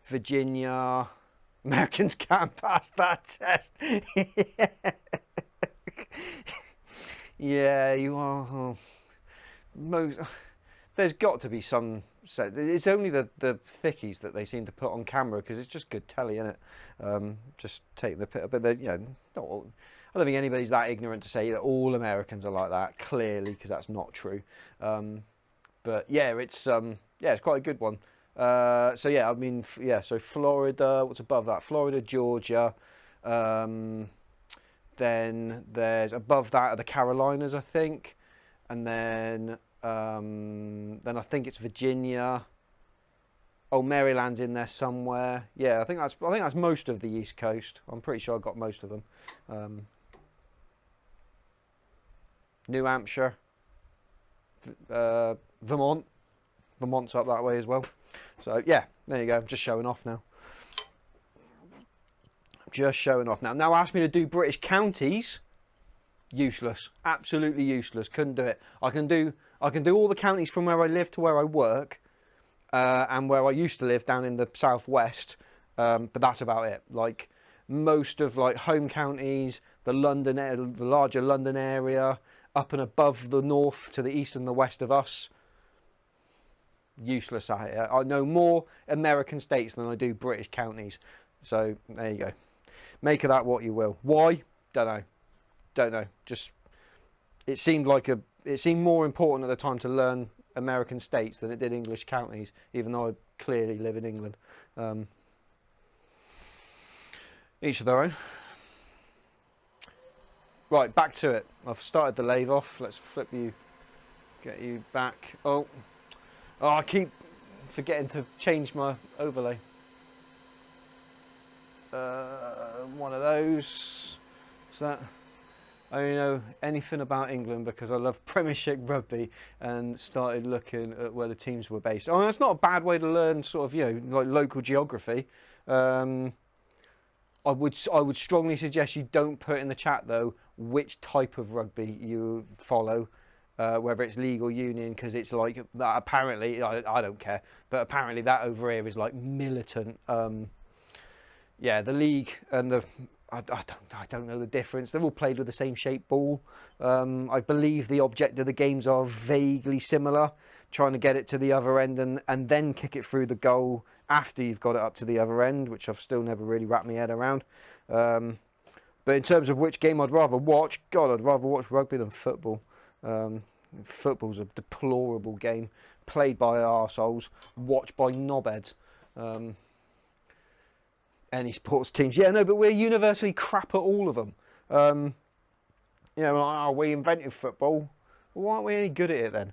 Virginia. Americans can't pass that test. Yeah, you are. Most. There's got to be some. It's only the thickies that they seem to put on camera because it's just good telly, isn't it? Just take the pit, but not all, I don't think anybody's that ignorant to say that all Americans are like that. Clearly, because that's not true. But yeah, it's quite a good one. So yeah, I mean, yeah. So Florida, what's above that? Florida, Georgia. Then there's above that are the Carolinas, I think, and then I think it's Virginia. Oh, Maryland's in there somewhere. Yeah, I think that's most of the East Coast. I'm pretty sure I got most of them. New Hampshire, Vermont. Vermont's up that way as well. So yeah, there you go. I'm just showing off now. Just showing off now. Now ask me to do British counties. Useless. Absolutely useless. Couldn't do it. I can do all the counties from where I live to where I work, and where I used to live down in the southwest. But that's about it. Like most of like home counties, the larger London area, up and above the north to the east and the west of us. Useless at it. I know more American states than I do British counties. So there you go. Make of that what you will. Why? Don't know. Just it seemed more important at the time to learn American states than it did English counties, even though I clearly live in England. Each of their own. Right, back to it. I've started the lathe off. Let's get you back. Oh, I keep forgetting to change my overlay. one of those. Is that? I don't know anything about England because I love Premiership rugby and started looking at where the teams were based. I mean, that's not a bad way to learn sort of, like local geography. I would strongly suggest you don't put in the chat though which type of rugby you follow, whether it's league or union, because it's like that. Apparently, I don't care, but apparently that over here is like militant. Yeah, the league and the I don't know the difference. They're all played with the same shaped ball. I believe the object of the games are vaguely similar, trying to get it to the other end and then kick it through the goal after you've got it up to the other end, which I've still never really wrapped my head around. But in terms of which game I'd rather watch, God, I'd rather watch rugby than football. Football's a deplorable game, played by arseholes, watched by knobheads. Any sports teams, yeah, no, but we're universally crap at all of them. We invented football. Well, why aren't we any good at it then?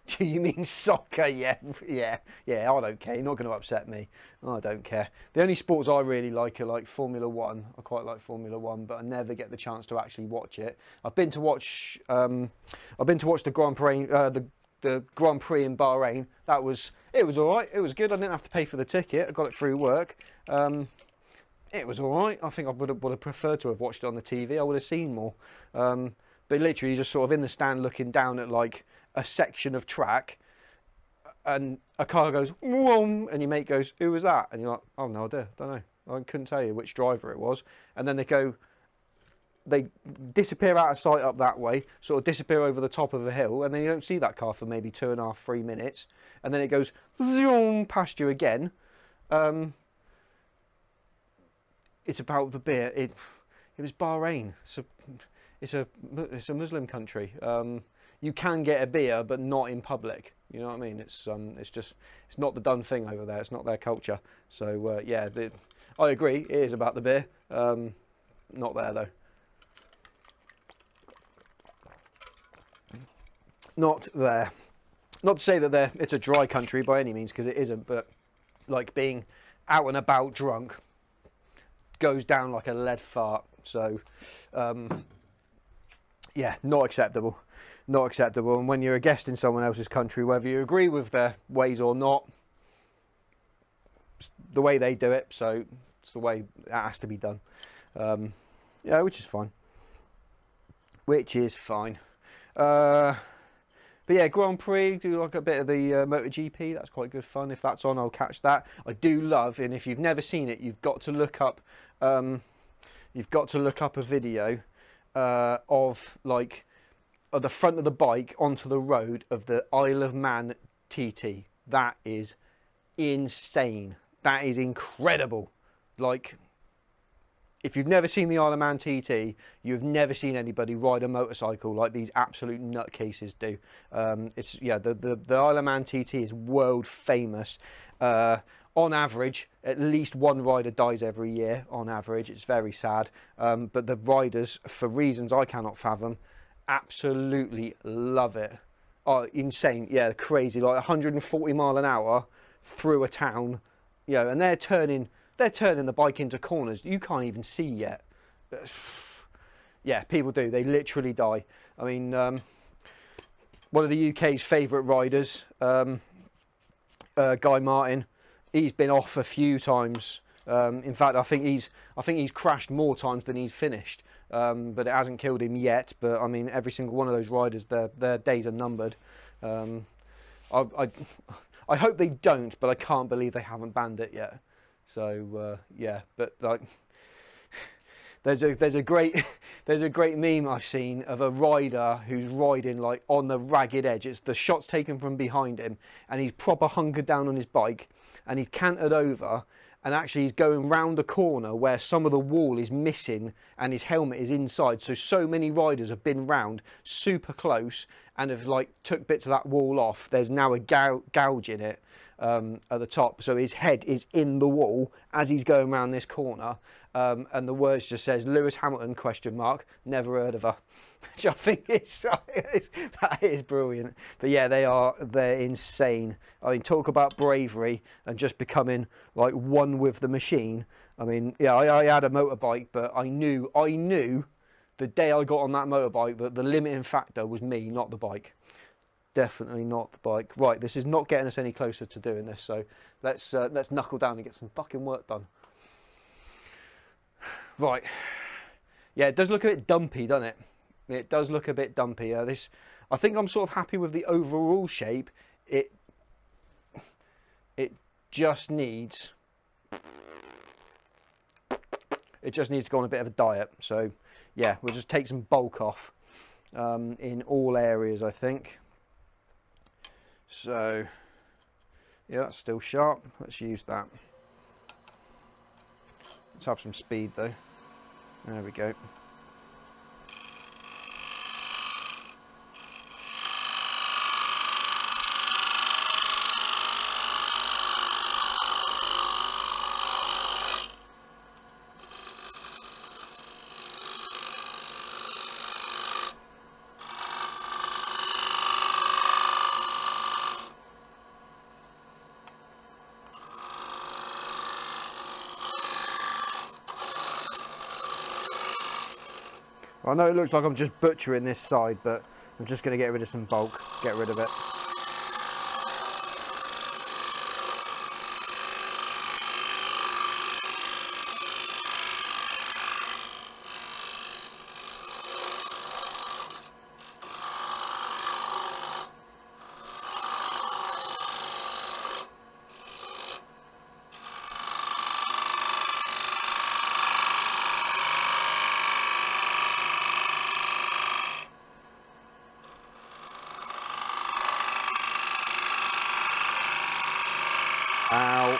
Do you mean soccer? Yeah. I don't care. You're not going to upset me. I don't care. The only sports I really like are like Formula One. I quite like Formula One, but I never get the chance to actually watch it. I've been to watch the Grand Prix. The Grand Prix in Bahrain. It was all right. It was good. I didn't have to pay for the ticket. I got it through work. It was all right. I think I would have preferred to have watched it on the TV. I would have seen more. But literally, you're just sort of in the stand looking down at like a section of track, and a car goes, whoom, and your mate goes, "Who was that?" And you're like, "Oh no idea. Don't know. I couldn't tell you which driver it was." And then they disappear out of sight up that way, sort of disappear over the top of a hill, and then you don't see that car for maybe 2.5, 3 minutes, and then it goes zoom past you again. It's about the beer. It was Bahrain. It's a Muslim country. You can get a beer, but not in public. You know what I mean? It's not the done thing over there. It's not their culture. So I agree. It is about the beer. Not there though. Not there. Not to say that it's a dry country by any means, because it isn't, but like being out and about drunk goes down like a lead fart. So, not acceptable. Not acceptable. And when you're a guest in someone else's country, whether you agree with their ways or not, it's the way they do it, so it's the way it has to be done. Which is fine. But yeah, Grand Prix, do like a bit of the MotoGP. That's quite good fun. If that's on, I'll catch that. I do love, and if you've never seen it, you've got to look up a video of like at the front of the bike onto the road of the Isle of Man TT. That is insane. That is incredible. Like, if you've never seen the Isle of Man TT, you've never seen anybody ride a motorcycle like these absolute nutcases do. The Isle of Man TT is world famous. On average, at least one rider dies every year. On average, it's very sad. But the riders, for reasons I cannot fathom, absolutely love it. Oh, insane! Yeah, crazy. Like 140 mile an hour through a town. And they're turning the bike into corners you can't even see yet. Yeah, people do. They literally die. I mean, one of the UK's favourite riders, Guy Martin, he's been off a few times. In fact, I think he's crashed more times than he's finished. But it hasn't killed him yet. But I mean, every single one of those riders, their days are numbered. I hope they don't, but I can't believe they haven't banned it yet. So but like, there's a great meme I've seen of a rider who's riding like on the ragged edge. It's the shots taken from behind him, and he's proper hunkered down on his bike, and he cantered over, and actually he's going round the corner where some of the wall is missing and his helmet is inside. So many riders have been round super close and have like took bits of that wall off. There's now a gouge in it. at the top, so his head is in the wall as he's going around this corner, and the words just says Lewis Hamilton ? Never heard of her. Which I think that is brilliant. But yeah, they're insane. I mean, talk about bravery and just becoming like one with the machine. I mean, yeah, I had a motorbike, but I knew the day I got on that motorbike that the limiting factor was me, not the bike. Definitely not the bike. Right, this is not getting us any closer to doing this, so let's knuckle down and get some fucking work done. Right, yeah, it does look a bit dumpy, doesn't it? It does look a bit dumpy. I think I'm sort of happy with the overall shape. It just needs to go on a bit of a diet. So yeah, we'll just take some bulk off in all areas, I think. So yeah, that's still sharp. Let's use that. Let's have some speed though. There we go. I know it looks like I'm just butchering this side, but I'm just going to get rid of some bulk, get rid of it. Ow.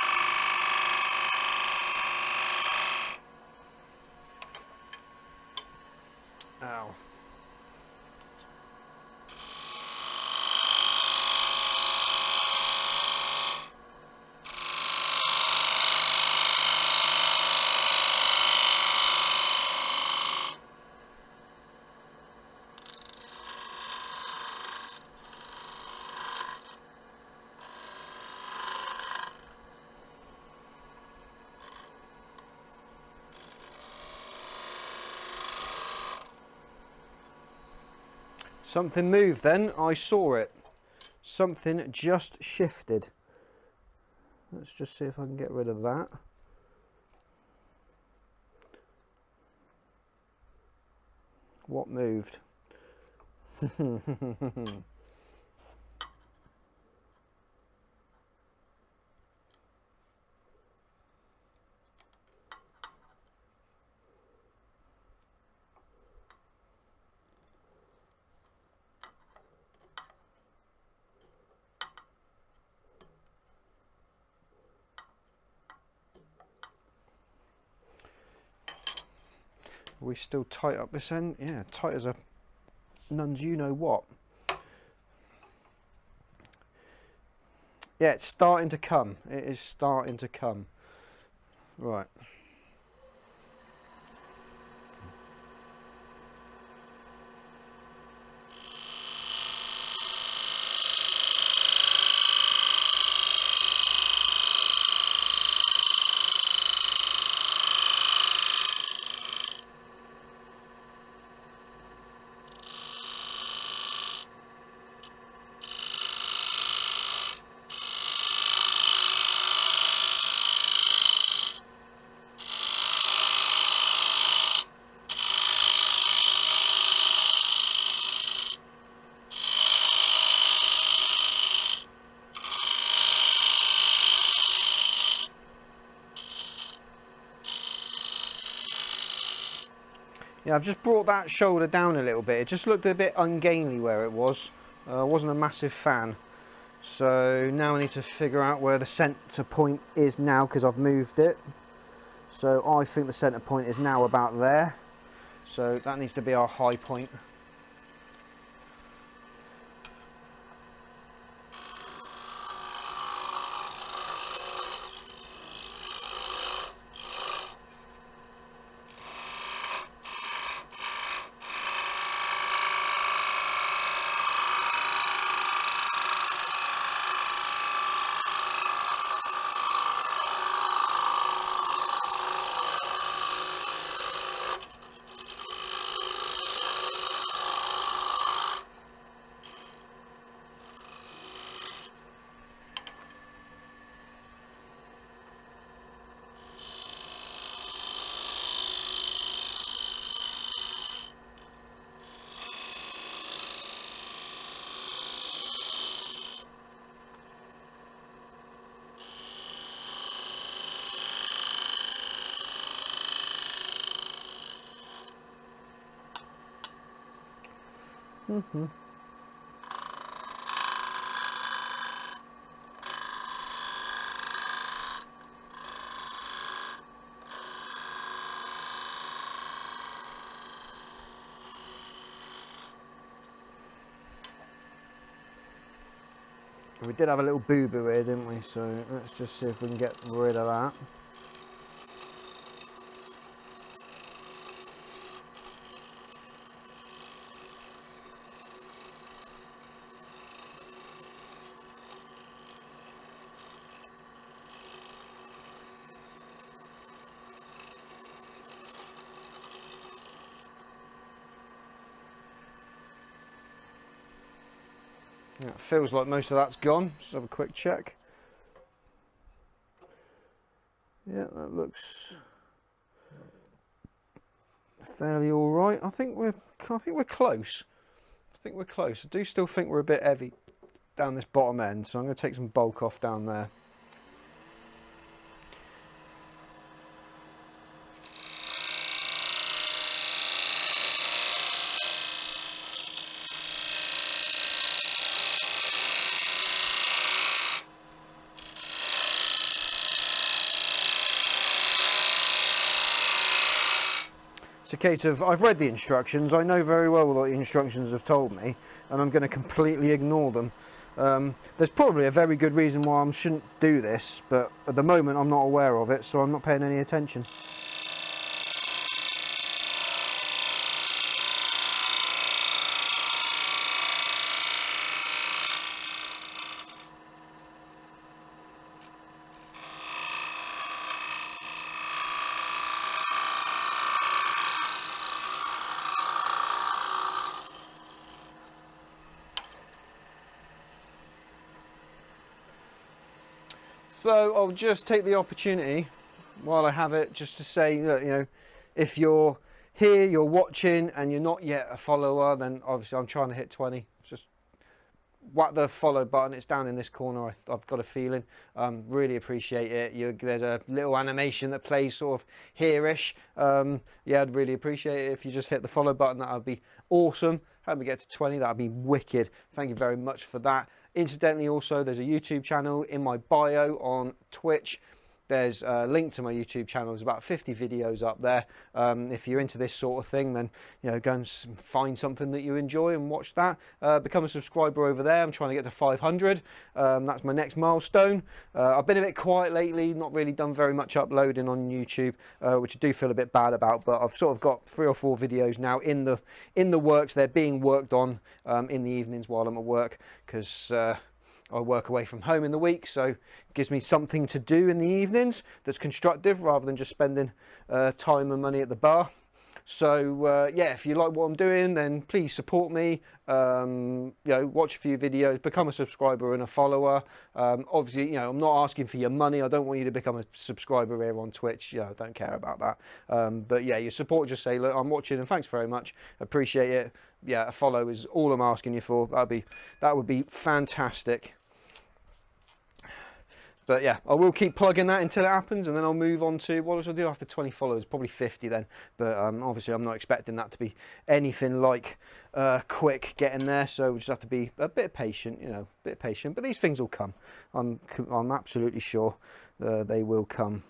Ow. Something moved then, I saw it. Something just shifted. Let's just see if I can get rid of that. What moved? Are we still tight up this end? Yeah, tight as a nuns you know what. Yeah, it's starting to come. It is starting to come. Right. Yeah, I've just brought that shoulder down a little bit. It just looked a bit ungainly where it was. I wasn't a massive fan. So now I need to figure out where the centre point is now because I've moved it. So I think the centre point is now about there. So that needs to be our high point. We did have a little boo-boo here, didn't we? So let's just see if we can get rid of that. Yeah, it feels like most of that's gone. Just have a quick check. Yeah, that looks fairly all right. I think we're close. I think we're close. I do still think we're a bit heavy down this bottom end, so I'm going to take some bulk off down there. It's a case of, I've read the instructions, I know very well what the instructions have told me, and I'm going to completely ignore them. There's probably a very good reason why I shouldn't do this, but at the moment I'm not aware of it, so I'm not paying any attention. So I'll just take the opportunity while I have it just to say that, you know, if you're here, you're watching and you're not yet a follower, then obviously I'm trying to hit 20. Just whack the follow button, it's down in this corner. I've got a feeling. Really appreciate it. There's a little animation that plays sort of here-ish. Yeah, I'd really appreciate it if you just hit the follow button. That would be awesome. Help me get to 20, that would be wicked. Thank you very much for that. Incidentally, also, there's a YouTube channel in my bio on Twitch. There's a link to my YouTube channel. There's about 50 videos up there. If you're into this sort of thing, then, you know, go and find something that you enjoy and watch that. Become a subscriber over there. I'm trying to get to 500. That's my next milestone. I've been a bit quiet lately, not really done very much uploading on YouTube, which I do feel a bit bad about, but I've sort of got 3 or 4 videos now in the works. They're being worked on in the evenings while I'm at work, because I work away from home in the week, so it gives me something to do in the evenings that's constructive rather than just spending time and money at the bar. So yeah, if you like what I'm doing, then please support me. You know, watch a few videos, become a subscriber and a follower. Obviously, you know, I'm not asking for your money. I don't want you to become a subscriber here on Twitch. You know, I don't care about that. But yeah, your support, just say, look, I'm watching and thanks very much. Appreciate it. Yeah, a follow is all I'm asking you for. That would be fantastic. But yeah, I will keep plugging that until it happens, and then I'll move on to what else I'll do after 20 followers, probably 50 then. But obviously I'm not expecting that to be anything like quick getting there, so we just have to be a bit patient, you know, a bit patient. But these things will come. I'm absolutely sure they will come.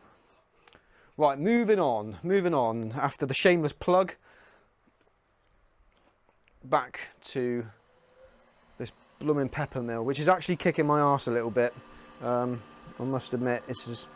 Right, moving on. After the shameless plug, back to this blooming pepper mill, which is actually kicking my arse a little bit. I must admit, this is...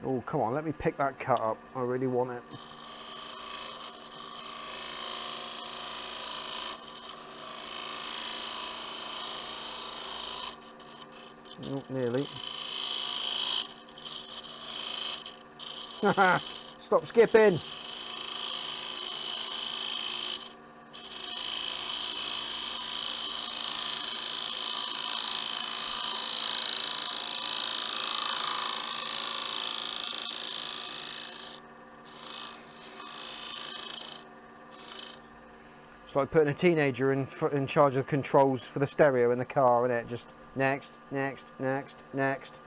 Oh, come on, let me pick that cut up. I really want it. Oh, nearly. Stop skipping. It's like putting a teenager in charge of controls for the stereo in the car, isn't it? Just next, next, next, next.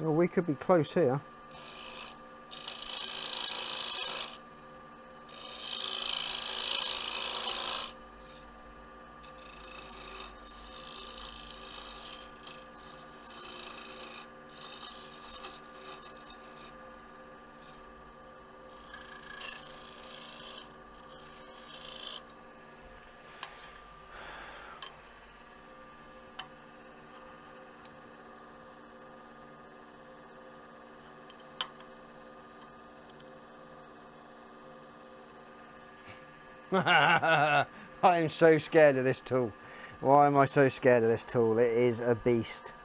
Well, we could be close here. I am so scared of this tool. Why am I so scared of this tool? It is a beast.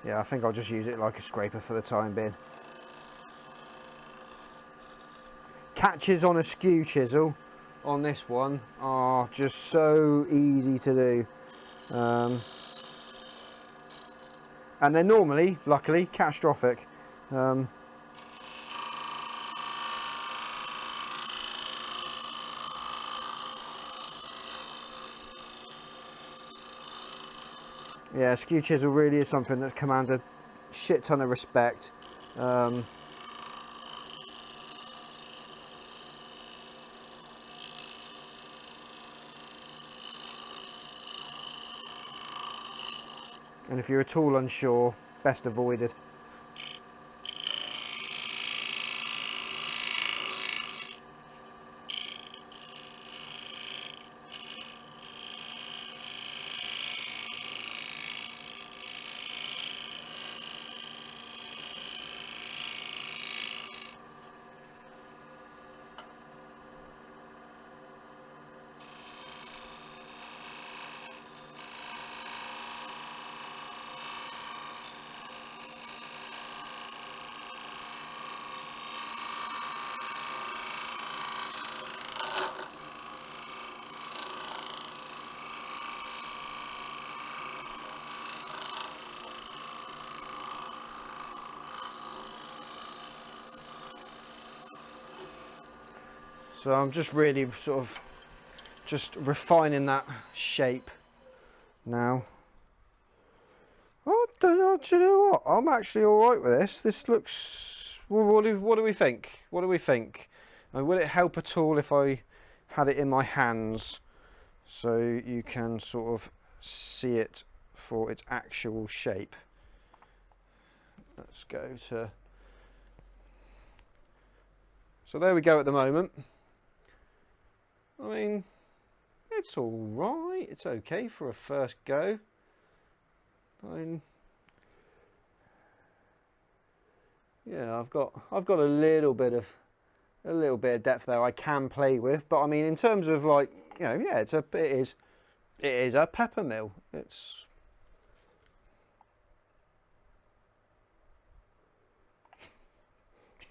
Yeah, I think I'll just use it like a scraper for the time being. Catches on a skew chisel on this one are just so easy to do. And they're normally, luckily, catastrophic. Yeah, skew chisel really is something that commands a shit ton of respect. And if you're at all unsure, best avoided. So I'm just really sort of just refining that shape now. Oh, don't know, do you know what? I'm actually all right with this. This looks. Well, what do we think? What do we think? And will it help at all if I had it in my hands so you can sort of see it for its actual shape? Let's go to. So there we go at the moment. I mean, it's all right. It's okay for a first go. I mean, yeah, I've got a little bit of depth there I can play with, but I mean, in terms of like, you know, yeah, it is a pepper mill.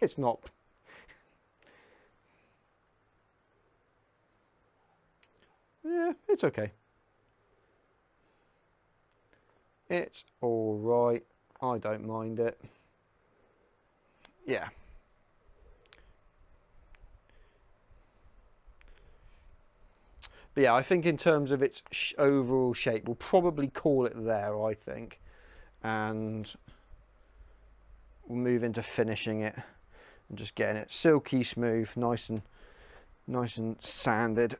It's not. Yeah, it's okay. It's all right. I don't mind it. Yeah. But yeah, I think in terms of its overall shape, we'll probably call it there, I think. And we'll move into finishing it and just getting it silky smooth, nice and sanded,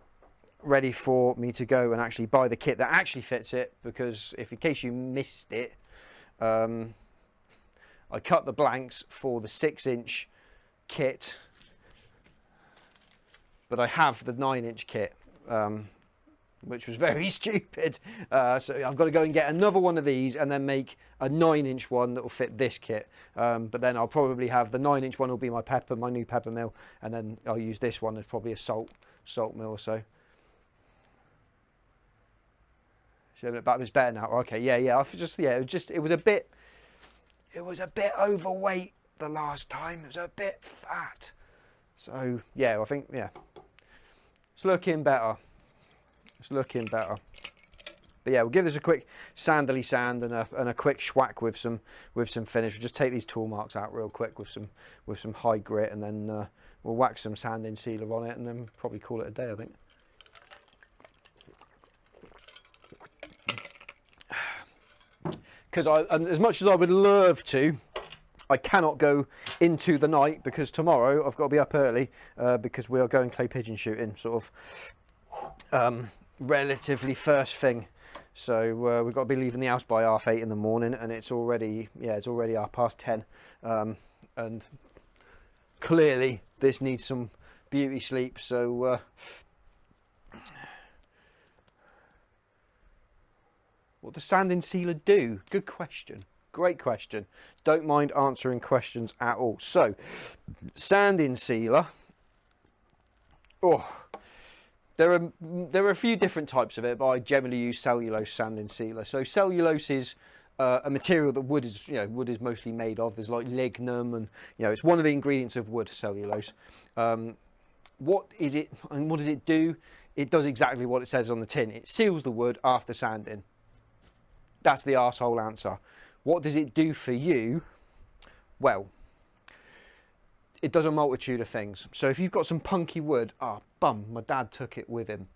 ready for me to go and actually buy the kit that actually fits it, because if in case you missed it, I cut the blanks for the 6-inch kit, but I have the 9-inch kit, which was very stupid. So I've got to go and get another one of these and then make a 9-inch one that will fit this kit. But then I'll probably have the 9-inch one will be my new pepper mill, and then I'll use this one as probably a salt mill or so. That was better now. Okay, yeah. It was a bit overweight the last time. It was a bit fat. So yeah, I think it's looking better. But yeah, we'll give this a quick sandily sand and a quick schwack with some finish. We'll just take these tool marks out real quick with some high grit, and then we'll whack some sanding sealer on it, and then probably call it a day, I think. Because as much as I would love to, I cannot go into the night, because tomorrow I've got to be up early because we are going clay pigeon shooting, sort of relatively first thing. So we've got to be leaving the house by 8:30 in the morning, and it's already 10:30, and clearly this needs some beauty sleep. So what does sanding sealer do? Good question. Great question. Don't mind answering questions at all. So, sanding sealer. There are a few different types of it, but I generally use cellulose sanding sealer. So cellulose is a material that wood is mostly made of. There's like lignum, and it's one of the ingredients of wood, cellulose. What is it, and what does it do? It does exactly what it says on the tin. It seals the wood after sanding. That's the arsehole answer. What does it do for you? Well, it does a multitude of things. So if you've got some punky wood, my dad took it with him.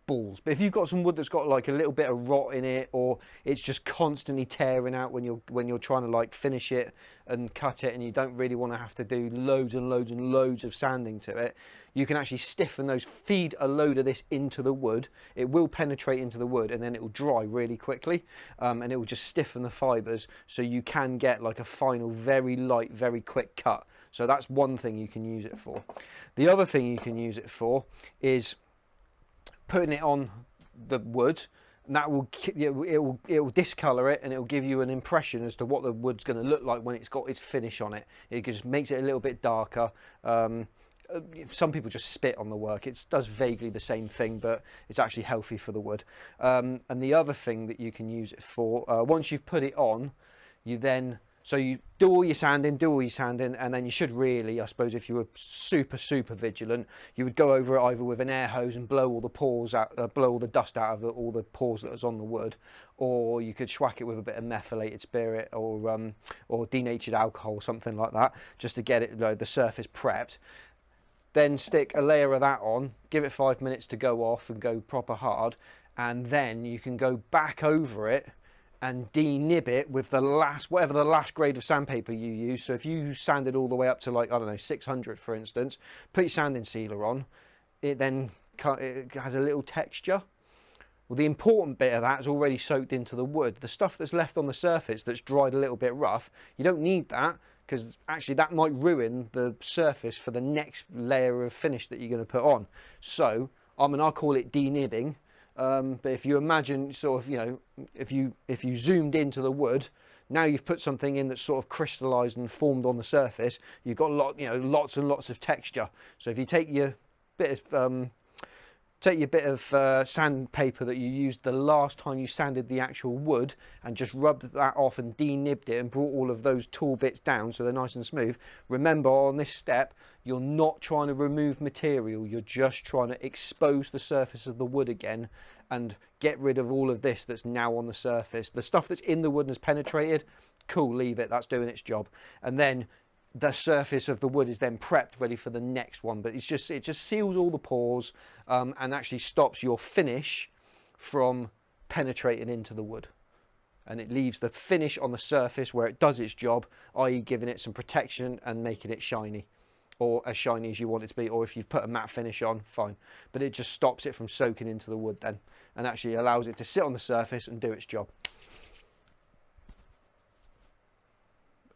Balls. But if you've got some wood that's got like a little bit of rot in it, or it's just constantly tearing out when you're trying to like finish it and cut it, and you don't really want to have to do loads and loads and loads of sanding to it, you can actually stiffen those, feed a load of this into the wood. It will penetrate into the wood, and then it will dry really quickly, and it will just stiffen the fibres, so you can get like a final very light, very quick cut. So that's one thing you can use it for. The other thing you can use it for is putting it on the wood, and that will it will discolor it, and it will give you an impression as to what the wood's going to look like when it's got its finish on it. It just makes it a little bit darker. Some people just spit on the work. It does vaguely the same thing, but it's actually healthy for the wood. And the other thing that you can use it for, once you've put it on, you do all your sanding, and then you should really, I suppose, if you were super vigilant, you would go over it either with an air hose and blow all the pores out, blow all the dust out of all the pores that was on the wood, or you could schwack it with a bit of methylated spirit or denatured alcohol, something like that, just to get it the surface prepped. Then stick a layer of that on, give it 5 minutes to go off and go proper hard, and then you can go back over it and denib it with whatever the last grade of sandpaper you use. So if you sanded all the way up to, like, I don't know, 600 for instance, put your sanding sealer on, it has a little texture. Well, the important bit of that is already soaked into the wood. The stuff that's left on the surface that's dried a little bit rough, you don't need that, because actually that might ruin the surface for the next layer of finish that you're going to put on. So I'll call it denibbing. But if you imagine sort of, if you zoomed into the wood, Now you've put something in that's sort of crystallized and formed on the surface. You've got lots and lots of texture. So if you take your bit of sandpaper that you used the last time you sanded the actual wood and just rubbed that off and denibbed it and brought all of those tool bits down so they're nice and smooth. Remember, on this step, you're not trying to remove material, you're just trying to expose the surface of the wood again and get rid of all of this that's now on the surface. The stuff that's in the wood and has penetrated, cool, leave it, that's doing its job. And then the surface of the wood is then prepped ready for the next one, but it just seals all the pores and actually stops your finish from penetrating into the wood, and it leaves the finish on the surface where it does its job, i.e. giving it some protection and making it shiny, or as shiny as you want it to be. Or if you've put a matte finish on, fine, but it just stops it from soaking into the wood then, and actually allows it to sit on the surface and do its job.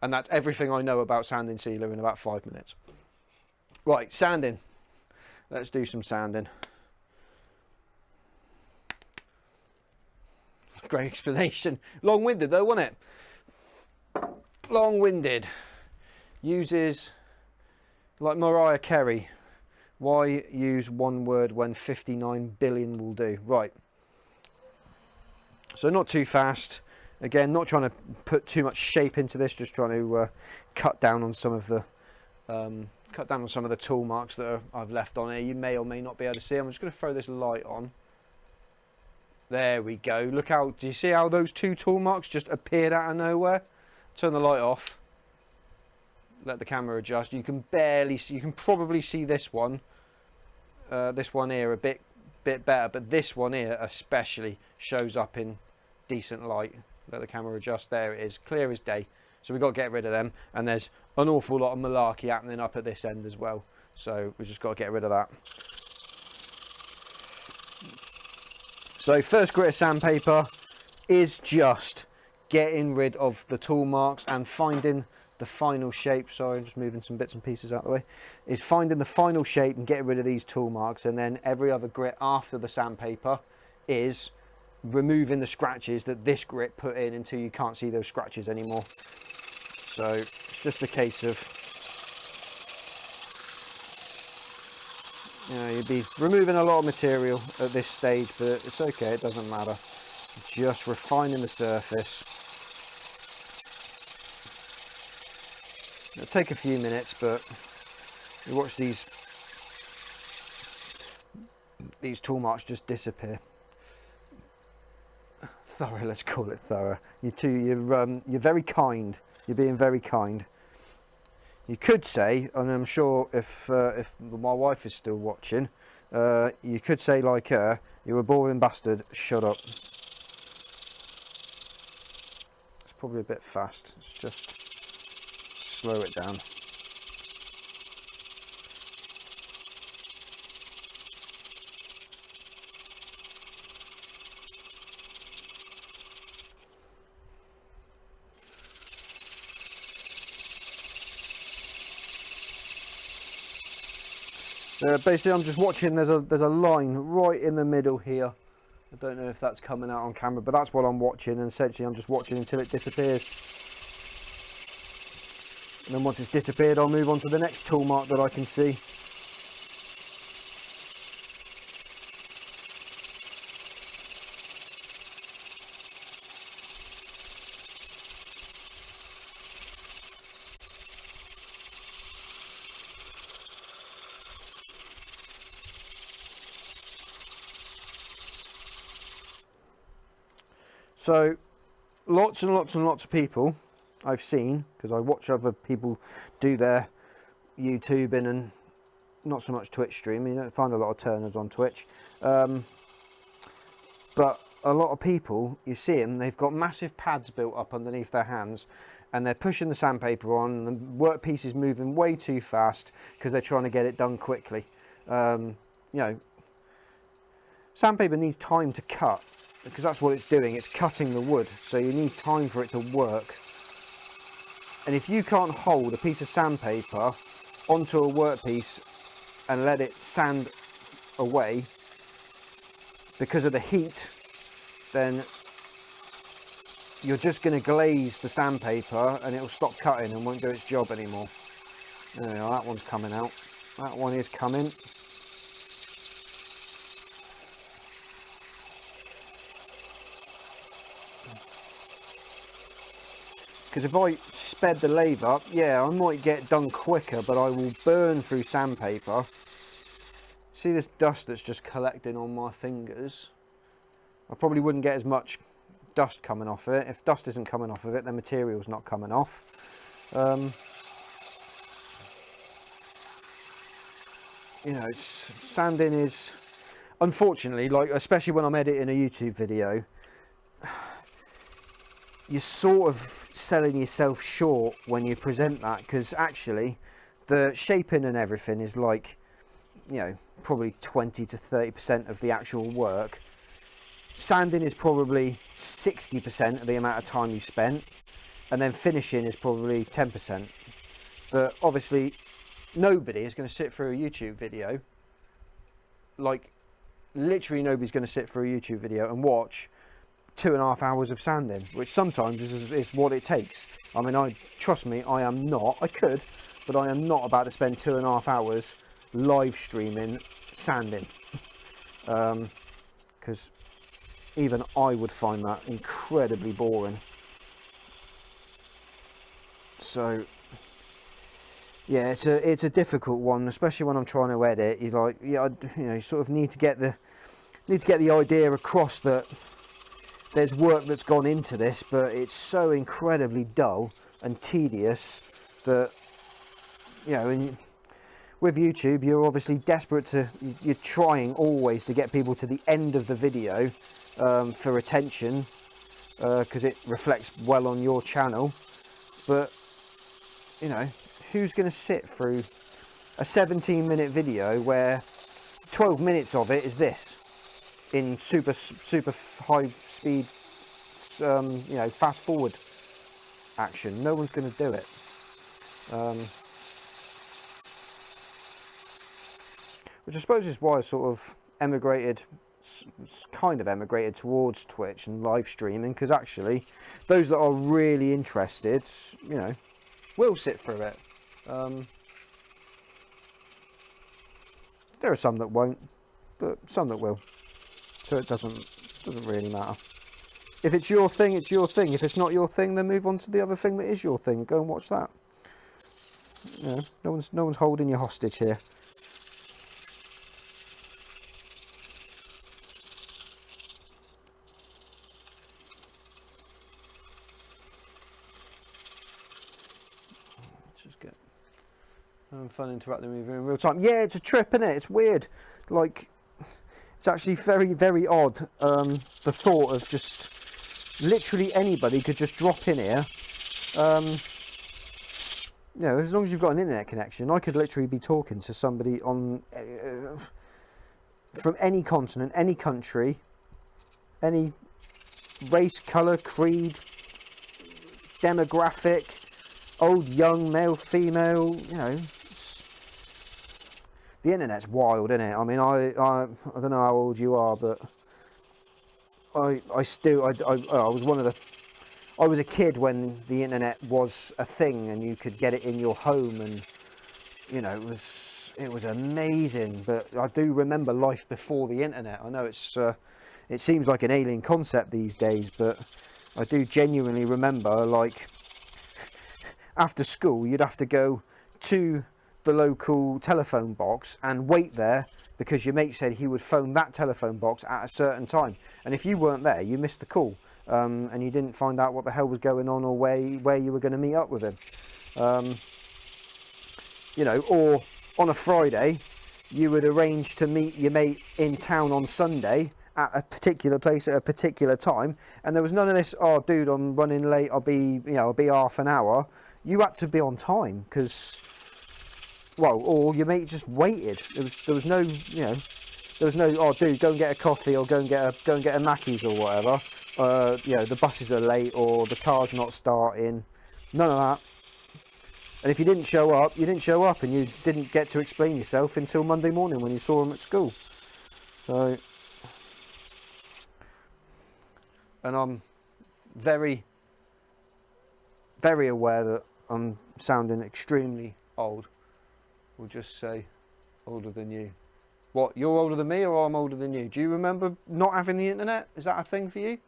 And that's everything I know about sanding sealer in about 5 minutes. Right, sanding. Let's do some sanding. Great explanation. Long-winded though, wasn't it? Long-winded. Uses, like Mariah Carey, why use one word when 59 billion will do? Right. So not too fast. Again, not trying to put too much shape into this, just trying to cut down on some of the tool marks that I've left on here. You may or may not be able to see. I'm just going to throw this light on. There we go. Look how, do you see how those two tool marks just appeared out of nowhere? Turn the light off. Let the camera adjust. You can barely see, you can probably see this one here a bit better, but this one here especially shows up in decent light. Let the camera adjust. There it is, clear as day. So we've got to get rid of them, and there's an awful lot of malarkey happening up at this end as well, so we've just got to get rid of that. So first grit of sandpaper is just getting rid of the tool marks and finding the final shape. Sorry, I'm just moving some bits and pieces out of the way. Is finding the final shape and getting rid of these tool marks, and then every other grit after the sandpaper is removing the scratches that this grit put in until you can't see those scratches anymore. So it's just a case of, you'd be removing a lot of material at this stage, but it's okay, it doesn't matter. Just refining the surface. It'll take a few minutes, but you watch these tool marks just disappear. Thorough, let's call it thorough. You're very kind. You're being very kind. You could say, and I'm sure if my wife is still watching, you could say like her, "You're a boring bastard, shut up." It's probably a bit fast. Let's just slow it down. Basically, I'm just watching. There's a line right in the middle here. I don't know if that's coming out on camera, but that's what I'm watching. And essentially, I'm just watching until it disappears. And then once it's disappeared, I'll move on to the next tool mark that I can see. So lots and lots and lots of people I've seen, because I watch other people do their YouTubing and not so much Twitch streaming. You don't find a lot of turners on Twitch, but a lot of people, you see them, they've got massive pads built up underneath their hands, and they're pushing the sandpaper on, and the workpiece is moving way too fast because they're trying to get it done quickly. Sandpaper needs time to cut, because that's what it's doing, it's cutting the wood, so you need time for it to work. And if you can't hold a piece of sandpaper onto a workpiece and let it sand away because of the heat, then you're just going to glaze the sandpaper and it'll stop cutting and won't do its job anymore. There we are, that one's coming out. That one is coming. Because if I sped the lathe up, yeah, I might get done quicker, but I will burn through sandpaper. See this dust that's just collecting on my fingers? I probably wouldn't get as much dust coming off of it. If dust isn't coming off of it, then material's not coming off. You know, sanding is, unfortunately, like, especially when I'm editing a YouTube video, you're sort of selling yourself short when you present that, because actually the shaping and everything is like, you know, probably 20 to 30% of the actual work. Sanding is probably 60% of the amount of time you spent, and then finishing is probably 10%. But obviously nobody is going to sit through a YouTube video, like literally nobody's going to sit through a YouTube video and watch 2.5 hours of sanding, which sometimes is what it takes. I mean, trust me, I am not, I could, but I am not about to spend 2.5 hours live streaming sanding, because even I would find that incredibly boring. So yeah, it's a difficult one, especially when I'm trying to edit. You like, yeah, you know, you sort of need to get the idea across that there's work that's gone into this, but it's so incredibly dull and tedious that, you know, and with YouTube, you're obviously desperate to, you're trying always to get people to the end of the video for attention, because it reflects well on your channel. But, you know, who's going to sit through a 17-minute video where 12 minutes of it is this in super high speed, you know, fast forward action? No one's going to do it. Which I suppose is why I sort of kind of emigrated towards Twitch and live streaming, because actually those that are really interested, you know, will sit through it. There are some that won't, but some that will. So it doesn't really matter. If it's your thing, it's your thing. If it's not your thing, then move on to the other thing that is your thing. Go and watch that. You know, no one's holding you hostage here. Just get having fun interacting with you in real time. Yeah, it's a trip, isn't it? It's weird. Like, it's actually very, very odd, the thought of just literally anybody could just drop in here. You know, as long as you've got an internet connection, I could literally be talking to somebody on from any continent, any country, any race, colour, creed, demographic, old, young, male, female, you know. The internet's wild, isn't it? I mean, I don't know how old you are, but I was a kid when the internet was a thing and you could get it in your home, and you know, it was amazing. But I do remember life before the internet. I know it seems like an alien concept these days, but I do genuinely remember, like, after school you'd have to go to the local telephone box and wait there because your mate said he would phone that telephone box at a certain time, and if you weren't there, you missed the call, and you didn't find out what the hell was going on or where you were going to meet up with him. You know, or on a Friday you would arrange to meet your mate in town on Sunday at a particular place at a particular time, and there was none of this, oh dude, I'm running late, I'll be half an hour. You had to be on time, because, well, or your mate just waited. There was no, you know, there was no, oh dude, go and get a coffee, or go and get a Mackey's or whatever. You know, the buses are late, or the car's not starting. None of that. And if you didn't show up, you didn't show up, and you didn't get to explain yourself until Monday morning when you saw them at school. So, and I'm very, very aware that I'm sounding extremely old. We'll just say older than you. What, you're older than me or I'm older than you? Do you remember not having the internet? Is that a thing for you?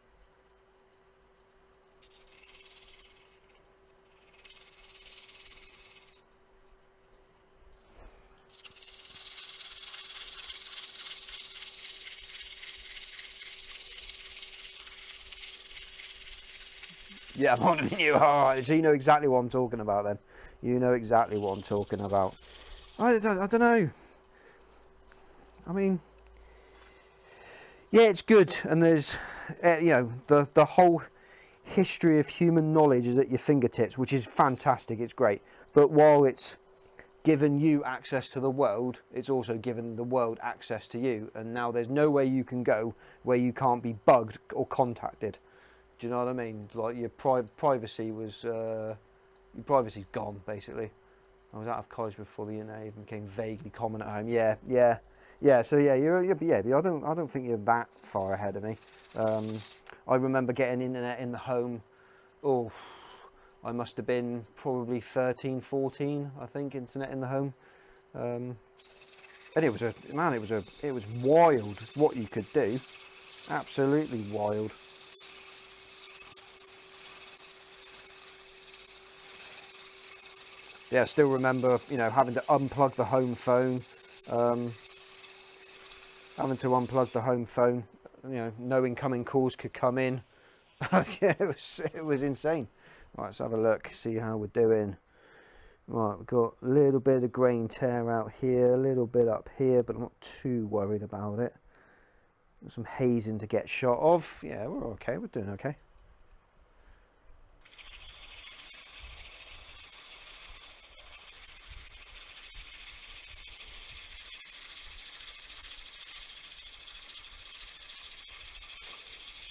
Yeah, I'm older than you. Oh, so you know exactly what I'm talking about then. You know exactly what I'm talking about. I don't know. I mean, yeah, it's good. And there's, you know, the whole history of human knowledge is at your fingertips, which is fantastic. It's great. But while it's given you access to the world, it's also given the world access to you. And now there's nowhere you can go where you can't be bugged or contacted. Do you know what I mean? Like your privacy was, your privacy's gone basically. I was out of college before the internet even became vaguely common at home. Yeah. So yeah, I don't think you're that far ahead of me. I remember getting internet in the home. Oh, I must have been probably 13, 14. I think internet in the home. And it was wild what you could do. Absolutely wild. Yeah, I still remember, you know, having to unplug the home phone, you know, no incoming calls could come in. Yeah, it was insane. Right, let's have a look, see how we're doing. Right, we've got a little bit of grain tear out here, a little bit up here, but I'm not too worried about it. Got some hazing to get shot of. Yeah, we're okay, we're doing okay.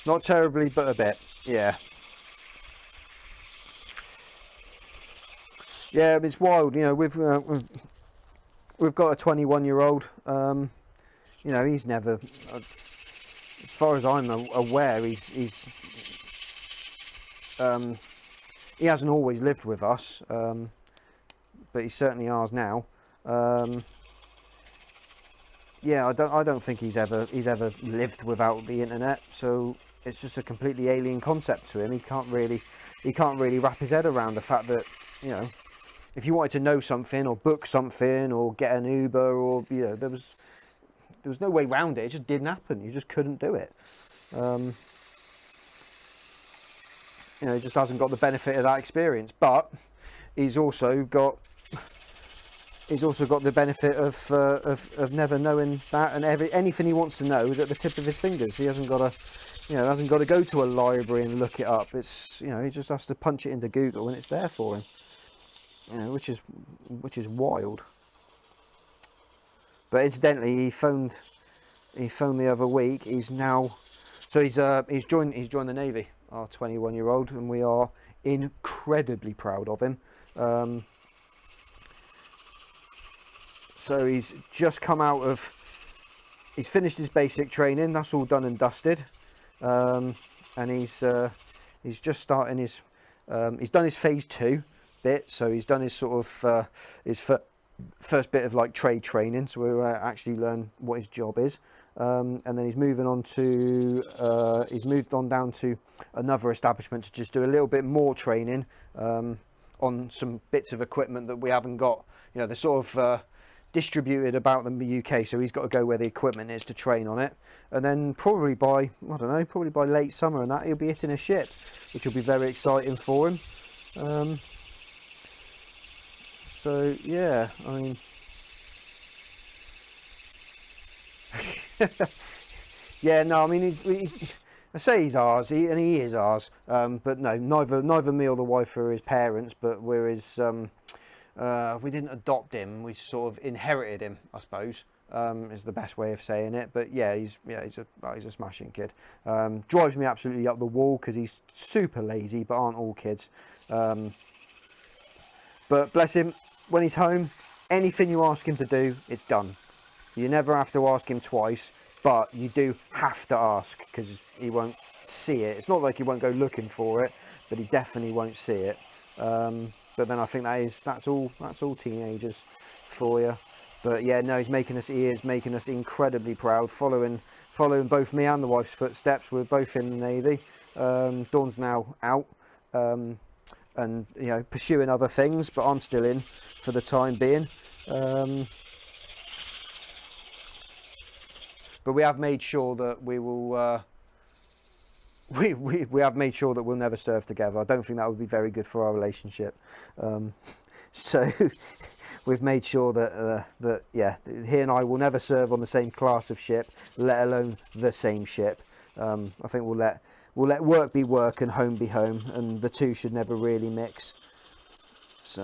Not terribly, but a bit. Yeah. Yeah, it's wild. You know, we've got a 21-year-old. You know, he's never, as far as I'm aware, he hasn't always lived with us, but he's certainly ours now. Yeah, I don't think he's ever lived without the internet. So it's just a completely alien concept to him. He can't really wrap his head around the fact that, you know, if you wanted to know something or book something or get an Uber, or, you know, there was no way around it. It just didn't happen. You just couldn't do it. You know, he just hasn't got the benefit of that experience. But he's also got the benefit of never knowing that, and anything he wants to know is at the tip of his fingers. He hasn't got to go to a library and look it up. It's, you know, he just has to punch it into Google and it's there for him. You know, which is wild. But incidentally, he phoned the other week. He's joined the Navy, our 21-year-old, and we are incredibly proud of him. So he's just come out of, he's finished his basic training. That's all done and dusted, and he's just starting his, he's done his phase 2 bit. So he's done his sort of his first bit of like trade training. So we'll actually learn what his job is, and then he's moved on down to another establishment to just do a little bit more training on some bits of equipment that we haven't got. You know, they're sort of distributed about in the UK, so he's got to go where the equipment is to train on it. And then probably by late summer and that, he'll be hitting a ship, which will be very exciting for him. So yeah, I mean, yeah, no, I mean, I say he's ours, and he is ours, but no, neither me or the wife are his parents, but we're his. We didn't adopt him; we sort of inherited him, I suppose. Is the best way of saying it. But yeah, he's a smashing kid. Drives me absolutely up the wall because he's super lazy, but aren't all kids. But bless him, when he's home, anything you ask him to do, it's done. You never have to ask him twice, but you do have to ask because he won't see it. It's not like he won't go looking for it, but he definitely won't see it. But then I think that's all teenagers for you. But yeah, no, he is making us incredibly proud, following both me and the wife's footsteps. We're both in the Navy. Dawn's now out, and you know, pursuing other things, but I'm still in for the time being. But we have made sure that we will. We have made sure that we'll never serve together. I don't think that would be very good for our relationship. So we've made sure that yeah, he and I will never serve on the same class of ship, let alone the same ship. I think we'll let work be work and home be home, and the two should never really mix. So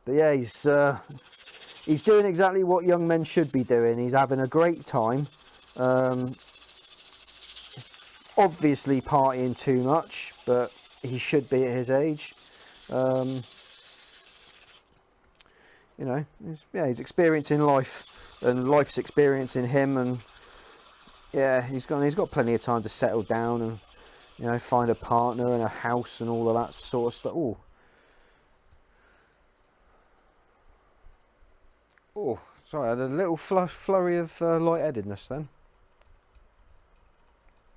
but yeah, he's doing exactly what young men should be doing. He's having a great time. Obviously partying too much, but he should be at his age. You know, he's experiencing life, and life's experiencing him, and yeah, he's got plenty of time to settle down and, you know, find a partner and a house and all of that sort of stuff. Oh, sorry, I had a little flurry of lightheadedness then.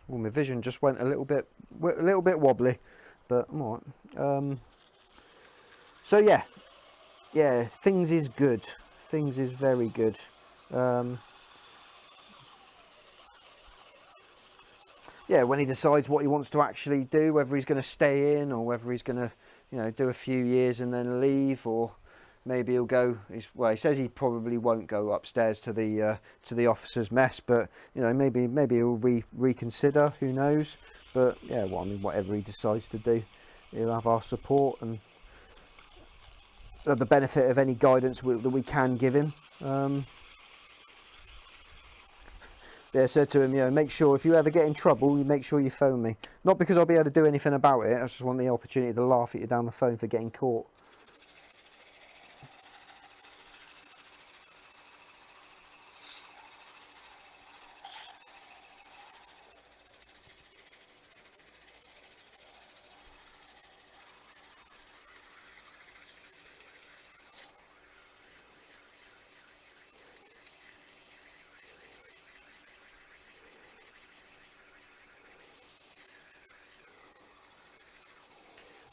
Oh, my vision just went a little bit wobbly, but I'm all right. So yeah, things is good. Things is very good. Yeah, when he decides what he wants to actually do, whether he's going to stay in or whether he's going to, you know, do a few years and then leave, or maybe he'll go. Well, he says he probably won't go upstairs to the officers' mess, but you know, maybe he'll reconsider. Who knows? But yeah, well, I mean, whatever he decides to do, he'll have our support and the benefit of any guidance that we can give him. Yeah, I said to him, you know, make sure if you ever get in trouble, you make sure you phone me. Not because I'll be able to do anything about it. I just want the opportunity to laugh at you down the phone for getting caught.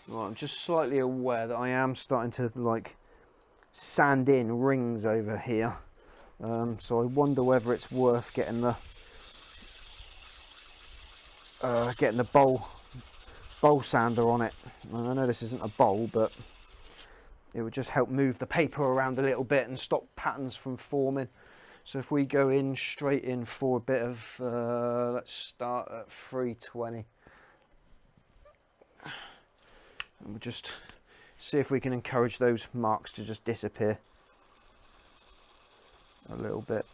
Right, I'm just slightly aware that I am starting to like sand in rings over here, so I wonder whether it's worth getting the bowl sander on it. I know this isn't a bowl, but it would just help move the paper around a little bit and stop patterns from forming. So if we go in straight in for a bit of, let's start at 320. And we'll just see if we can encourage those marks to just disappear a little bit.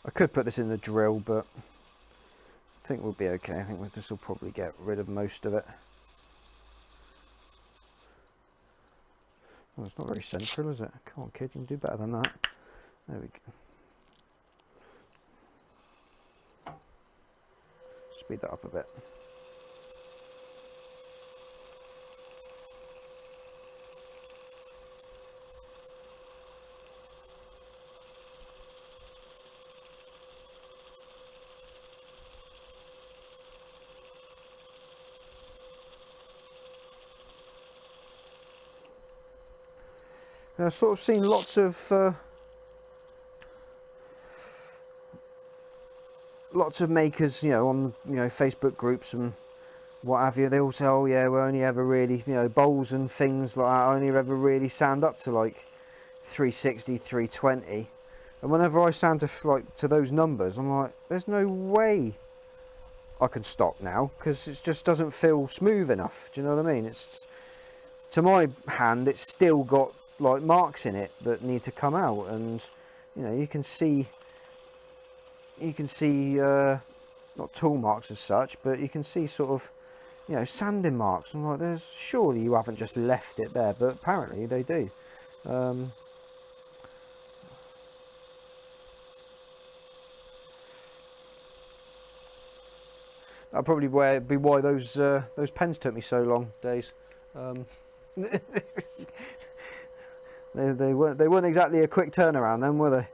I could put this in the drill, but I think we'll be okay. I think this will probably get rid of most of it. Well, it's not very central, is it? Come on, kid, you can do better than that. There we go. Speed that up a bit. I've sort of seen lots of makers, you know, on, you know, Facebook groups and what have you. They all say, oh yeah, we only ever really, you know, bowls and things like that, I only ever really sand up to like 360, 320. And whenever I sand to those numbers, I'm like, there's no way I can stop now, because it just doesn't feel smooth enough. Do you know what I mean? It's, to my hand, it's still got like marks in it that need to come out, and you know, you can see not tool marks as such, but you can see sort of, you know, sanding marks. I'm like, there's surely you haven't just left it there, but apparently they do. That'll probably be why those pens took me so long, Days. They weren't exactly a quick turnaround then, were they?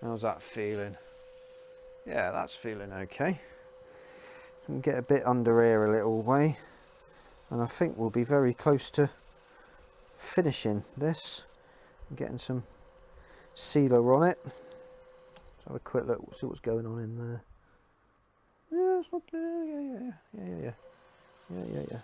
How's that feeling? Yeah, that's feeling okay. We can get a bit under here a little way, and I think we'll be very close to finishing this and getting some sealer on it. Let's have a quick look, see what's going on in there. Yeah, it's not. Yeah.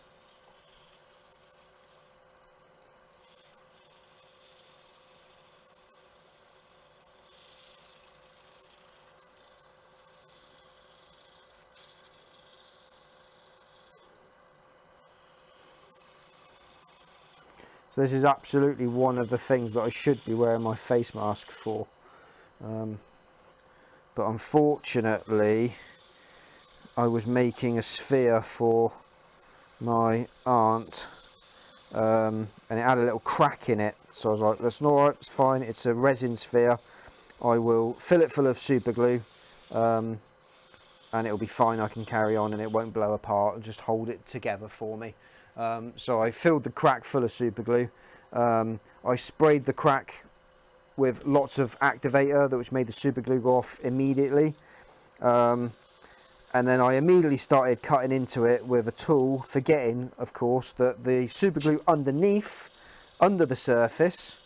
So this is absolutely one of the things that I should be wearing my face mask for. But unfortunately, I was making a sphere for my aunt, and it had a little crack in it. So I was like, that's not right, it's fine, it's a resin sphere. I will fill it full of super glue, and it'll be fine, I can carry on and it won't blow apart and just hold it together for me. So I filled the crack full of super glue. I sprayed the crack with lots of activator, which made the super glue go off immediately. And then I immediately started cutting into it with a tool, forgetting, of course, that the super glue underneath, under the surface,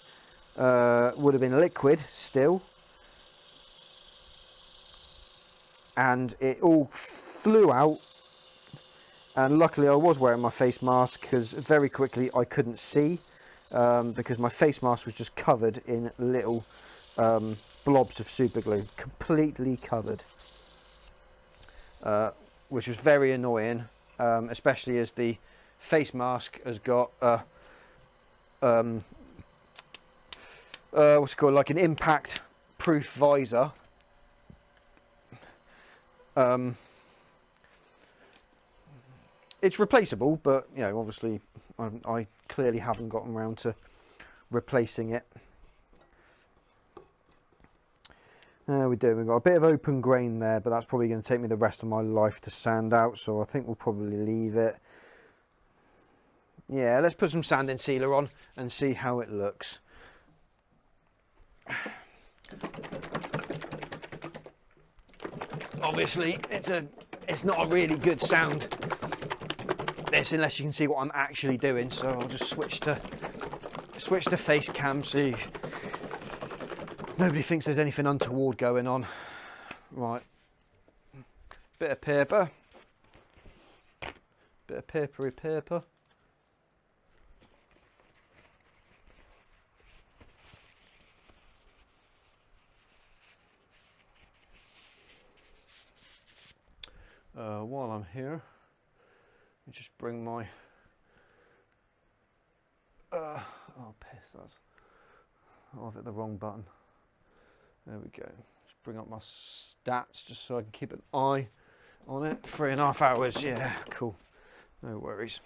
would have been liquid still. And it all flew out. And luckily I was wearing my face mask, because very quickly I couldn't see, because my face mask was just covered in little blobs of super glue, completely covered, which was very annoying, especially as the face mask has got what's it called, like an impact proof visor. It's replaceable, but you know, obviously I clearly haven't gotten around to replacing it. There we do, we've got a bit of open grain there, but that's probably going to take me the rest of my life to sand out, so I think we'll probably leave it. Yeah, let's put some sanding sealer on and see how it looks. Obviously it's not a really good sound, this, unless you can see what I'm actually doing, so I'll just switch to face cam so nobody thinks there's anything untoward going on. Right, bit of paper, bit of papery paper. While I'm here, let me just bring my oh piss, I've hit the wrong button. There we go. Just bring up my stats just so I can keep an eye on it. 3.5 hours, yeah, cool, no worries.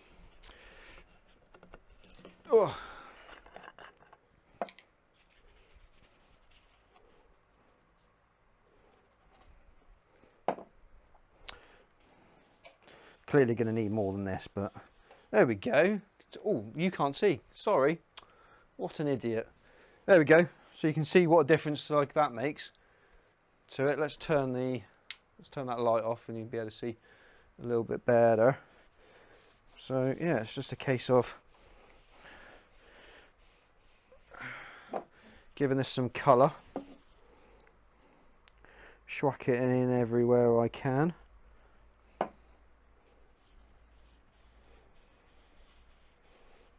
Oh. Clearly going to need more than this, but there we go. Oh, you can't see, sorry, what an idiot. There we go, so you can see what a difference like that makes to it. Let's turn that light off and you'll be able to see a little bit better. So yeah, it's just a case of giving this some colour, schwack it in everywhere I can.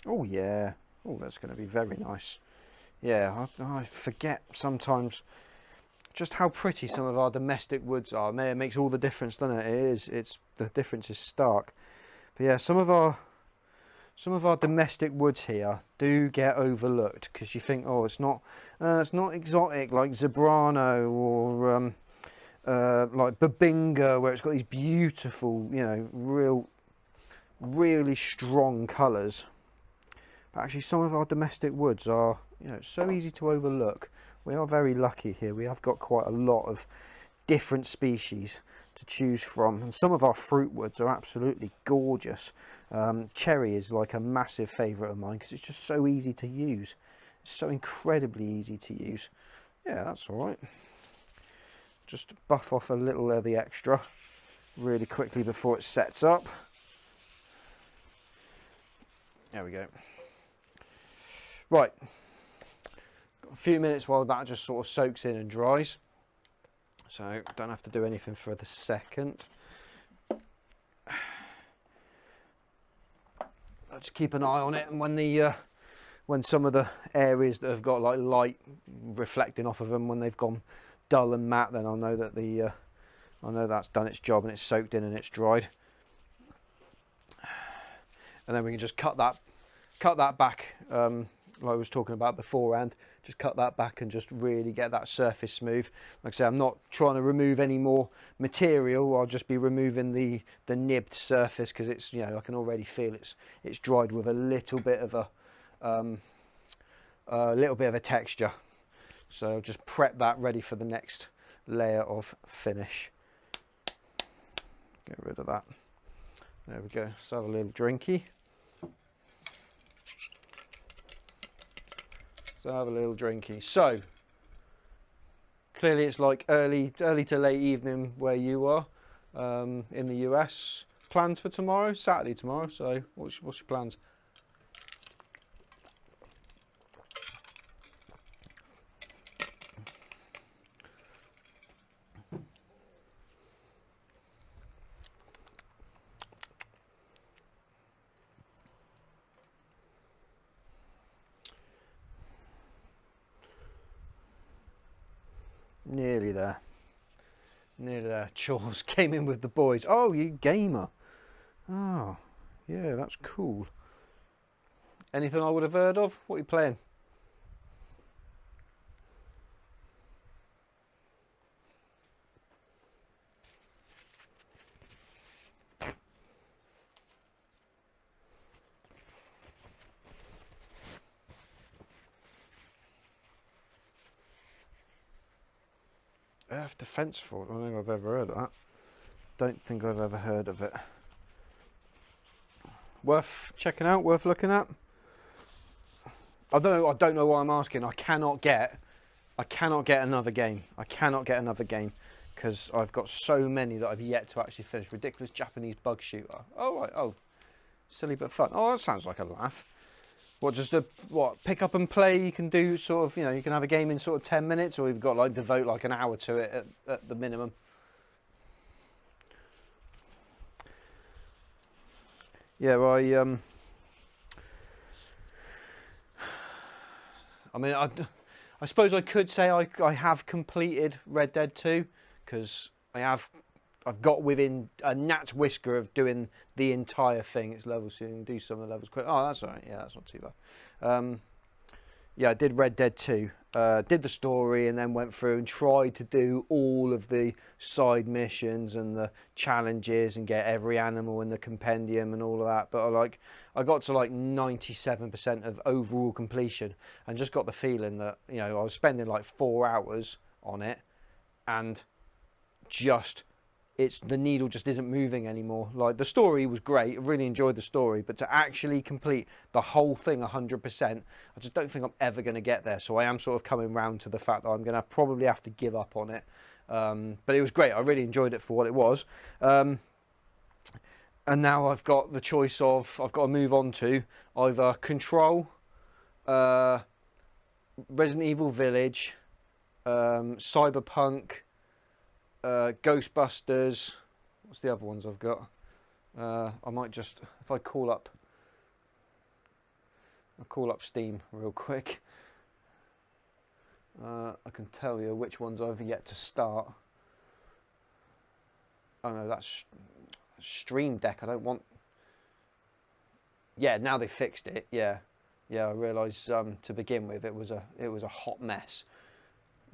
Oh yeah. Oh, that's going to be very nice. Yeah, I forget sometimes just how pretty some of our domestic woods are. Man, it makes all the difference, doesn't it? It is. It's the difference is stark. But yeah, some of our domestic woods here do get overlooked because you think, oh, it's not exotic like zebrano or like babinga, where it's got these beautiful, you know, really strong colours. But actually, some of our domestic woods are, you know, so easy to overlook. We are very lucky here. We have got quite a lot of different species to choose from, and some of our fruit woods are absolutely gorgeous. Cherry is like a massive favourite of mine because it's just so easy to use. It's so incredibly easy to use. Yeah, that's all right. Just buff off a little of the extra really quickly before it sets up. There we go. Right, got a few minutes while that just sort of soaks in and dries, so don't have to do anything for the second. I'll just keep an eye on it, and when some of the areas that have got like light reflecting off of them, when they've gone dull and matte, then I'll know that I know that's done its job and it's soaked in and it's dried. And then we can just cut that back, like I was talking about beforehand. Just cut that back and just really get that surface smooth. Like I say, I'm not trying to remove any more material. I'll just be removing the nibbed surface because it's, you know, I can already feel it's dried with a little bit of a texture. So I'll just prep that ready for the next layer of finish. Get rid of that. There we go. Let's have a little drinky. So have a little drinky. So clearly it's like early to late evening where you are in the US. Plans for tomorrow? Saturday tomorrow. So what's your plans? Nearly there. Nearly there. Chores came in with the boys. Oh, you gamer. Oh, yeah, that's cool. Anything I would have heard of? What are you playing? Earth Defence Force. I don't think I've ever heard of that. Don't think I've ever heard of it. Worth checking out, worth looking at. I don't know why I'm asking. I cannot get another game. I cannot get another game because I've got so many that I've yet to actually finish. Ridiculous Japanese bug shooter. Oh right, oh, silly but fun. Oh, that sounds like a laugh. What, just pick up and play? You can do sort of, you know, you can have a game in sort of 10 minutes, or you've got like devote like an hour to it at the minimum. Yeah, well, I mean, I suppose I could say I have completed Red Dead 2 because I've got within a gnat's whisker of doing the entire thing. It's levels, so you can do some of the levels quick. Oh, that's all right. Yeah, that's not too bad. Yeah, I did Red Dead 2, did the story, and then went through and tried to do all of the side missions and the challenges and get every animal in the compendium and all of that. But I got to like 97% of overall completion and just got the feeling that, you know, I was spending like 4 hours on it and just the needle just isn't moving anymore. Like, the story was great, I really enjoyed the story, but to actually complete the whole thing 100%, I just don't think I'm ever going to get there. So I am sort of coming round to the fact that I'm going to probably have to give up on it. But it was great, I really enjoyed it for what it was. And now I've got the choice of, I've got to move on to either Control, Resident Evil Village, Cyberpunk, Ghostbusters. What's the other ones I've got? I might just, if I call up I'll call up Steam real quick. I can tell you which ones I've yet to start. Oh no, that's Stream Deck. I don't want. Yeah, now they fixed it. Yeah, yeah. I realise to begin with it was a hot mess.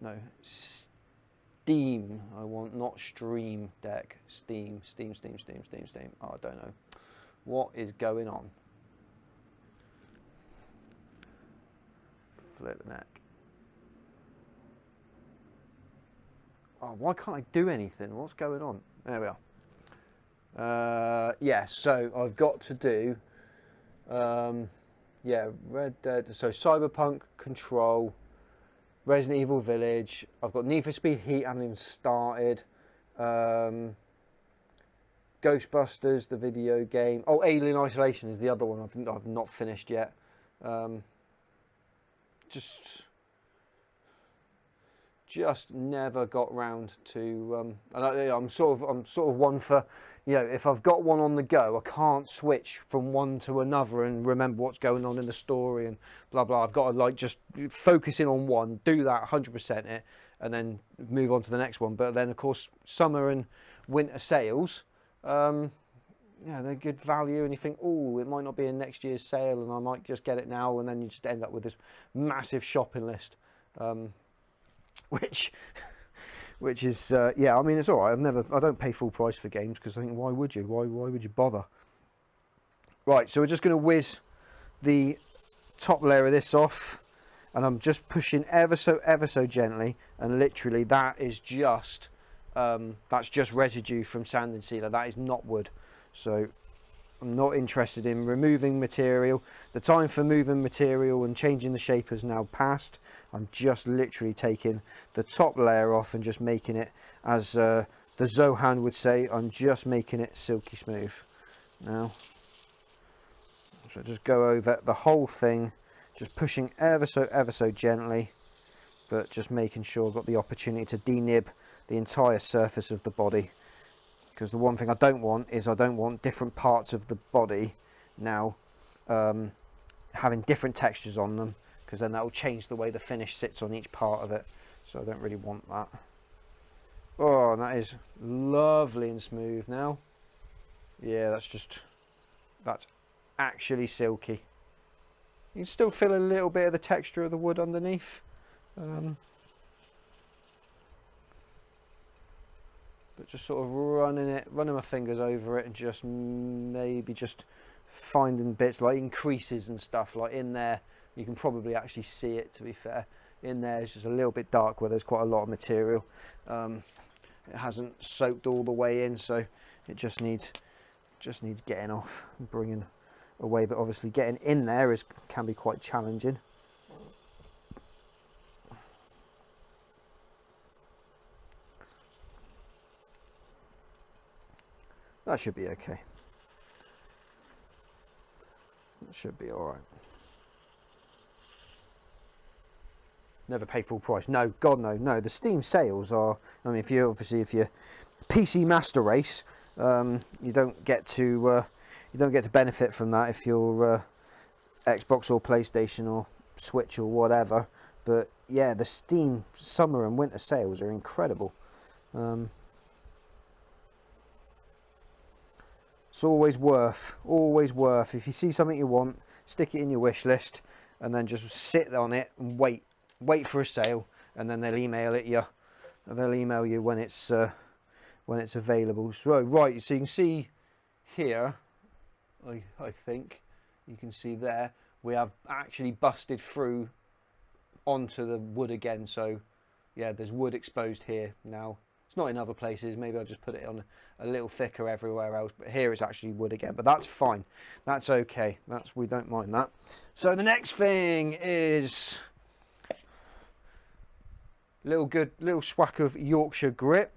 No, Steam. I want, not Stream Deck. Steam. Oh, I don't know. What is going on? Flip the neck. Oh, why can't I do anything? What's going on? There we are. Yeah, so I've got to do, yeah, Red Dead, so Cyberpunk, Control, Resident Evil Village. I've got Need for Speed Heat, I haven't even started. Ghostbusters, the video game. Oh, Alien Isolation is the other one I've not finished yet. Just never got round to. And I'm sort of one for, you know, if I've got one on the go, I can't switch from one to another and remember what's going on in the story and blah blah. I've got to like just focus in on one, do that 100% it, and then move on to the next one. But then of course summer and winter sales, yeah, they're good value, and you think, oh, it might not be in next year's sale, and I might just get it now, and then you just end up with this massive shopping list. Which is yeah, I mean, it's all right. I don't pay full price for games because I think, why would you? Why would you bother? Right, so we're just going to whiz the top layer of this off, and I'm just pushing ever so gently, and literally that is just that's just residue from sand and sealer. That is not wood, so I'm not interested in removing material. The time for moving material and changing the shape has now passed. I'm just literally taking the top layer off and just making it, as the Zohan would say, I'm just making it silky smooth now. So just go over the whole thing, just pushing ever so gently, but just making sure I've got the opportunity to denib the entire surface of the body. Because the one thing I don't want is I don't want different parts of the body now having different textures on them, because then that will change the way the finish sits on each part of it. So I don't really want that. Oh, and that is lovely and smooth now. Yeah, that's actually silky. You can still feel a little bit of the texture of the wood underneath. But just sort of running my fingers over it, and just maybe just finding bits like increases and stuff like in there. You can probably actually see it, to be fair. In there it's just a little bit dark where there's quite a lot of material. It hasn't soaked all the way in, so it just needs getting off and bringing away. But obviously getting in there can be quite challenging. That should be okay. That should be all right. Never pay full price. No, God no, no. The Steam sales are. I mean, if you're PC Master Race, you don't get to benefit from that if you're Xbox or PlayStation or Switch or whatever. But yeah, the Steam summer and winter sales are incredible. It's always worth. If you see something you want, stick it in your wish list, and then just sit on it and wait for a sale, and then they'll email it you. They'll email you when it's available. So right, so you can see here, I think you can see there, we have actually busted through onto the wood again. So yeah, there's wood exposed here now. It's not in other places. Maybe I'll just put it on a little thicker everywhere else, but here it's actually wood again. But that's fine. That's okay. We don't mind that. So the next thing is little swack of Yorkshire grit.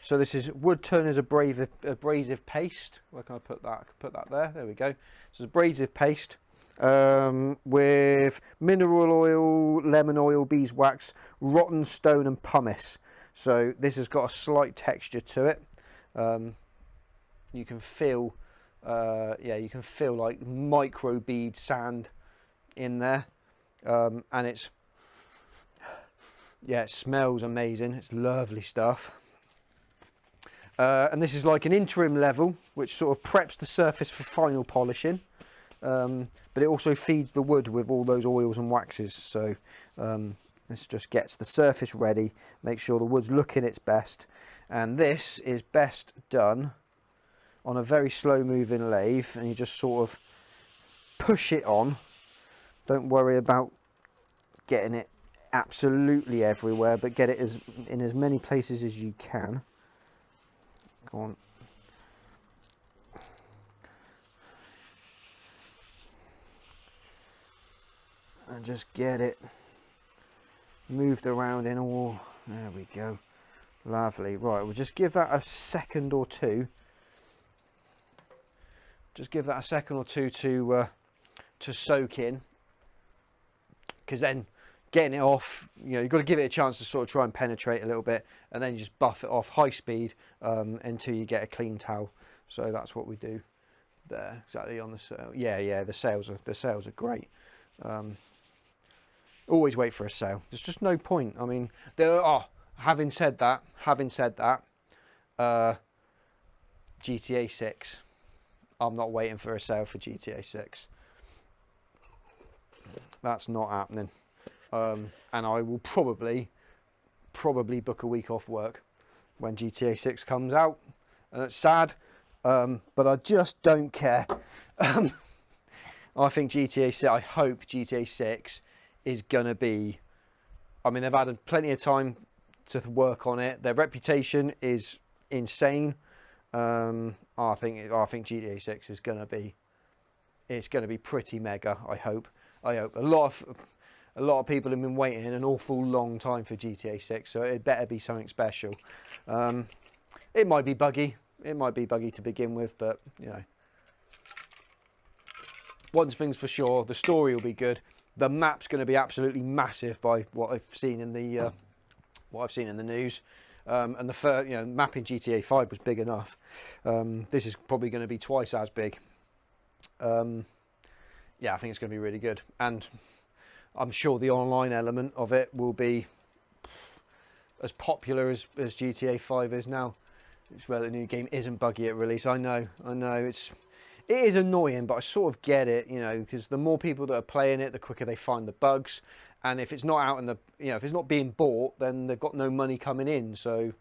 So this is Woodturner's abrasive paste. Where can I put that? I can put that there. There we go. So it's abrasive paste with mineral oil, lemon oil, beeswax, rotten stone, and pumice. So this has got a slight texture to it. You can feel, yeah, you can feel like micro bead sand in there, and it smells amazing. It's lovely stuff. And this is like an interim level, which sort of preps the surface for final polishing. But it also feeds the wood with all those oils and waxes. So this just gets the surface ready, make sure the wood's looking its best. And this is best done on a very slow moving lathe, and you just sort of push it on. Don't worry about getting it absolutely everywhere, but get it in as many places as you can. Go on. And just get it moved around in all. There we go. Lovely. Right, we'll just give that a second or two. Just give that a second or two to soak in, because then getting it off, you know, you've got to give it a chance to sort of try and penetrate a little bit, and then you just buff it off high speed until you get a clean towel. So that's what we do there. Exactly on the sail. Yeah, the sails are great. Always wait for a sale. There's just no point. I mean, there are. Having said that, GTA 6. I'm not waiting for a sale for GTA 6. That's not happening. And I will probably book a week off work when GTA 6 comes out. And it's sad, but I just don't care. I think GTA 6. I hope GTA 6 is gonna be. I mean, they've had plenty of time to work on it. Their reputation is insane. I think GTA 6 is gonna be. It's gonna be pretty mega. I hope. A lot of people have been waiting an awful long time for GTA 6, so it better be something special. It might be buggy. It might be buggy to begin with, but you know. One thing's for sure, the story will be good. The map's going to be absolutely massive by what I've seen in the news. And the first, you know, map in GTA 5 was big enough. This is probably going to be twice as big. Yeah, I think it's going to be really good, and I'm sure the online element of it will be as popular as GTA 5 is now. It's where the new game isn't buggy at release. I know. It is annoying, but I sort of get it, you know, because the more people that are playing it, the quicker they find the bugs. And if it's not out in the, you know, if it's not being bought, then they've got no money coming in. So,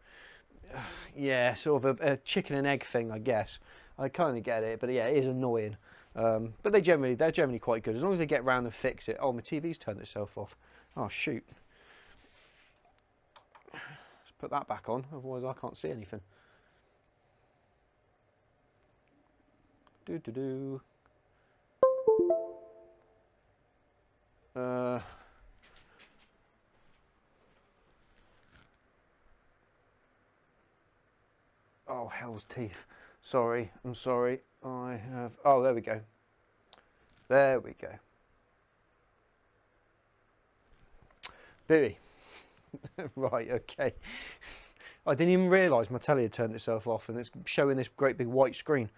yeah, sort of a chicken and egg thing, I guess. I kind of get it, but yeah, it is annoying. But they're generally quite good as long as they get round and fix it. Oh, my TV's turned itself off. Oh shoot! Let's put that back on, otherwise I can't see anything. Oh, hell's teeth. Sorry, I'm sorry. I have... Oh, there we go. There we go. Billy. Right, okay. I didn't even realise my telly had turned itself off and it's showing this great big white screen.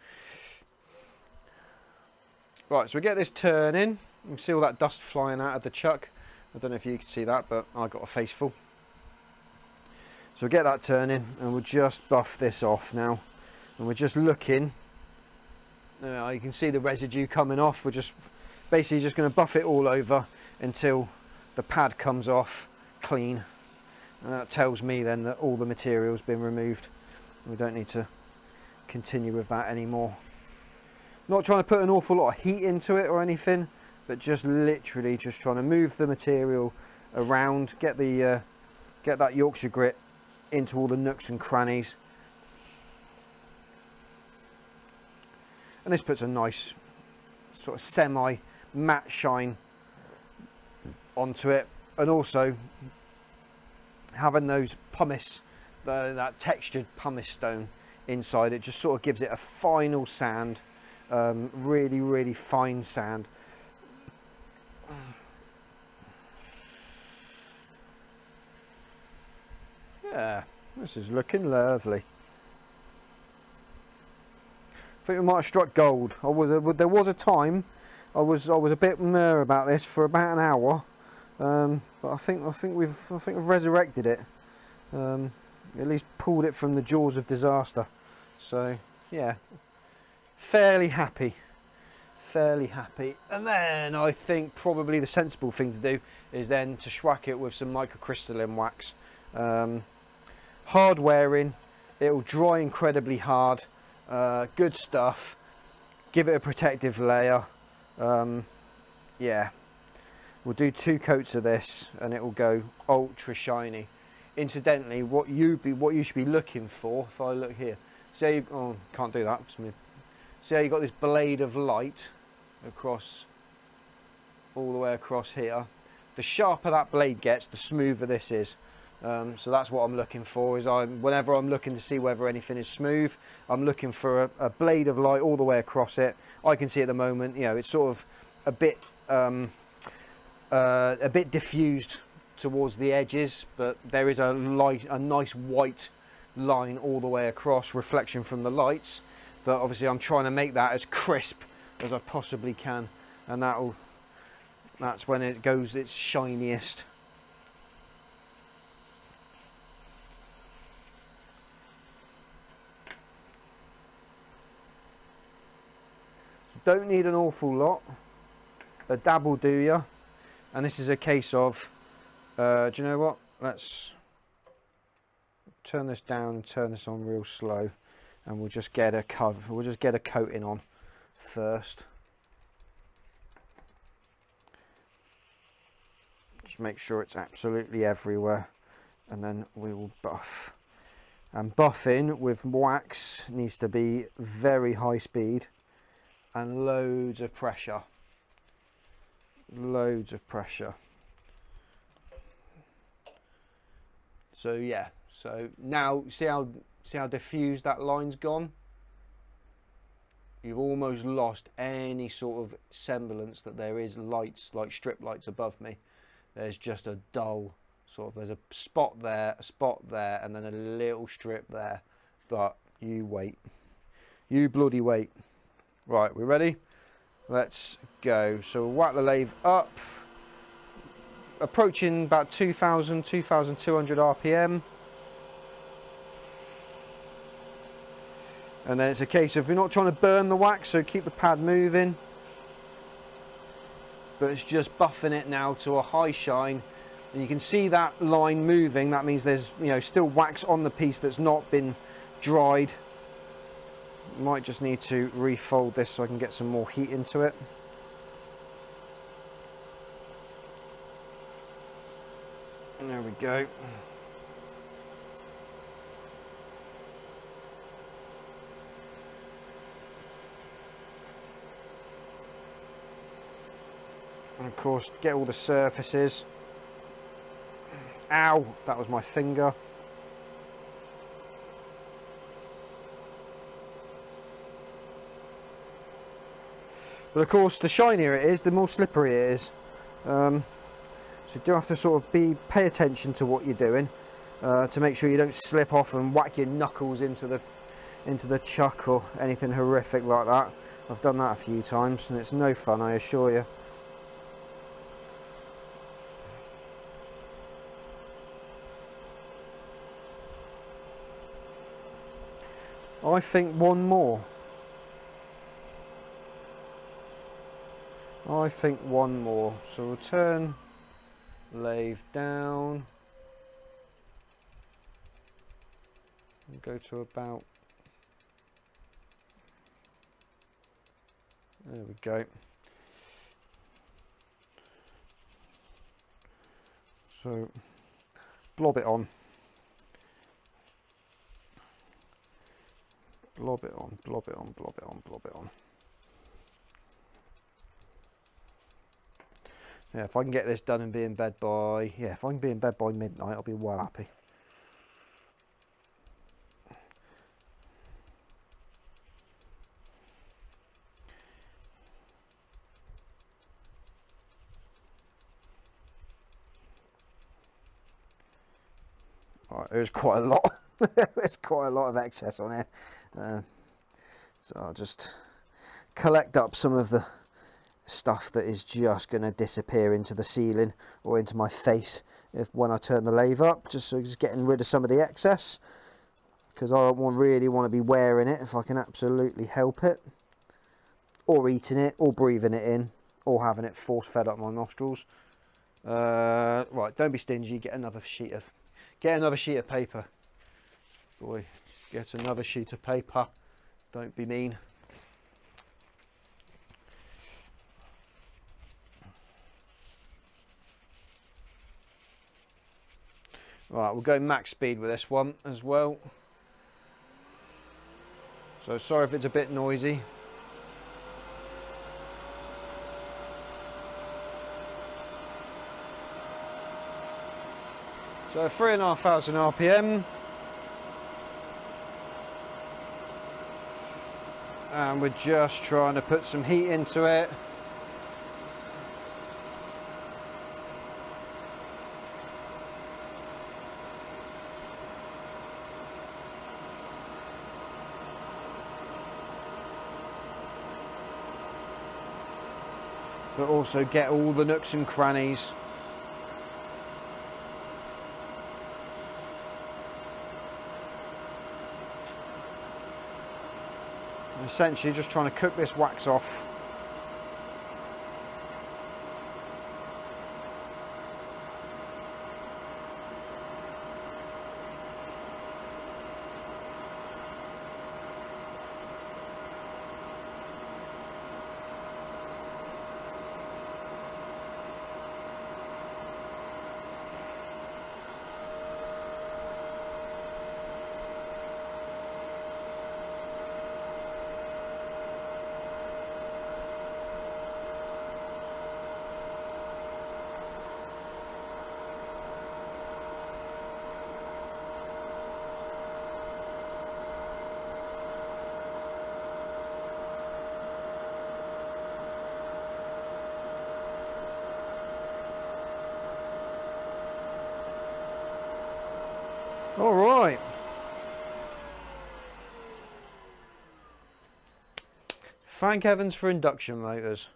Right, so we get this turning. You can see all that dust flying out of the chuck. I don't know if you can see that, but I got a face full. So we get that turning and we'll just buff this off now. And we're just looking. You can see the residue coming off. We're just basically just going to buff it all over until the pad comes off clean. And that tells me then that all the material's been removed. We don't need to continue with that anymore. Not trying to put an awful lot of heat into it or anything, but just literally just trying to move the material around, get that Yorkshire grit into all the nooks and crannies. And this puts a nice sort of semi matte shine onto it, and also having those pumice, that textured pumice stone inside it just sort of gives it a final sand, really fine sand. Yeah, this is looking lovely. I think we might have struck gold. There was a time I was a bit meh about this for about an hour, but I think we've resurrected it. At least pulled it from the jaws of disaster. So yeah, fairly happy. And then I think probably the sensible thing to do is then to schwack it with some microcrystalline wax. Hard wearing, it'll dry incredibly hard, good stuff. Give it a protective layer. Yeah, we'll do 2 coats of this and it will go ultra shiny. Incidentally, what you should be looking for, if I look here, say can't do that. See how you've got this blade of light across, all the way across here. The sharper that blade gets, the smoother this is. So that's what I'm looking for. Is whenever I'm looking to see whether anything is smooth, I'm looking for a blade of light all the way across it. I can see at the moment, you know, it's sort of a bit diffused towards the edges, but there is a nice white line all the way across, reflection from the lights. But obviously I'm trying to make that as crisp as I possibly can, and that's when it goes its shiniest. So don't need an awful lot, a dab will do you. And this is a case of do you know what, let's turn this down and turn this on real slow, and we'll just get a coating on first. Just make sure it's absolutely everywhere, and then we will buff. And buffing with wax needs to be very high speed and loads of pressure. So yeah, so now see how diffused that line's gone? You've almost lost any sort of semblance that there is lights, like strip lights above me. There's just a dull sort of, there's a spot there, and then a little strip there. But you wait. You bloody wait. Right, we ready? Let's go. So we'll whack the lathe up, approaching about 2,200 RPM. And then it's a case of, you're not trying to burn the wax, so keep the pad moving. But it's just buffing it now to a high shine. And you can see that line moving. That means there's, you know, still wax on the piece that's not been dried. Might just need to refold this so I can get some more heat into it. There we go. And of course, get all the surfaces. Ow, that was my finger. But of course, the shinier it is, the more slippery it is. So you do have to sort of pay attention to what you're doing to make sure you don't slip off and whack your knuckles into the chuck or anything horrific like that. I've done that a few times and it's no fun, I assure you. I think one more. So we'll turn lathe down and go to about, there we go. So blob it on. Blob it on, blob it on, blob it on, blob it on. Yeah, if I can get this done and be in bed by, if I can be in bed by midnight, I'll be well happy. Right, there's quite a lot. There's quite a lot of excess on here. So I'll just collect up some of the stuff that is just going to disappear into the ceiling or into my face when I turn the lathe up, just getting rid of some of the excess, because I don't really want to be wearing it if I can absolutely help it, or eating it, or breathing it in, or having it force fed up my nostrils. Right, don't be stingy, get another sheet of paper. Boy, get another sheet of paper, don't be mean. Right, we'll go max speed with this one as well. So sorry if it's a bit noisy. So 3,500 RPM. And we're just trying to put some heat into it. But also get all the nooks and crannies. Essentially just trying to cook this wax off. All right. Thank heavens for induction motors.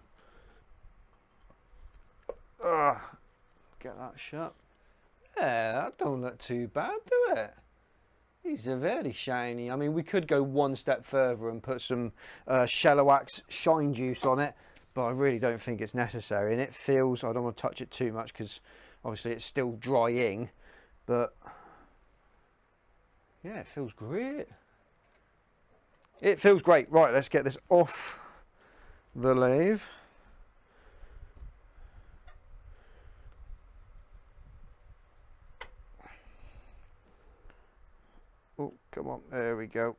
Get that shut. Yeah, that don't look too bad, do it? These are very shiny. I mean, we could go one step further and put some Chillout shine juice on it, but I really don't think it's necessary. And it feels, I don't want to touch it too much because obviously it's still drying, but yeah, it feels great. It feels great. Right, let's get this off the lathe. Oh, come on, there we go.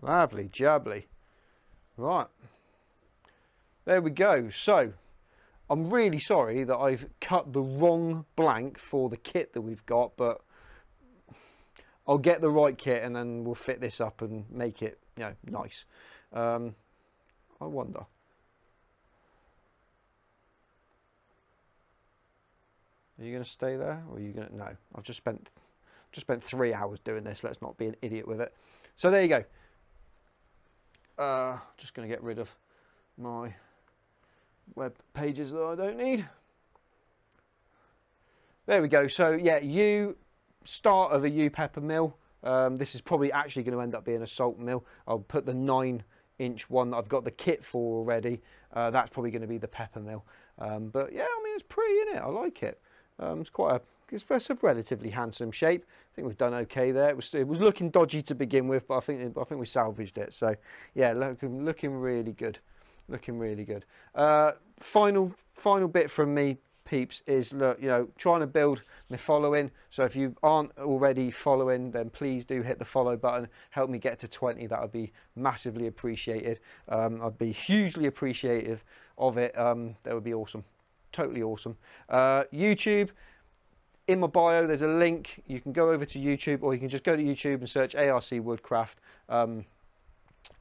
Lovely jubbly. Right, there we go. So I'm really sorry that I've cut the wrong blank for the kit that we've got, but I'll get the right kit and then we'll fit this up and make it, you know, nice. I wonder. Are you going to stay there, or are you going to? No, I've just spent 3 hours doing this. Let's not be an idiot with it. So there you go. Just going to get rid of my web pages that I don't need. There we go. So yeah, start of a Yew Pepper mill. This is probably actually going to end up being a salt mill. I'll put the 9-inch one that I've got the kit for already. That's probably going to be the pepper mill. But yeah, I mean, it's pretty, isn't it? I like it. It's a relatively handsome shape. I think we've done okay there. It was looking dodgy to begin with, but I think we salvaged it. So yeah, looking really good. Looking really good. Final bit from me, peeps, is look, you know, trying to build my following. So if you aren't already following, then please do hit the follow button. Help me get to 20. That would be massively appreciated. I'd be hugely appreciative of it. That would be awesome. Totally awesome. YouTube, in my bio there's a link. You can go over to YouTube, or you can just go to YouTube and search ARC Woodcraft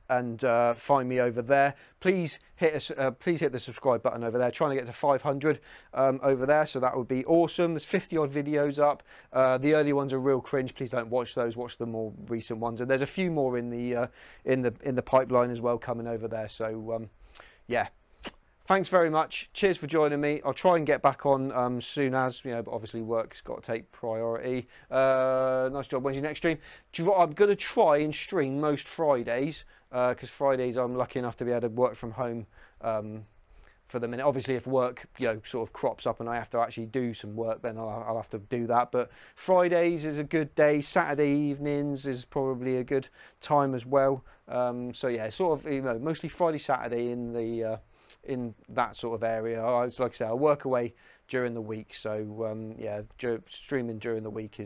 and find me over there. Please hit the subscribe button over there. Trying to get to 500 over there, so that would be awesome. There's 50 odd videos up. The early ones are real cringe. Please don't watch those. Watch the more recent ones. And there's a few more in the pipeline as well coming over there. So yeah. Thanks very much. Cheers for joining me. I'll try and get back on soon as, you know, but obviously work's got to take priority. Nice job. When's your next stream? I'm going to try and stream most Fridays, because Fridays I'm lucky enough to be able to work from home for the minute. Obviously, if work, you know, sort of crops up and I have to actually do some work, then I'll have to do that. But Fridays is a good day. Saturday evenings is probably a good time as well. So yeah, sort of, you know, mostly Friday, Saturday in that sort of area. Like I say, I work away during the week, so yeah, streaming during the week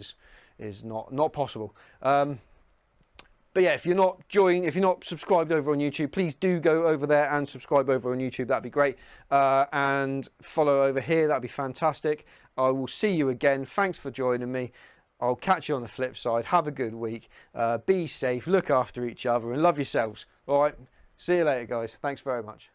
is not possible. But yeah, if you're not subscribed over on YouTube, please do go over there and subscribe over on YouTube. That'd be great. And follow over here. That'd be fantastic. I will see you again. Thanks for joining me. I'll catch you on the flip side. Have a good week. Be safe. Look after each other and love yourselves. All right. See you later, guys. Thanks very much.